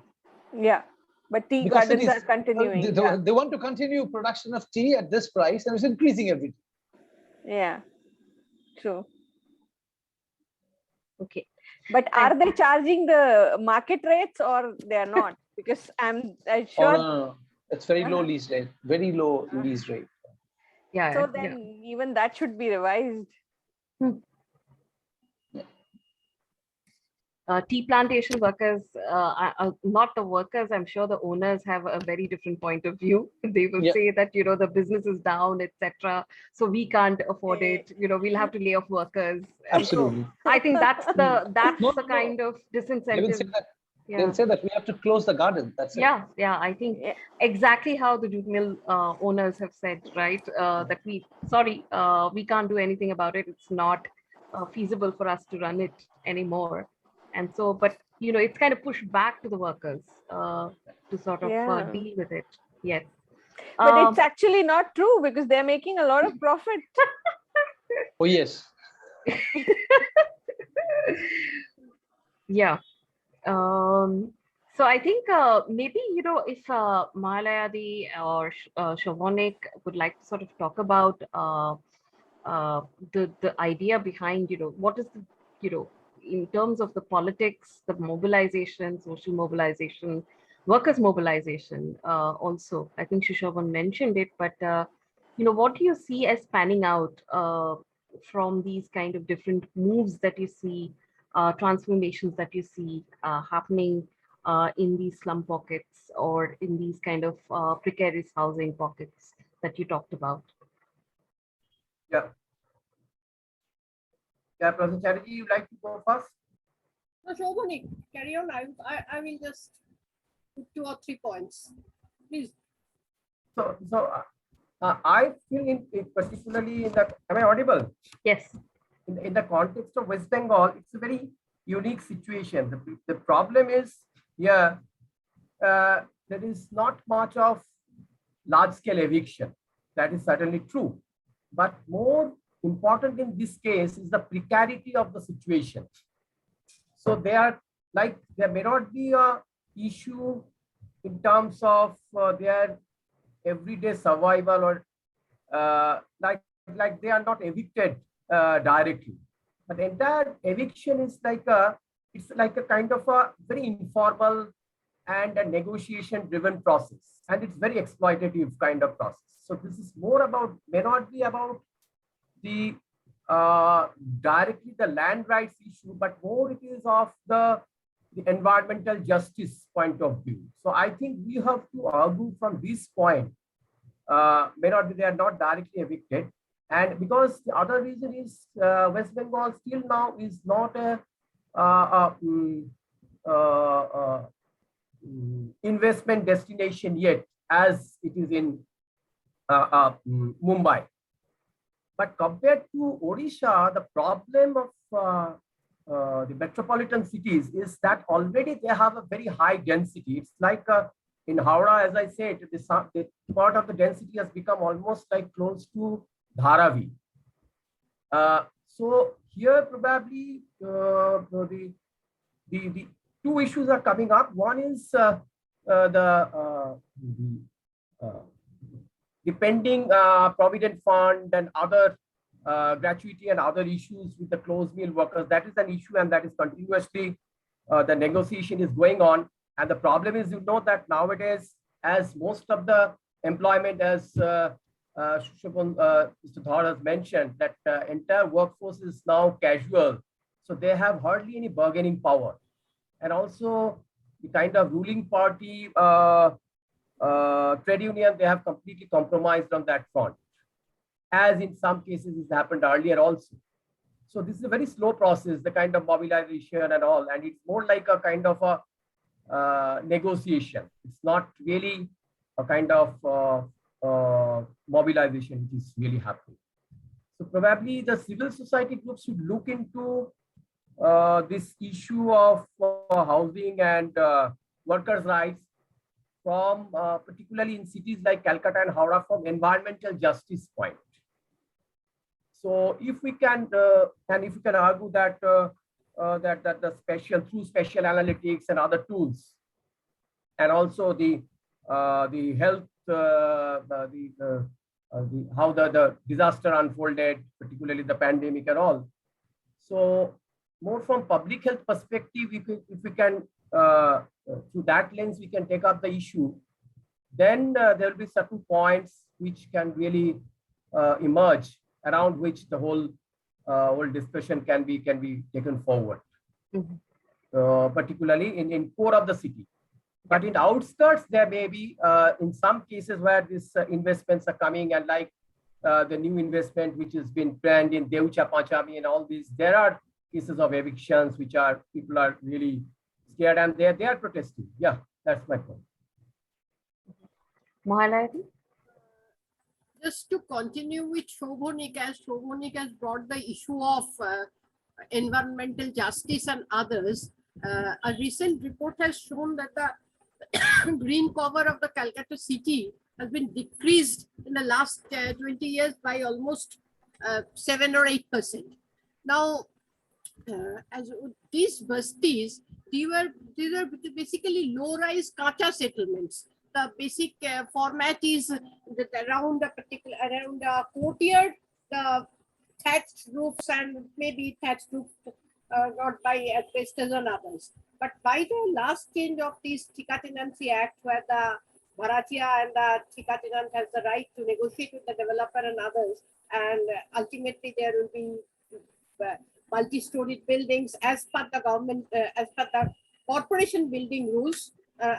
Yeah, but tea gardens are continuing. They want to continue production of tea at this price, and it's increasing every day. Yeah, true. Okay. But are they charging the market rates or they are not? Because I'm sure. No. It's very low lease rate, very low lease rate. Yeah. So then even that should be revised. Tea plantation workers, not the workers, I'm sure the owners have a very different point of view. They will say that, you know, the business is down, etc. So we can't afford it. You know, we'll have to lay off workers. Absolutely. So I think that's the kind of disincentive. They'll say that we have to close the garden. That's it. Yeah. I think exactly how the jute mill owners have said, right? That we can't do anything about it. It's not feasible for us to run it anymore. And so, but you know, it's kind of pushed back to the workers to sort of deal with it. Yes. But it's actually not true, because they're making a lot of profit. Oh, yes. Yeah. So I think maybe, you know, if Malaya or Shavonik would like to sort of talk about the idea behind, you know, what is the, you know, in terms of the politics, the mobilization, social mobilization, workers mobilization also. I think Shushavan mentioned it, but you know, what do you see as panning out from these kind of different moves that you see, transformations that you see happening in these slum pockets or in these kind of precarious housing pockets that you talked about? Yeah, Professor Chatterjee, you'd like to go first? No, Shobhanik, carry on. I will just put 2 or 3 points. Please. I feel particularly in that, am I audible? Yes. In the context of West Bengal, it's a very unique situation. The problem is here, there is not much of large-scale eviction. That is certainly true. But more important in this case is the precarity of the situation. So there may not be a issue in terms of their everyday survival, or like they are not evicted directly. But entire eviction is it's like a kind of a very informal and a negotiation driven process, and it's very exploitative kind of process. So this is more about, may not be about the directly the land rights issue, but more it is of the environmental justice point of view. So I think we have to argue from this point. May not be, they are not directly evicted, and because the other reason is West Bengal still now is not a investment destination yet, as it is in Mumbai. But compared to Orissa, the problem of the metropolitan cities is that already they have a very high density. It's like in Howrah, as I said, the part of the density has become almost like close to Dharavi. So here probably the two issues are coming up. One is the pending provident fund and other gratuity and other issues with the closed meal workers. That is an issue, and that is continuously the negotiation is going on. And the problem is, you know, that nowadays, as most of the employment, as Mr. Dhar has mentioned, that entire workforce is now casual. So they have hardly any bargaining power. And also the kind of ruling party trade union, they have completely compromised on that front, as in some cases it's happened earlier also. So this is a very slow process, the kind of mobilization and all, and it's more like a kind of a negotiation. It's not really a kind of mobilization which is really happening. So probably the civil society groups should look into this issue of housing and workers' rights from particularly in cities like Calcutta and Howrah from environmental justice point. So if we can and if we can argue that that the through special analytics and other tools, and also the health, how the disaster unfolded, particularly the pandemic and all. So more from public health perspective, if we can through that lens we can take up the issue, then there will be certain points which can really emerge, around which the whole discussion can be taken forward. Mm-hmm. Particularly in core of the city. But in outskirts, there may be in some cases where these investments are coming, and like the new investment which has been planned in Deucha Panchami and all these, there are cases of evictions which are, people are really scared and they are protesting. Yeah, that's my point. Malaya? Just to continue with Shobhonik, as Shobhonik has brought the issue of environmental justice and others, a recent report has shown that the green cover of the Calcutta city has been decreased in the last 20 years by almost 7 or 8%. Now, as these bastis, these are basically low-rise kacha settlements. The basic format is that around a courtyard, the thatched roofs and maybe thatched roofs not by asbestos and others. But by the last change of this Thika-Tenancy Act, where the Bharatiya and the Thika-Tenant has the right to negotiate with the developer and others, and ultimately there will be multi-storied buildings as per the government, as per the corporation building rules,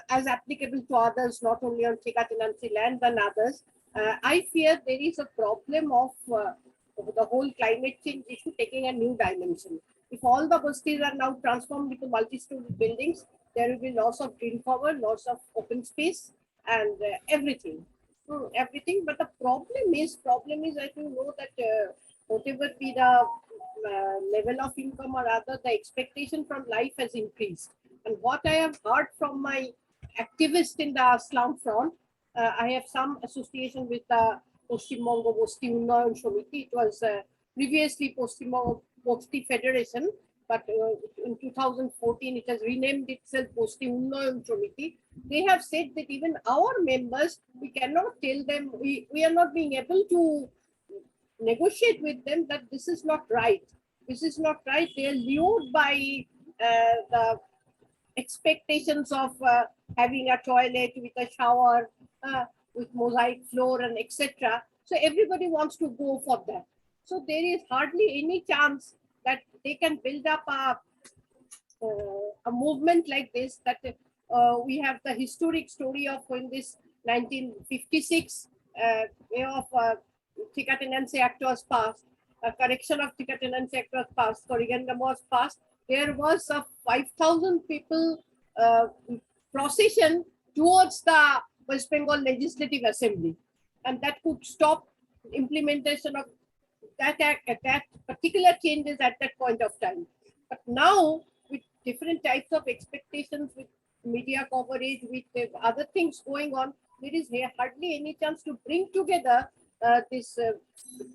as applicable to others, not only on Thika-Tenancy land and others. I fear there is a problem of the whole climate change issue taking a new dimension. If all the bastis are now transformed into multi-story buildings, there will be loss of green cover, loss of open space, and everything. everything. But the problem is, as you know, that whatever be the level of income or other, the expectation from life has increased. And what I have heard from my activists in the slum front, I have some association with the Poshimabanga Bosti Unnayan Samiti. It was previously Poshimabanga Bosti Federation, but in 2014 it has renamed itself Bosti Unnayan Samiti. They have said that even our members, we cannot tell them, we are not being able to negotiate with them that this is not right. This is not right. They are lured by the expectations of having a toilet with a shower, with mosaic floor and etc. So everybody wants to go for that. So there is hardly any chance that they can build up a movement like this. That we have the historic story of when this 1956 way of Tika Tenancy Act was passed, a correction of Tika Tenancy Act was passed, corrigendum was passed. There was a 5,000 people procession towards the West Bengal Legislative Assembly, and that could stop implementation of that act, that particular changes at that point of time. But now, with different types of expectations, with media coverage, with other things going on, there is hardly any chance to bring together this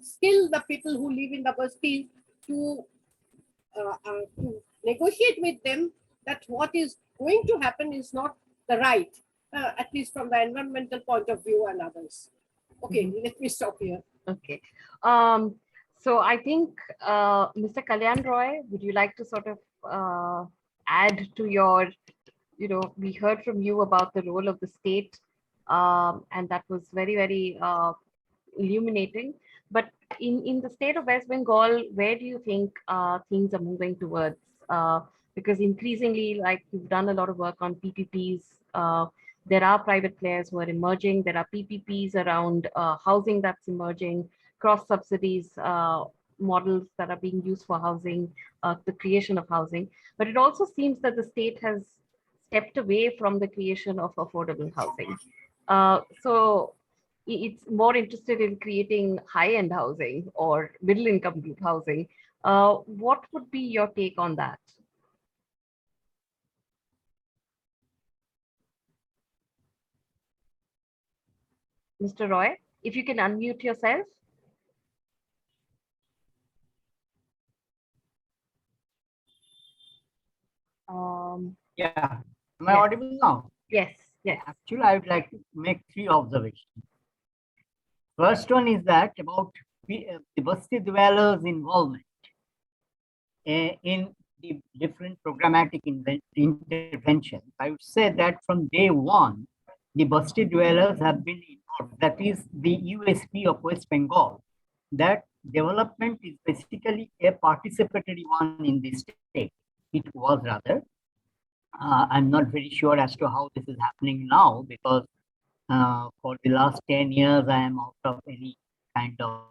still the people who live in the Bastis to negotiate with them that what is going to happen is not the right, at least from the environmental point of view and others. Okay, let me stop here. Okay. So I think, Mr. Kalyan Roy, would you like to sort of add to your, we heard from you about the role of the state, and that was very, very illuminating. But in the state of West Bengal, where do you think things are moving towards? Because increasingly, like you've done a lot of work on PPPs, there are private players who are emerging. There are PPPs around housing that's emerging, cross subsidies models that are being used for housing, the creation of housing. But it also seems that the state has stepped away from the creation of affordable housing. So it's more interested in creating high-end housing or middle-income group housing. What would be your take on that? Mr. Roy, if you can unmute yourself. Yeah, am I yes. audible now? Yes, yes. Actually, I would like to make 3 observations. First one is that about the Basti dwellers' involvement in the different programmatic interventions. I would say that from day one, the Basti dwellers have been involved. That is the USP of West Bengal. That development is basically a participatory one in the state. It was rather. I'm not very sure as to how this is happening now, because for the last 10 years, I am out of any kind of,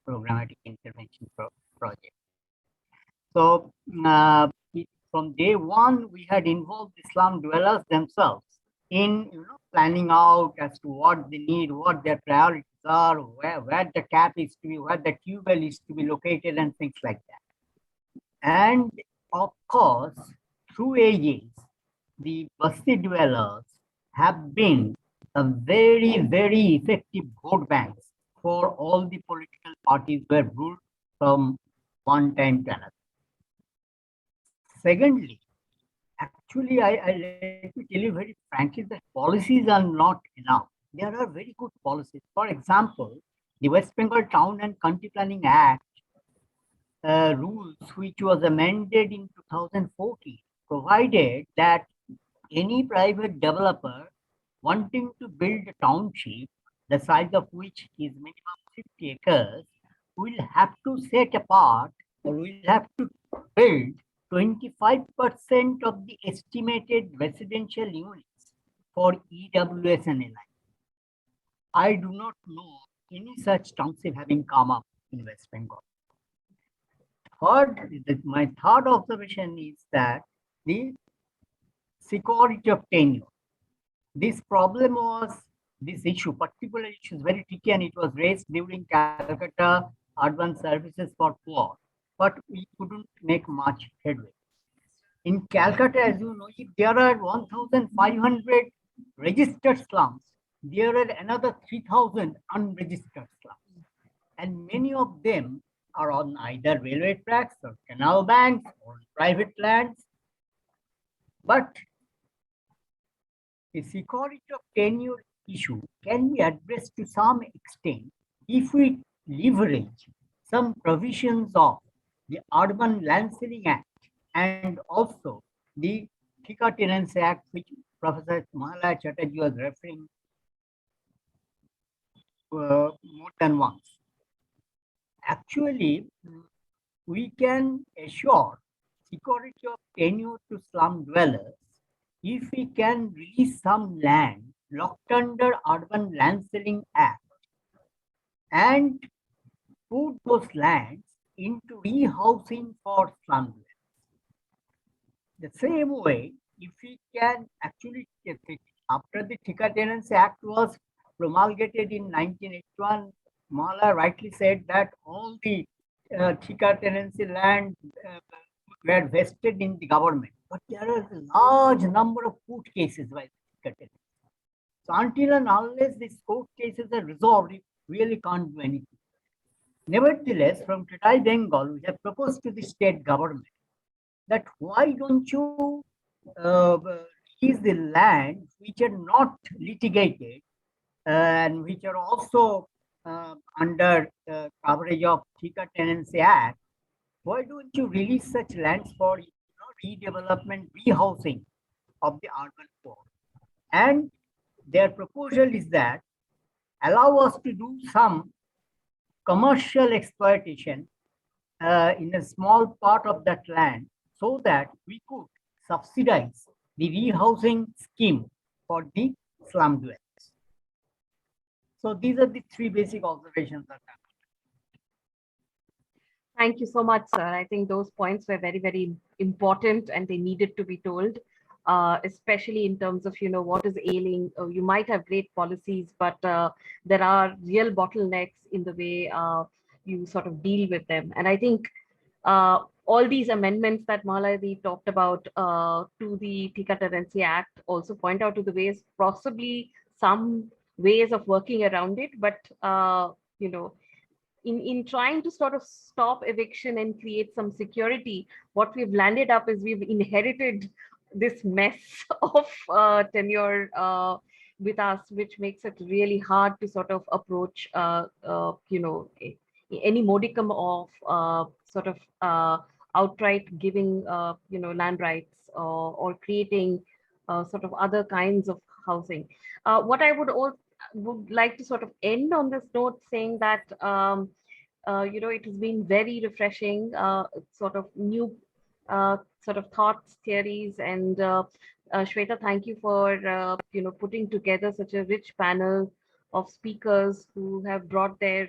programmatic intervention project. So from day one, we had involved the slum dwellers themselves in planning out as to what they need, what their priorities are, where the cap is to be, where the tube well is to be located, and things like that. And of course, through ages, the Basti dwellers have been a very, very effective vote banks for all the political parties were ruled from one time to another. Secondly, actually, I let me tell you very frankly that policies are not enough. There are very good policies. For example, the West Bengal Town and Country Planning Act rules, which was amended in 2014, provided that any private developer wanting to build a township, the size of which is minimum 50 acres, will have to set apart or will have to build 25% of the estimated residential units for EWS and NI. I do not know any such township having come up in West Bengal. My third observation is that the security of tenure. This problem was this issue, particular issue is very tricky, and it was raised during Calcutta Urban Services for Poor, but we couldn't make much headway. In Calcutta, as you know, if there are 1,500 registered slums, there are another 3,000 unregistered slums, and many of them are on either railway tracks or canal banks or private lands. But the security of tenure issue can be addressed to some extent if we leverage some provisions of the Urban Land Ceiling Act and also the Thika Tenancy Act, which Professor Malaya Chatterjee was referring more than once. Actually, we can assure security of tenure to slum dwellers if we can release some land locked under Urban Land Ceiling Act and put those lands into rehousing for slum dwellers. The same way, if we can actually, after the Thika Tenancy Act was promulgated in 1981, Mala rightly said that all the Thika tenancy land were vested in the government. But there are a large number of court cases by Thika tenants. So until and unless these court cases are resolved, we really can't do anything. Nevertheless, from Today Bengal, we have proposed to the state government that why don't you release the lands which are not litigated and which are also under coverage of Thika Tenancy Act, why don't you release such lands for redevelopment, rehousing of the urban poor? And their proposal is that allow us to do some commercial exploitation in a small part of that land so that we could subsidize the rehousing scheme for the slum dwellers. So these are the three basic observations that I have. Thank you so much, sir. I think those points were very, very important and they needed to be told, especially in terms of, what is ailing. You might have great policies, but there are real bottlenecks in the way you sort of deal with them. And I think all these amendments that Malaya talked about to the Thika Tenancy Act also point out to the ways, possibly some ways of working around it, but in trying to sort of stop eviction and create some security, what we've landed up is we've inherited this mess of tenure with us, which makes it really hard to sort of approach any modicum of sort of outright giving land rights or creating sort of other kinds of housing. What I would like to sort of end on this note saying that it has been very refreshing, sort of new sort of thoughts, theories, and Shweta, thank you for putting together such a rich panel of speakers who have brought their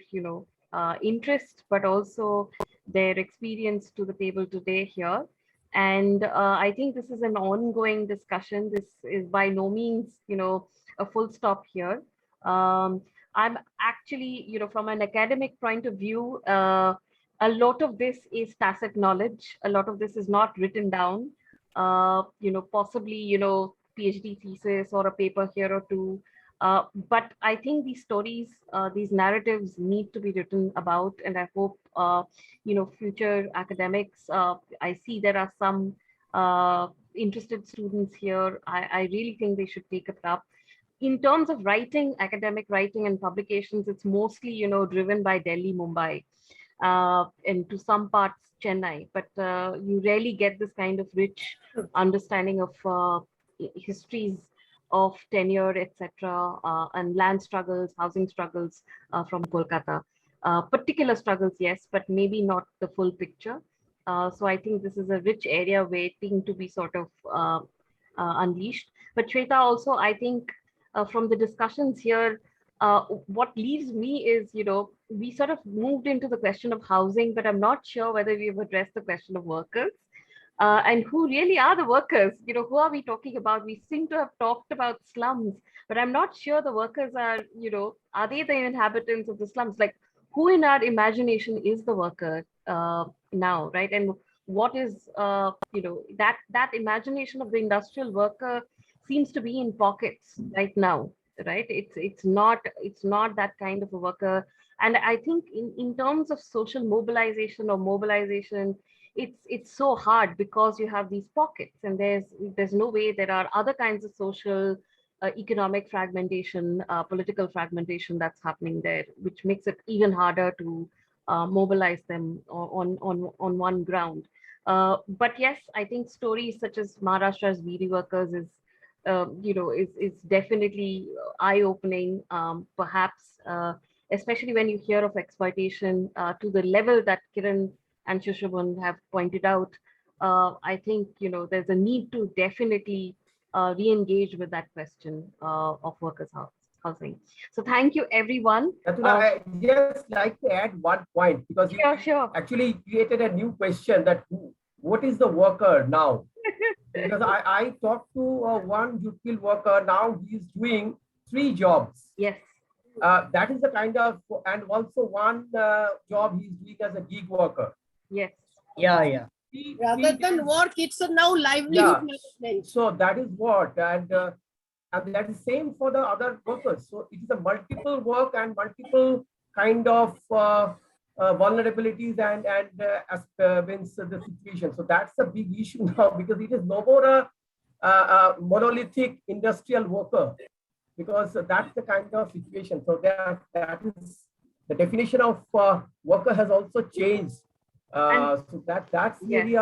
interest, but also their experience to the table today here. And I think this is an ongoing discussion. This is by no means a full stop here. I'm actually, from an academic point of view, a lot of this is tacit knowledge. A lot of this is not written down. Possibly, PhD thesis or a paper here or two. But I think these stories, these narratives need to be written about, and I hope, future academics, I see there are some interested students here. I really think they should take it up. In terms of writing, academic writing and publications, it's mostly, driven by Delhi, Mumbai, and to some parts Chennai, but you rarely get this kind of rich understanding of histories of tenure, etc., and land struggles, housing struggles from Kolkata. Particular struggles, yes, but maybe not the full picture. So I think this is a rich area waiting to be sort of unleashed. But Shweta, also, I think from the discussions here, what leaves me is, we sort of moved into the question of housing, but I'm not sure whether we've addressed the question of workers. and who really are the workers. Who are we talking about? We seem to have talked about slums, but I'm not sure the workers are, are they the inhabitants of the slums? Like, who in our imagination is the worker now, right? And what is, that imagination of the industrial worker seems to be in pockets right now, right? It's not that kind of a worker. And I think in terms of social mobilization or mobilization, it's so hard because you have these pockets, and there's no way. There are other kinds of social economic fragmentation, political fragmentation that's happening there, which makes it even harder to mobilize them on one ground. But yes, I think stories such as Maharashtra's Weary workers is definitely eye-opening. Perhaps, especially when you hear of exploitation to the level that Kiran and Shushabhan have pointed out, I think there's a need to definitely re-engage with that question of workers' housing. So thank you, everyone. Atula, I just like to add one point, because you Sure. actually created a new question, that what is the worker now? Because I talked to one youth worker. Now he is doing 3 jobs. Yes. That is the kind of, and also one job he's doing as a gig worker. Yes. Yeah. Rather than work, it's now livelihood management. So that is what, and that is same for the other workers. So it is a multiple work and multiple kind of vulnerabilities and means the situation. So that's a big issue now, because it is no more a monolithic industrial worker, because that's the kind of situation. So that is the definition of worker has also changed. So that's really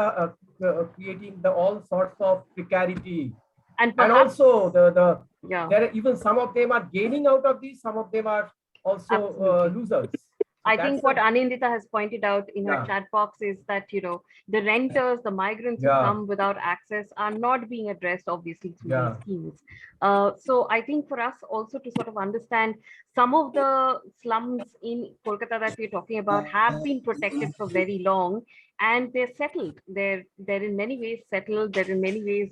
creating all sorts of precarity, and also there are even some of them are gaining out of these, some of them are also losers. So I think what Anindita has pointed out in her chat box is that, the renters, the migrants who come without access are not being addressed, obviously, through these schemes. So I think for us also to sort of understand, some of the slums in Kolkata that we're talking about have been protected for very long, and they're settled. They're in many ways settled. They're in many ways,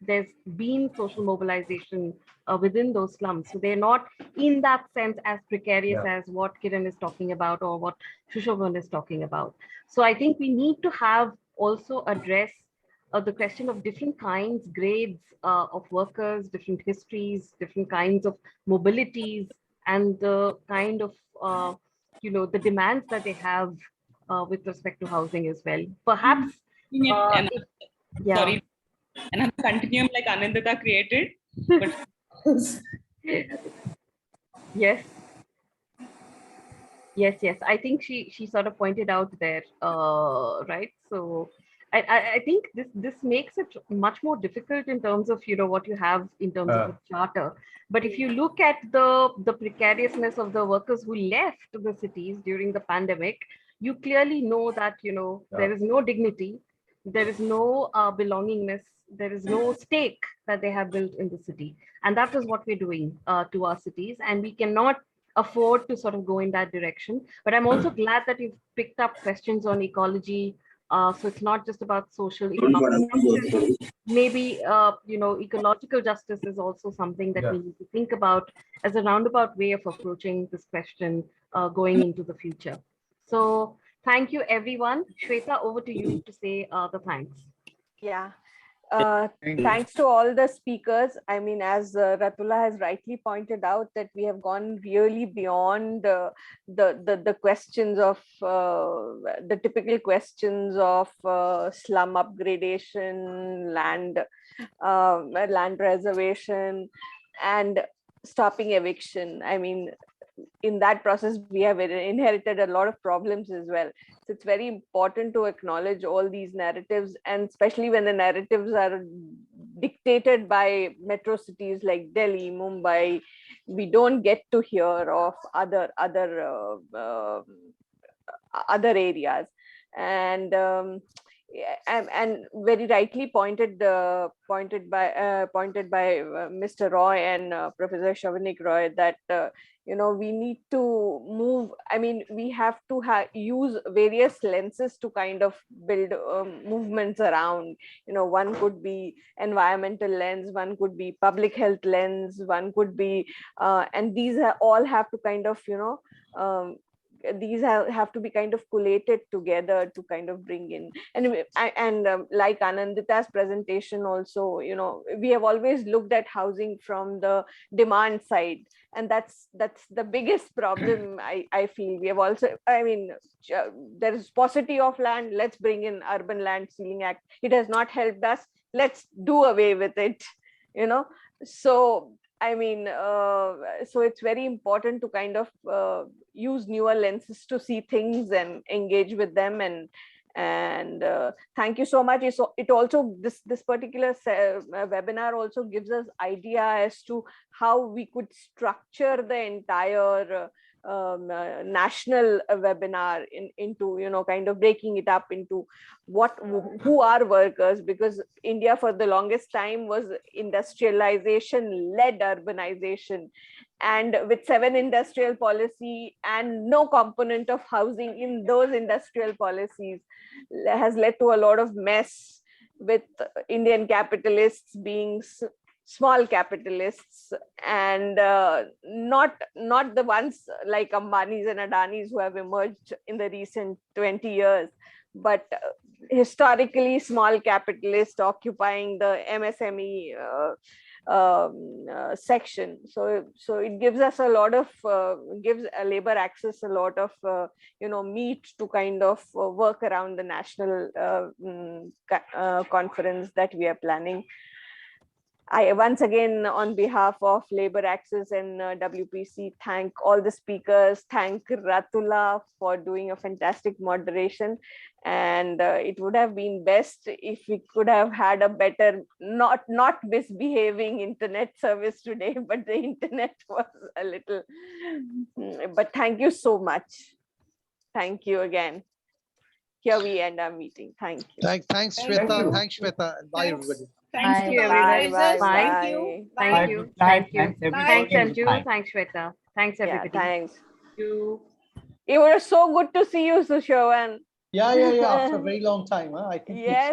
there's been social mobilization within those slums. So they're not in that sense as precarious as what Kiran is talking about or what Shushabhan is talking about. So I think we need to have also address the question of different kinds, grades of workers, different histories, different kinds of mobilities, and the kind of, the demands that they have with respect to housing as well. Perhaps, sorry, another continuum like Anindita created. But Yes. I think she sort of pointed out there, right? So I think this makes it much more difficult in terms of what you have in terms of a charter. But if you look at the precariousness of the workers who left the cities during the pandemic, you clearly know that there is no dignity, there is no belongingness, there is no stake that they have built in the city, and that is what we're doing to our cities, and we cannot afford to sort of go in that direction. But I'm also glad that you've picked up questions on ecology. So it's not just about social economic justice. Maybe ecological justice is also something that we need to think about as a roundabout way of approaching this question going into the future. So thank you, everyone. Shweta, over to you to say the thanks. Yeah. Thanks to all the speakers. I mean, as Ratula has rightly pointed out, that we have gone really beyond the questions of the typical questions of slum upgradation, land reservation, and stopping eviction. I mean, in that process, we have inherited a lot of problems as well. So it's very important to acknowledge all these narratives, and especially when the narratives are dictated by metro cities like Delhi, Mumbai, we don't get to hear of other areas. And and very rightly pointed by Mr. Roy and Professor Shavanik Roy that we need to move. I mean, we have to use various lenses to kind of build movements around. One could be environmental lens, one could be public health lens, one could be, and these all have to kind of these have to be kind of collated together to kind of bring in. And like Anandita's presentation also, we have always looked at housing from the demand side, and that's the biggest problem. I feel we have also, I mean, there is paucity of land, let's bring in Urban Land Ceiling Act. It has not helped us, let's do away with it. So I mean, so it's very important to kind of use newer lenses to see things and engage with them. And thank you so much. It also, this particular webinar also gives us idea as to how we could structure the entire national webinar into, kind of breaking it up into who are workers, because India for the longest time was industrialization led urbanization, and with 7 industrial policy and no component of housing in those industrial policies has led to a lot of mess, with Indian capitalists being small capitalists, and not the ones like Ambanis and Adanis who have emerged in the recent 20 years, but historically small capitalists occupying the MSME section. So it gives us a lot of gives labor access a lot of meat to kind of work around the national conference that we are planning. I once again, on behalf of Labor Access and WPC, thank all the speakers, thank Ratula for doing a fantastic moderation. And it would have been best if we could have had a better, not misbehaving internet service today, but the internet was a little, but thank you so much. Thank you again. Here we end our meeting. Thank you. Thanks, Shweta. Thanks, Shweta. Bye, everybody. Thanks to Everybody. organizers. Bye. Thank you. Thank Bye. you. Good night. Thank you. Thanks, everybody. Thanks, Good Anju. night. Thanks, Shweta. Thanks, everybody. Yeah, thanks. Thank you. It was so good to see you, Sushovan. Yeah. After a very long time, huh? I think Yes.